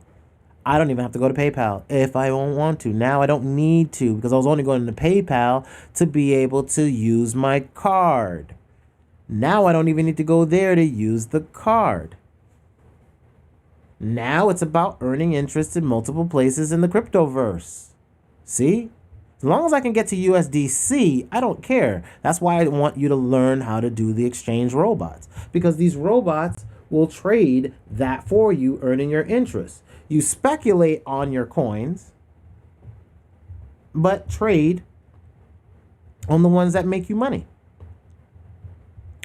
S1: I don't even have to go to PayPal if I don't want to. Now I don't need to, because I was only going to PayPal to be able to use my card. Now I don't even need to go there to use the card. Now it's about earning interest in multiple places in the cryptoverse. See? As long as I can get to USDC, I don't care. That's why I want you to learn how to do the exchange robots. Because these robots will trade that for you, earning your interest. You speculate on your coins, but trade on the ones that make you money.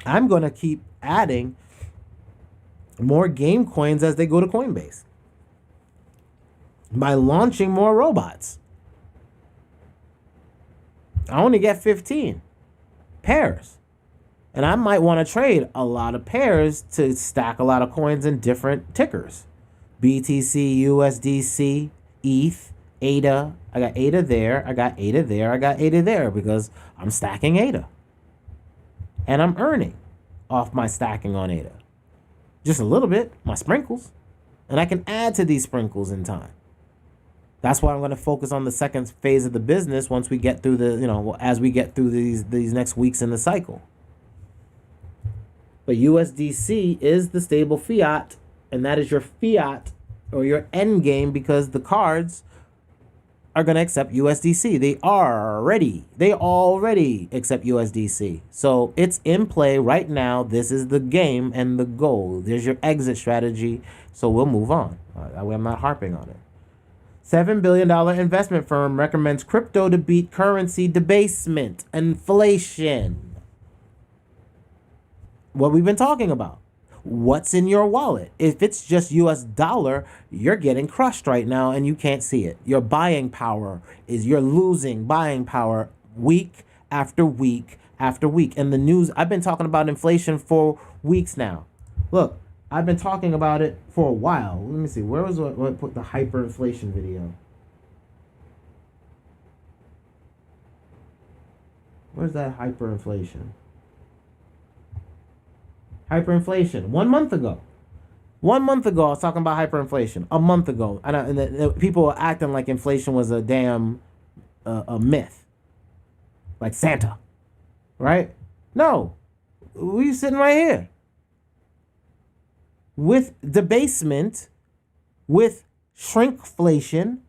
S1: I'm going to keep adding more game coins as they go to Coinbase by launching more robots. I only get 15. pairs. And I might want to trade a lot of pairs to stack a lot of coins in different tickers. BTC, USDC, ETH, ADA. I got ADA there. I got ADA there. I got ADA there because I'm stacking ADA. And I'm earning off my stacking on ADA. Just a little bit, my sprinkles. And I can add to these sprinkles in time. That's why I'm going to focus on the second phase of the business once we get through the, as we get through these next weeks in the cycle. But USDC is the stable fiat, and that is your fiat or your end game because the cards are going to accept USDC. They already accept USDC. So it's in play right now. This is the game and the goal. There's your exit strategy. So we'll move on. That way I'm not harping on it. $7 billion investment firm recommends crypto to beat currency debasement, inflation. What we've been talking about. What's in your wallet? If it's just US dollar, you're getting crushed right now and you can't see it. Your buying power you're losing buying power week after week after week. And the news, I've been talking about inflation for weeks now. Look, I've been talking about it for a while. Let me see. Where was what I put the hyperinflation video? Where's that hyperinflation? Hyperinflation. 1 month ago. 1 month ago, I was talking about hyperinflation. A month ago. And people were acting like inflation was a damn a myth. Like Santa. Right? No. We sitting right here. With debasement, with shrinkflation,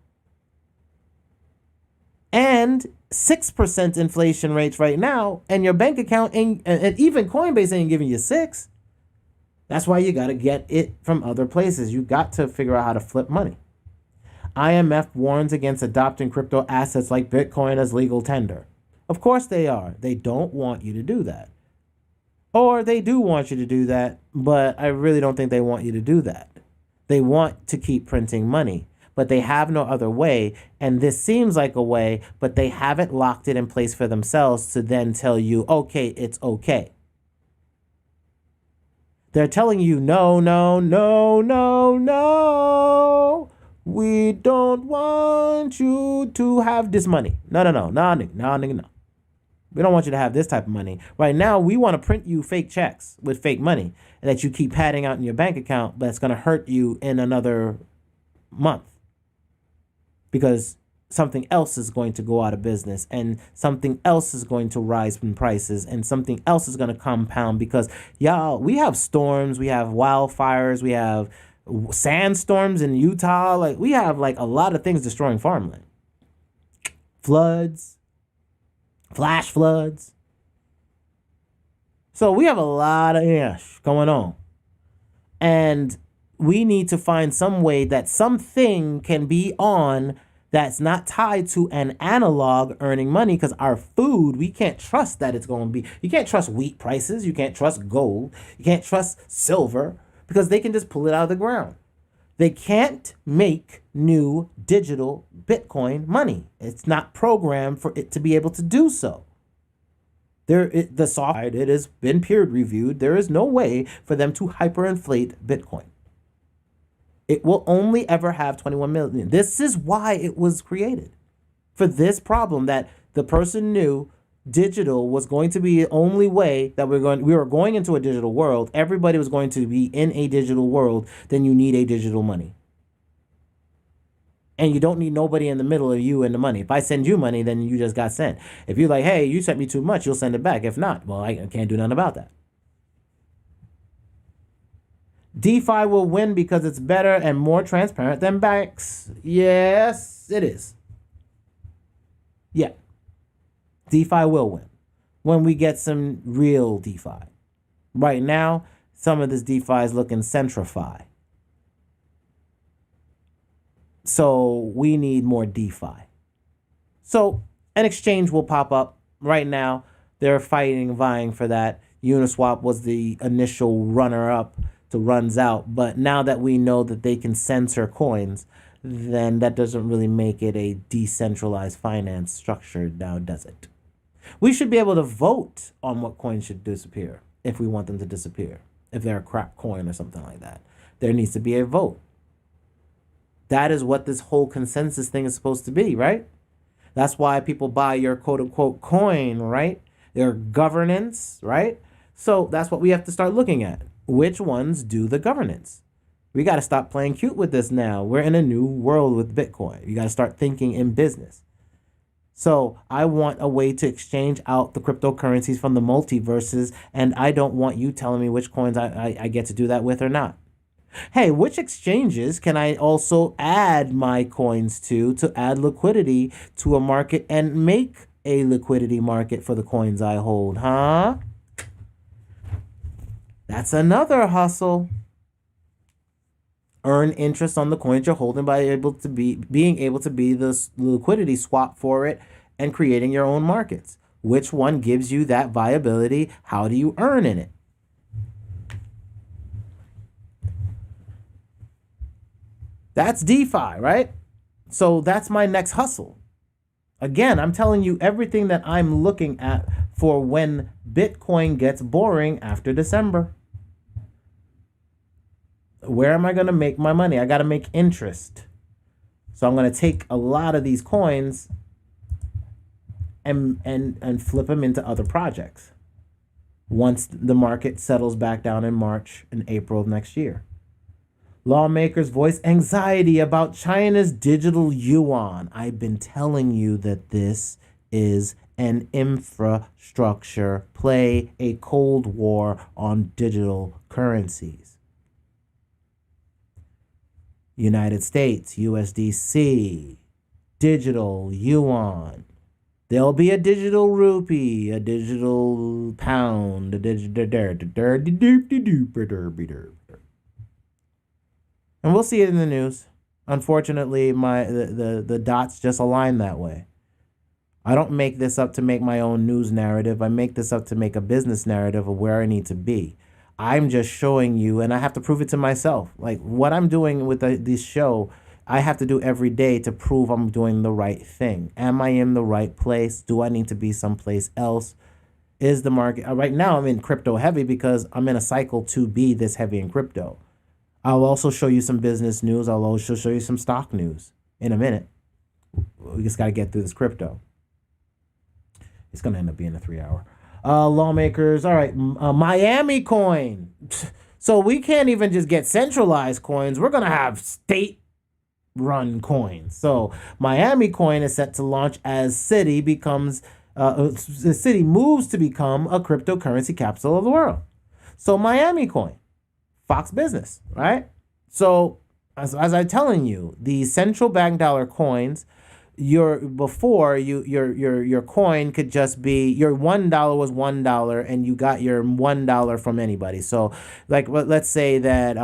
S1: and 6% inflation rates right now, and your bank account ain't, and even Coinbase ain't giving you 6. That's why you got to get it from other places. You got to figure out how to flip money. IMF warns against adopting crypto assets like Bitcoin as legal tender. Of course they are. They don't want you to do that. Or they do want you to do that, but I really don't think they want you to do that. They want to keep printing money, but they have no other way. And this seems like a way, but they haven't locked it in place for themselves to then tell you, okay, it's okay. They're telling you, no, no, no, no, no. We don't want you to have this money. No, no, no, no, nigga, no. We don't want you to have this type of money. Right now, we want to print you fake checks with fake money that you keep padding out in your bank account, but it's going to hurt you in another month because something else is going to go out of business and something else is going to rise in prices and something else is going to compound because, y'all, we have storms, we have wildfires, we have sandstorms in Utah. Like, we have like a lot of things destroying farmland. Floods. Flash floods. So we have a lot of going on. And we need to find some way that something can be on that's not tied to an analog earning money because our food, we can't trust that it's going to be. You can't trust wheat prices. You can't trust gold. You can't trust silver because they can just pull it out of the ground. They can't make new digital Bitcoin money. It's not programmed for it to be able to do so. The software, it has been peer reviewed. There is no way for them to hyperinflate Bitcoin. It will only ever have 21 million. This is why it was created. For this problem that the person knew digital was going to be the only way that we were going into a digital world. Everybody was going to be in a digital world. Then you need a digital money. And you don't need nobody in the middle of you and the money. If I send you money, then you just got sent. If you're like, hey, you sent me too much, you'll send it back. If not, well, I can't do nothing about that. DeFi will win because it's better and more transparent than banks. Yes, it is. Yeah. DeFi will win when we get some real DeFi. Right now, some of this DeFi is looking centrify. So we need more DeFi. So an exchange will pop up. Right now, they're vying for that. Uniswap was the initial runner-up to runs out. But now that we know that they can censor coins, then that doesn't really make it a decentralized finance structure now, does it? We should be able to vote on what coins should disappear if we want them to disappear. If they're a crap coin or something like that, there needs to be a vote. That is what this whole consensus thing is supposed to be, right? That's why people buy your quote unquote coin, right? Their governance, right? So that's what we have to start looking at. Which ones do the governance? We got to stop playing cute with this now. We're in a new world with Bitcoin. You got to start thinking in business. So I want a way to exchange out the cryptocurrencies from the multiverses, and I don't want you telling me which coins I get to do that with or not. Hey, which exchanges can I also add my coins to add liquidity to a market and make a liquidity market for the coins I hold, huh? That's another hustle. Earn interest on the coins you're holding by being able to be the liquidity swap for it and creating your own markets. Which one gives you that viability? How do you earn in it? That's DeFi, right? So that's my next hustle. Again, I'm telling you everything that I'm looking at for when Bitcoin gets boring after December. Where am I going to make my money? I got to make interest. So I'm going to take a lot of these coins and flip them into other projects once the market settles back down in March and April of next year. Lawmakers voice anxiety about China's digital yuan. I've been telling you that this is an infrastructure play, a Cold War on digital currencies. United States, USDC, digital yuan. There'll be a digital rupee, a digital pound, a digital. And we'll see it in the news. Unfortunately, the dots just align that way. I don't make this up to make my own news narrative. I make this up to make a business narrative of where I need to be. I'm just showing you, and I have to prove it to myself. Like what I'm doing with this show, I have to do every day to prove I'm doing the right thing. Am I in the right place? Do I need to be someplace else? Is the market... Right now, I'm in crypto heavy because I'm in a cycle to be this heavy in crypto. I'll also show you some business news. I'll also show you some stock news in a minute. We just got to get through this crypto. It's going to end up being a 3-hour. Lawmakers. All right. Miami coin. So we can't even just get centralized coins. We're going to have state-run coins. So Miami coin is set to launch as the city moves to become a cryptocurrency capital of the world. So Miami coin. Fox Business, right? So as I'm telling you, the central bank dollar coins, your coin could just be your $1 was $1 and you got your $1 from anybody. So like let's say that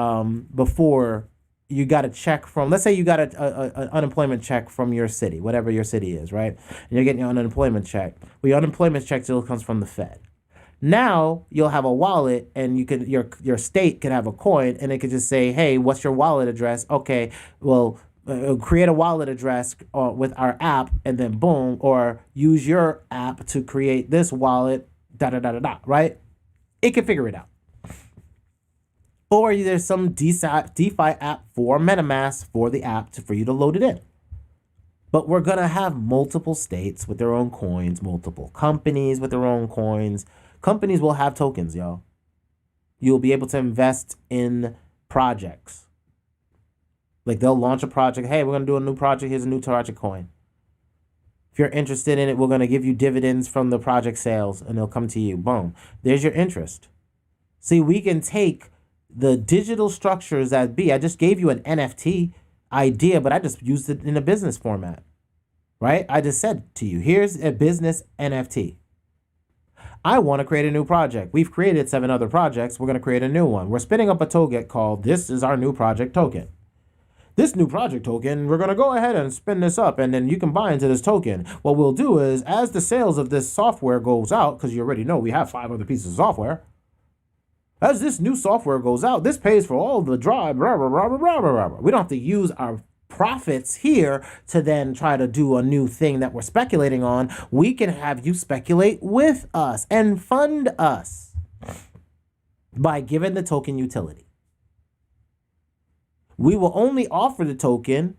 S1: before you got a check from, let's say you got an unemployment check from your city, whatever your city is, right? And you're getting your unemployment check. Well, your unemployment check still comes from the Fed. Now you'll have a wallet, and you could your state could have a coin, and it could just say, "Hey, what's your wallet address?" Okay, well, create a wallet address with our app, and then boom, or use your app to create this wallet. Right? It can figure it out. Or there's some DeFi app for MetaMask for the app for you to load it in. But we're gonna have multiple states with their own coins, multiple companies with their own coins. Companies will have tokens, y'all. You'll be able to invest in projects. Like they'll launch a project. Hey, we're going to do a new project. Here's a new project coin. If you're interested in it, we're going to give you dividends from the project sales and they'll come to you. Boom. There's your interest. See, we can take the digital structures that be. I just gave you an NFT idea, but I just used it in a business format, right? I just said to you, here's a business NFT. I want to create a new project. We've created 7 other projects. We're going to create a new one. We're spinning up a token called This is our new project token. This new project token, we're going to go ahead and spin this up, and then you can buy into this token. What we'll do is, as the sales of this software goes out, because you already know we have 5 other pieces of software, as this new software goes out, this pays for all the drive, blah, blah, blah, blah, blah, blah. We don't have to use our profits here to then try to do a new thing that we're speculating on, we can have you speculate with us and fund us by giving the token utility. We will only offer the token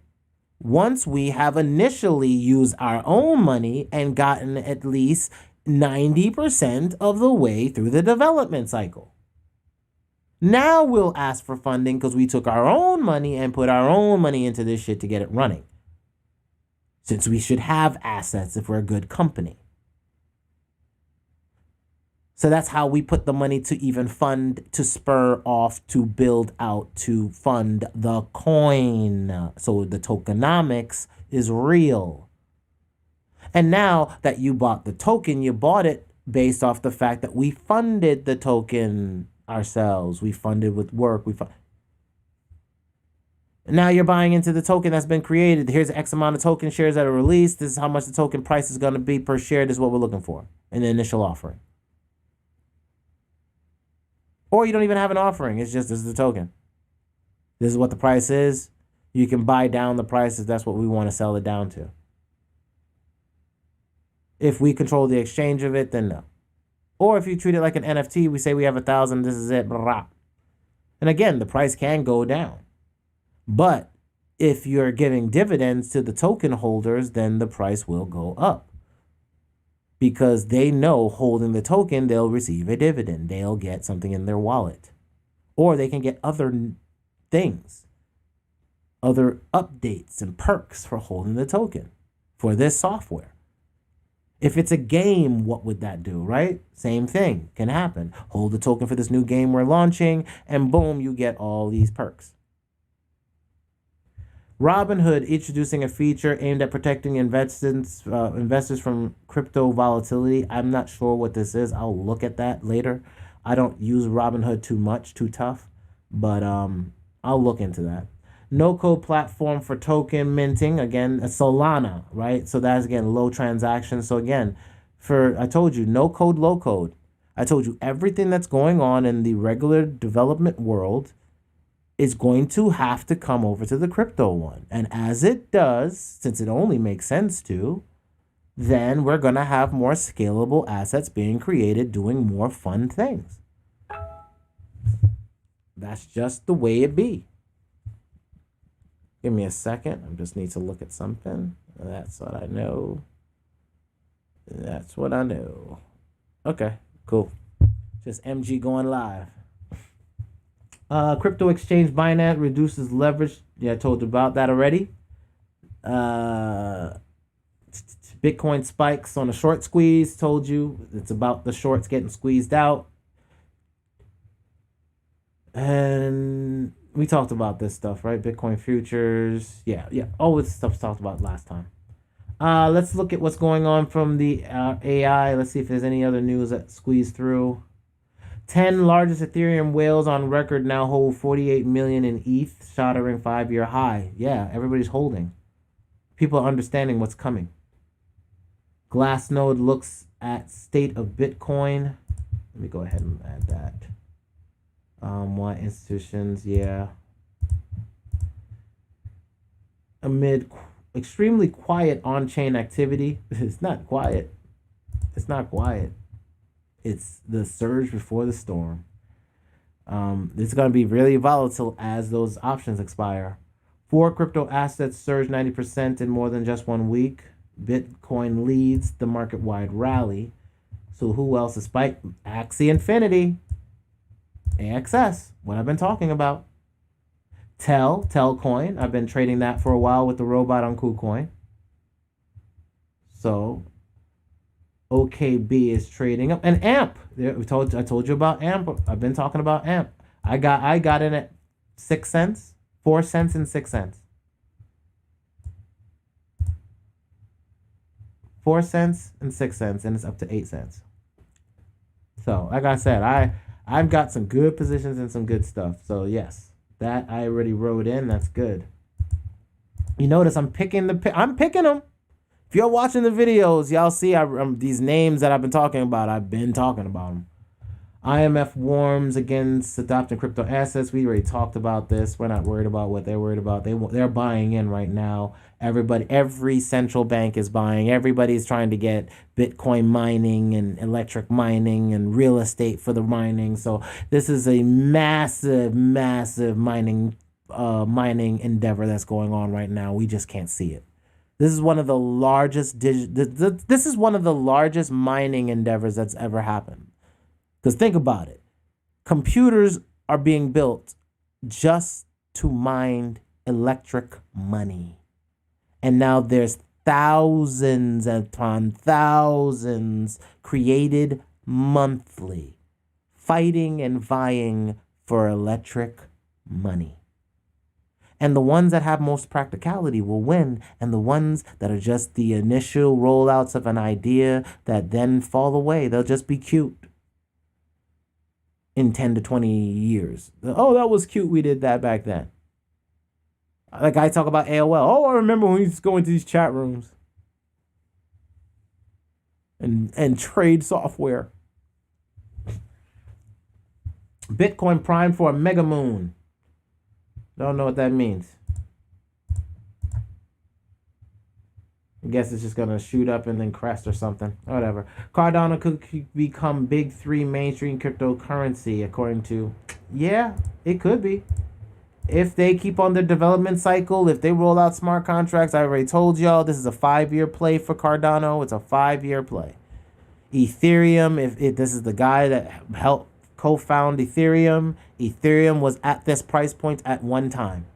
S1: once we have initially used our own money and gotten at least 90% of the way through the development cycle. Now we'll ask for funding because we took our own money and put our own money into this shit to get it running. Since we should have assets if we're a good company. So that's how we put the money to even fund, to spur off, to build out, to fund the coin. So the tokenomics is real. And now that you bought the token, you bought it based off the fact that we funded the token ourselves. We funded with work. Now you're buying into the token that's been created. Here's X amount of token shares that are released. This is how much the token price is going to be per share. This is what we're looking for in the initial offering. Or you don't even have an offering. It's just, this is the token. This is what the price is. You can buy down the price if that's what we want to sell it down to. If we control the exchange of it, then no. Or if you treat it like an NFT, we say we have 1,000, this is it, blah. And again, the price can go down. But if you're giving dividends to the token holders, then the price will go up. Because they know holding the token, they'll receive a dividend. They'll get something in their wallet. Or they can get other things. Other updates and perks for holding the token for this software. If it's a game, what would that do, right? Same thing can happen. Hold the token for this new game we're launching, and boom, you get all these perks. Robinhood introducing a feature aimed at protecting investors from crypto volatility. I'm not sure what this is. I'll look at that later. I don't use Robinhood too tough, but I'll look into that. No-code platform for token minting. Again, a Solana, right? So that's, again, low transactions. So again, I told you, no code, low code. I told you everything that's going on in the regular development world is going to have to come over to the crypto one. And as it does, since it only makes sense to, then we're going to have more scalable assets being created doing more fun things. That's just the way it be. Give me a second. I just need to look at something. That's what I know. That's what I know. Okay, cool. Just MG going live. Crypto exchange Binance reduces leverage. Yeah, I told you about that already. Bitcoin spikes on a short squeeze. Told you it's about the shorts getting squeezed out. And we talked about this stuff, right? Bitcoin futures. Yeah. All this stuff talked about last time. Let's look at what's going on from the AI. Let's see if there's any other news that squeezed through. 10 largest Ethereum whales on record now hold 48 million in ETH, shattering 5-year high. Yeah, everybody's holding. People are understanding what's coming. Glassnode looks at state of Bitcoin. Let me go ahead and add that. Why institutions? Yeah. Amid extremely quiet on-chain activity. It's not quiet. It's not quiet. It's the surge before the storm. It's going to be really volatile as those options expire. 4 crypto assets surged 90% in more than just 1 week. Bitcoin leads the market-wide rally. So who else is spiking? Axie Infinity. AXS, what I've been talking about. Telcoin. I've been trading that for a while with the robot on Kucoin. So OKB is trading up. And AMP. I told you about AMP. I've been talking about AMP. I got in at 6 cents, 4 cents, and 6 cents. 4 cents and 6 cents, and it's up to 8 cents. So, like I said, I've got some good positions and some good stuff. So yes, that I already wrote in. That's good. You notice I'm picking them. If you're watching the videos, y'all see these names that I've been talking about. I've been talking about them. IMF warns against adopting crypto assets. We already talked about this. We're not worried about what they're worried about. They're buying in right now. Every central bank is buying. Everybody's trying to get Bitcoin mining and electric mining and real estate for the mining. So this is a massive, massive mining endeavor that's going on right now. We just can't see it. This is one of the largest this is one of the largest mining endeavors that's ever happened. Because think about it. Computers are being built just to mine electric money. And now there's thousands upon thousands created monthly, fighting and vying for electric money. And the ones that have most practicality will win. And the ones that are just the initial rollouts of an idea that then fall away, they'll just be cute. In 10 to 20 years. Oh, that was cute. We did that back then. Like I talk about AOL. Oh, I remember when we used to go into these chat rooms and trade software. Bitcoin primed for a mega moon. Don't know what that means. I guess it's just going to shoot up and then crest or something. Whatever. Cardano could become big 3 mainstream cryptocurrency, according to... Yeah, it could be. If they keep on their development cycle, if they roll out smart contracts, I already told y'all, this is a 5-year play for Cardano. It's a 5-year play. Ethereum, if this is the guy that helped co-found Ethereum. Ethereum was at this price point at one time.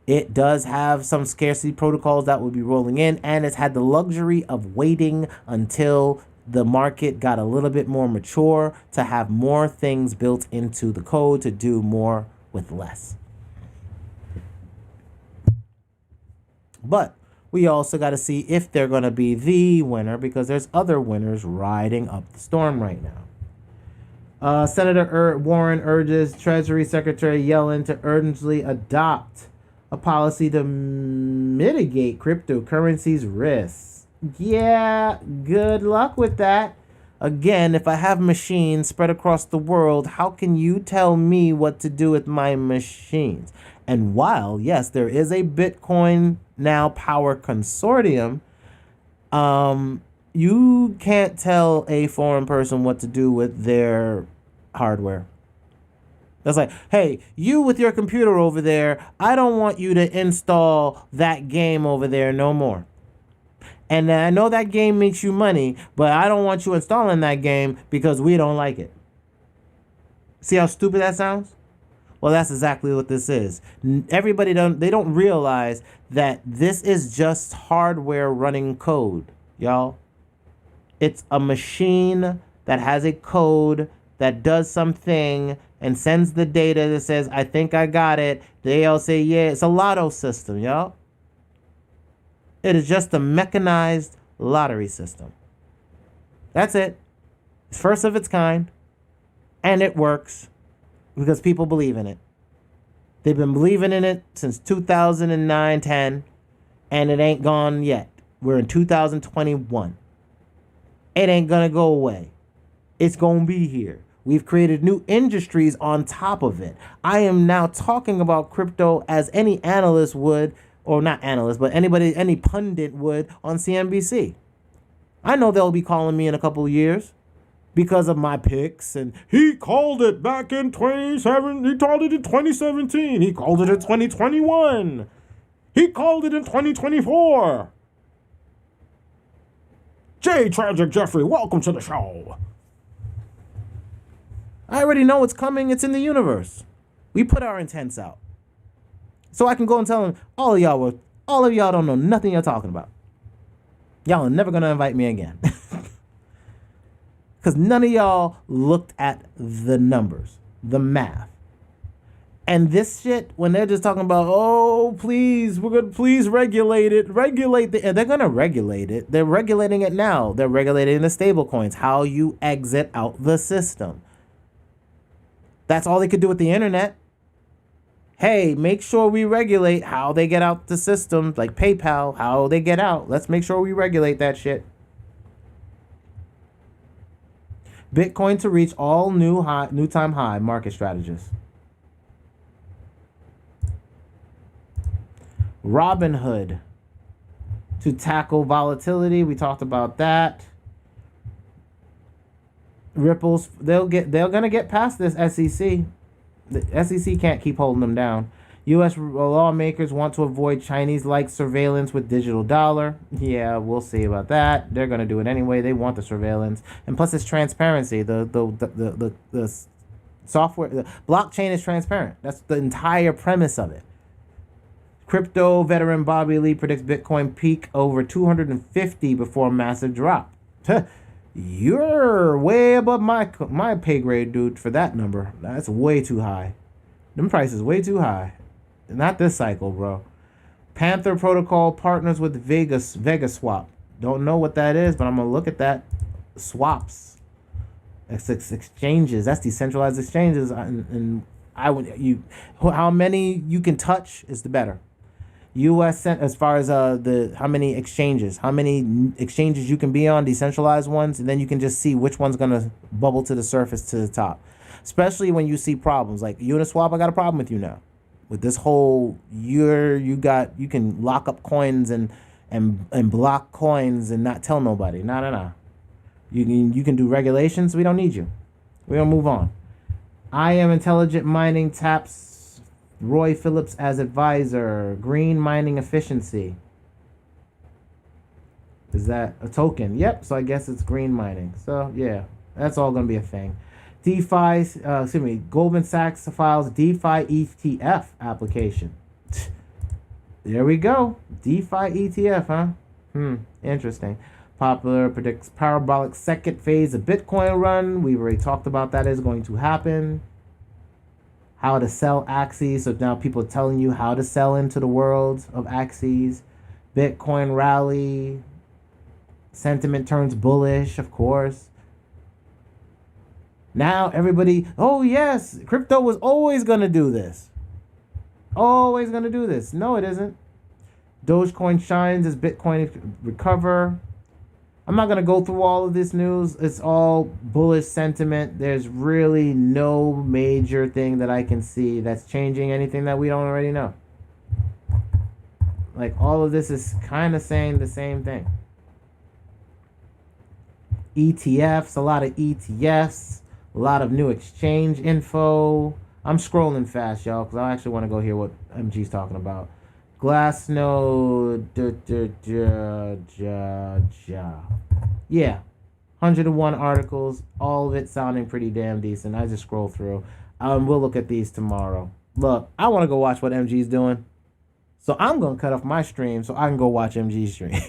S1: It does have some scarcity protocols that will be rolling in, and it's had the luxury of waiting until the market got a little bit more mature to have more things built into the code to do more with less. But we also got to see if they're going to be the winner, because there's other winners riding up the storm right now. Senator Warren urges Treasury Secretary Yellen to urgently adopt a policy to mitigate cryptocurrency's risks. Yeah, good luck with that. Again, if I have machines spread across the world, how can you tell me what to do with my machines? And while, yes, there is a Bitcoin Now Power Consortium, you can't tell a foreign person what to do with their hardware. That's like, hey, you with your computer over there, I don't want you to install that game over there no more. And I know that game makes you money, but I don't want you installing that game because we don't like it. See how stupid that sounds? Well, that's exactly what this is. Everybody don't realize that this is just hardware running code, y'all. It's a machine that has a code that does something and sends the data that says, I think I got it. They all say, yeah, it's a lotto system, y'all. It is just a mechanized lottery system. That's it. It's first of its kind. And it works because people believe in it. They've been believing in it since 2009-10, and it ain't gone yet. We're in 2021. It ain't gonna go away. It's gonna be here. We've created new industries on top of it. I am now talking about crypto as any analyst would, or not analyst, but any pundit would on CNBC. I know they'll be calling me in a couple of years because of my picks, and he called it back in 2017. He called it in 2017. He called it in 2021. He called it in 2024. J. Tragic Jeffrey, welcome to the show. I already know it's coming. It's in the universe. We put our intents out. So I can go and tell them, all of y'all don't know nothing you're talking about. Y'all are never going to invite me again. Because none of y'all looked at the numbers, the math. And this shit, when they're just talking about, oh, please, we're going to please regulate it. And they're going to regulate it. They're regulating it now. They're regulating the stable coins, how you exit out the system. That's all they could do with the internet. Hey, make sure we regulate how they get out the system, like PayPal, how they get out. Let's make sure we regulate that shit. Bitcoin to reach all new time high, market strategist. Robinhood to tackle volatility. We talked about that. Ripples, they're gonna get past this SEC. The SEC can't keep holding them down. U.S. lawmakers want to avoid Chinese-like surveillance with digital dollar. Yeah, we'll see about that. They're gonna do it anyway. They want the surveillance, and plus it's transparency. The software, the blockchain is transparent. That's the entire premise of it. Crypto veteran Bobby Lee predicts Bitcoin peak over 250 before massive drop. You're way above my pay grade, dude, for that number. That's way too high. Them prices way too high. Not this cycle, bro. Panther Protocol partners with Vegas Swap. Don't know what that is, but I'm gonna look at that. Swaps. That's exchanges. That's decentralized exchanges. And how many you can touch is the better. U.S. as far as how many exchanges you can be on, decentralized ones, and then you can just see which one's gonna bubble to the surface to the top. Especially when you see problems like Uniswap. I got a problem with you now, with this whole you can lock up coins and block coins and not tell nobody. No. You can do regulations. We don't need you. We're gonna move on. I Am Intelligent Mining taps Roy Phillips as advisor. Green mining efficiency. Is that a token? Yep. So I guess it's green mining. So yeah, that's all gonna be a thing. Goldman Sachs files DeFi ETF application. There we go. DeFi ETF, huh? Interesting. Popular predicts parabolic second phase of Bitcoin run. We've already talked about that is going to happen. How to sell Axes. So now people are telling you how to sell into the world of Axes. Bitcoin rally. Sentiment turns bullish, of course. Now everybody, oh yes, crypto was always going to do this. Always going to do this. No, it isn't. Dogecoin shines as Bitcoin recover. I'm not going to go through all of this news. It's all bullish sentiment. There's really no major thing that I can see that's changing anything that we don't already know. Like, all of this is kind of saying the same thing. ETFs, a lot of ETFs, a lot of new exchange info. I'm scrolling fast, y'all, because I actually want to go hear what MG's talking about. Glassnode, yeah, 101 articles, all of it sounding pretty damn decent. I just scroll through. We'll look at these tomorrow. Look, I want to go watch what MG's doing, so I'm gonna cut off my stream so I can go watch MG's stream.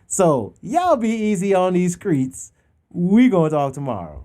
S1: So y'all be easy on these streets. We gonna talk tomorrow.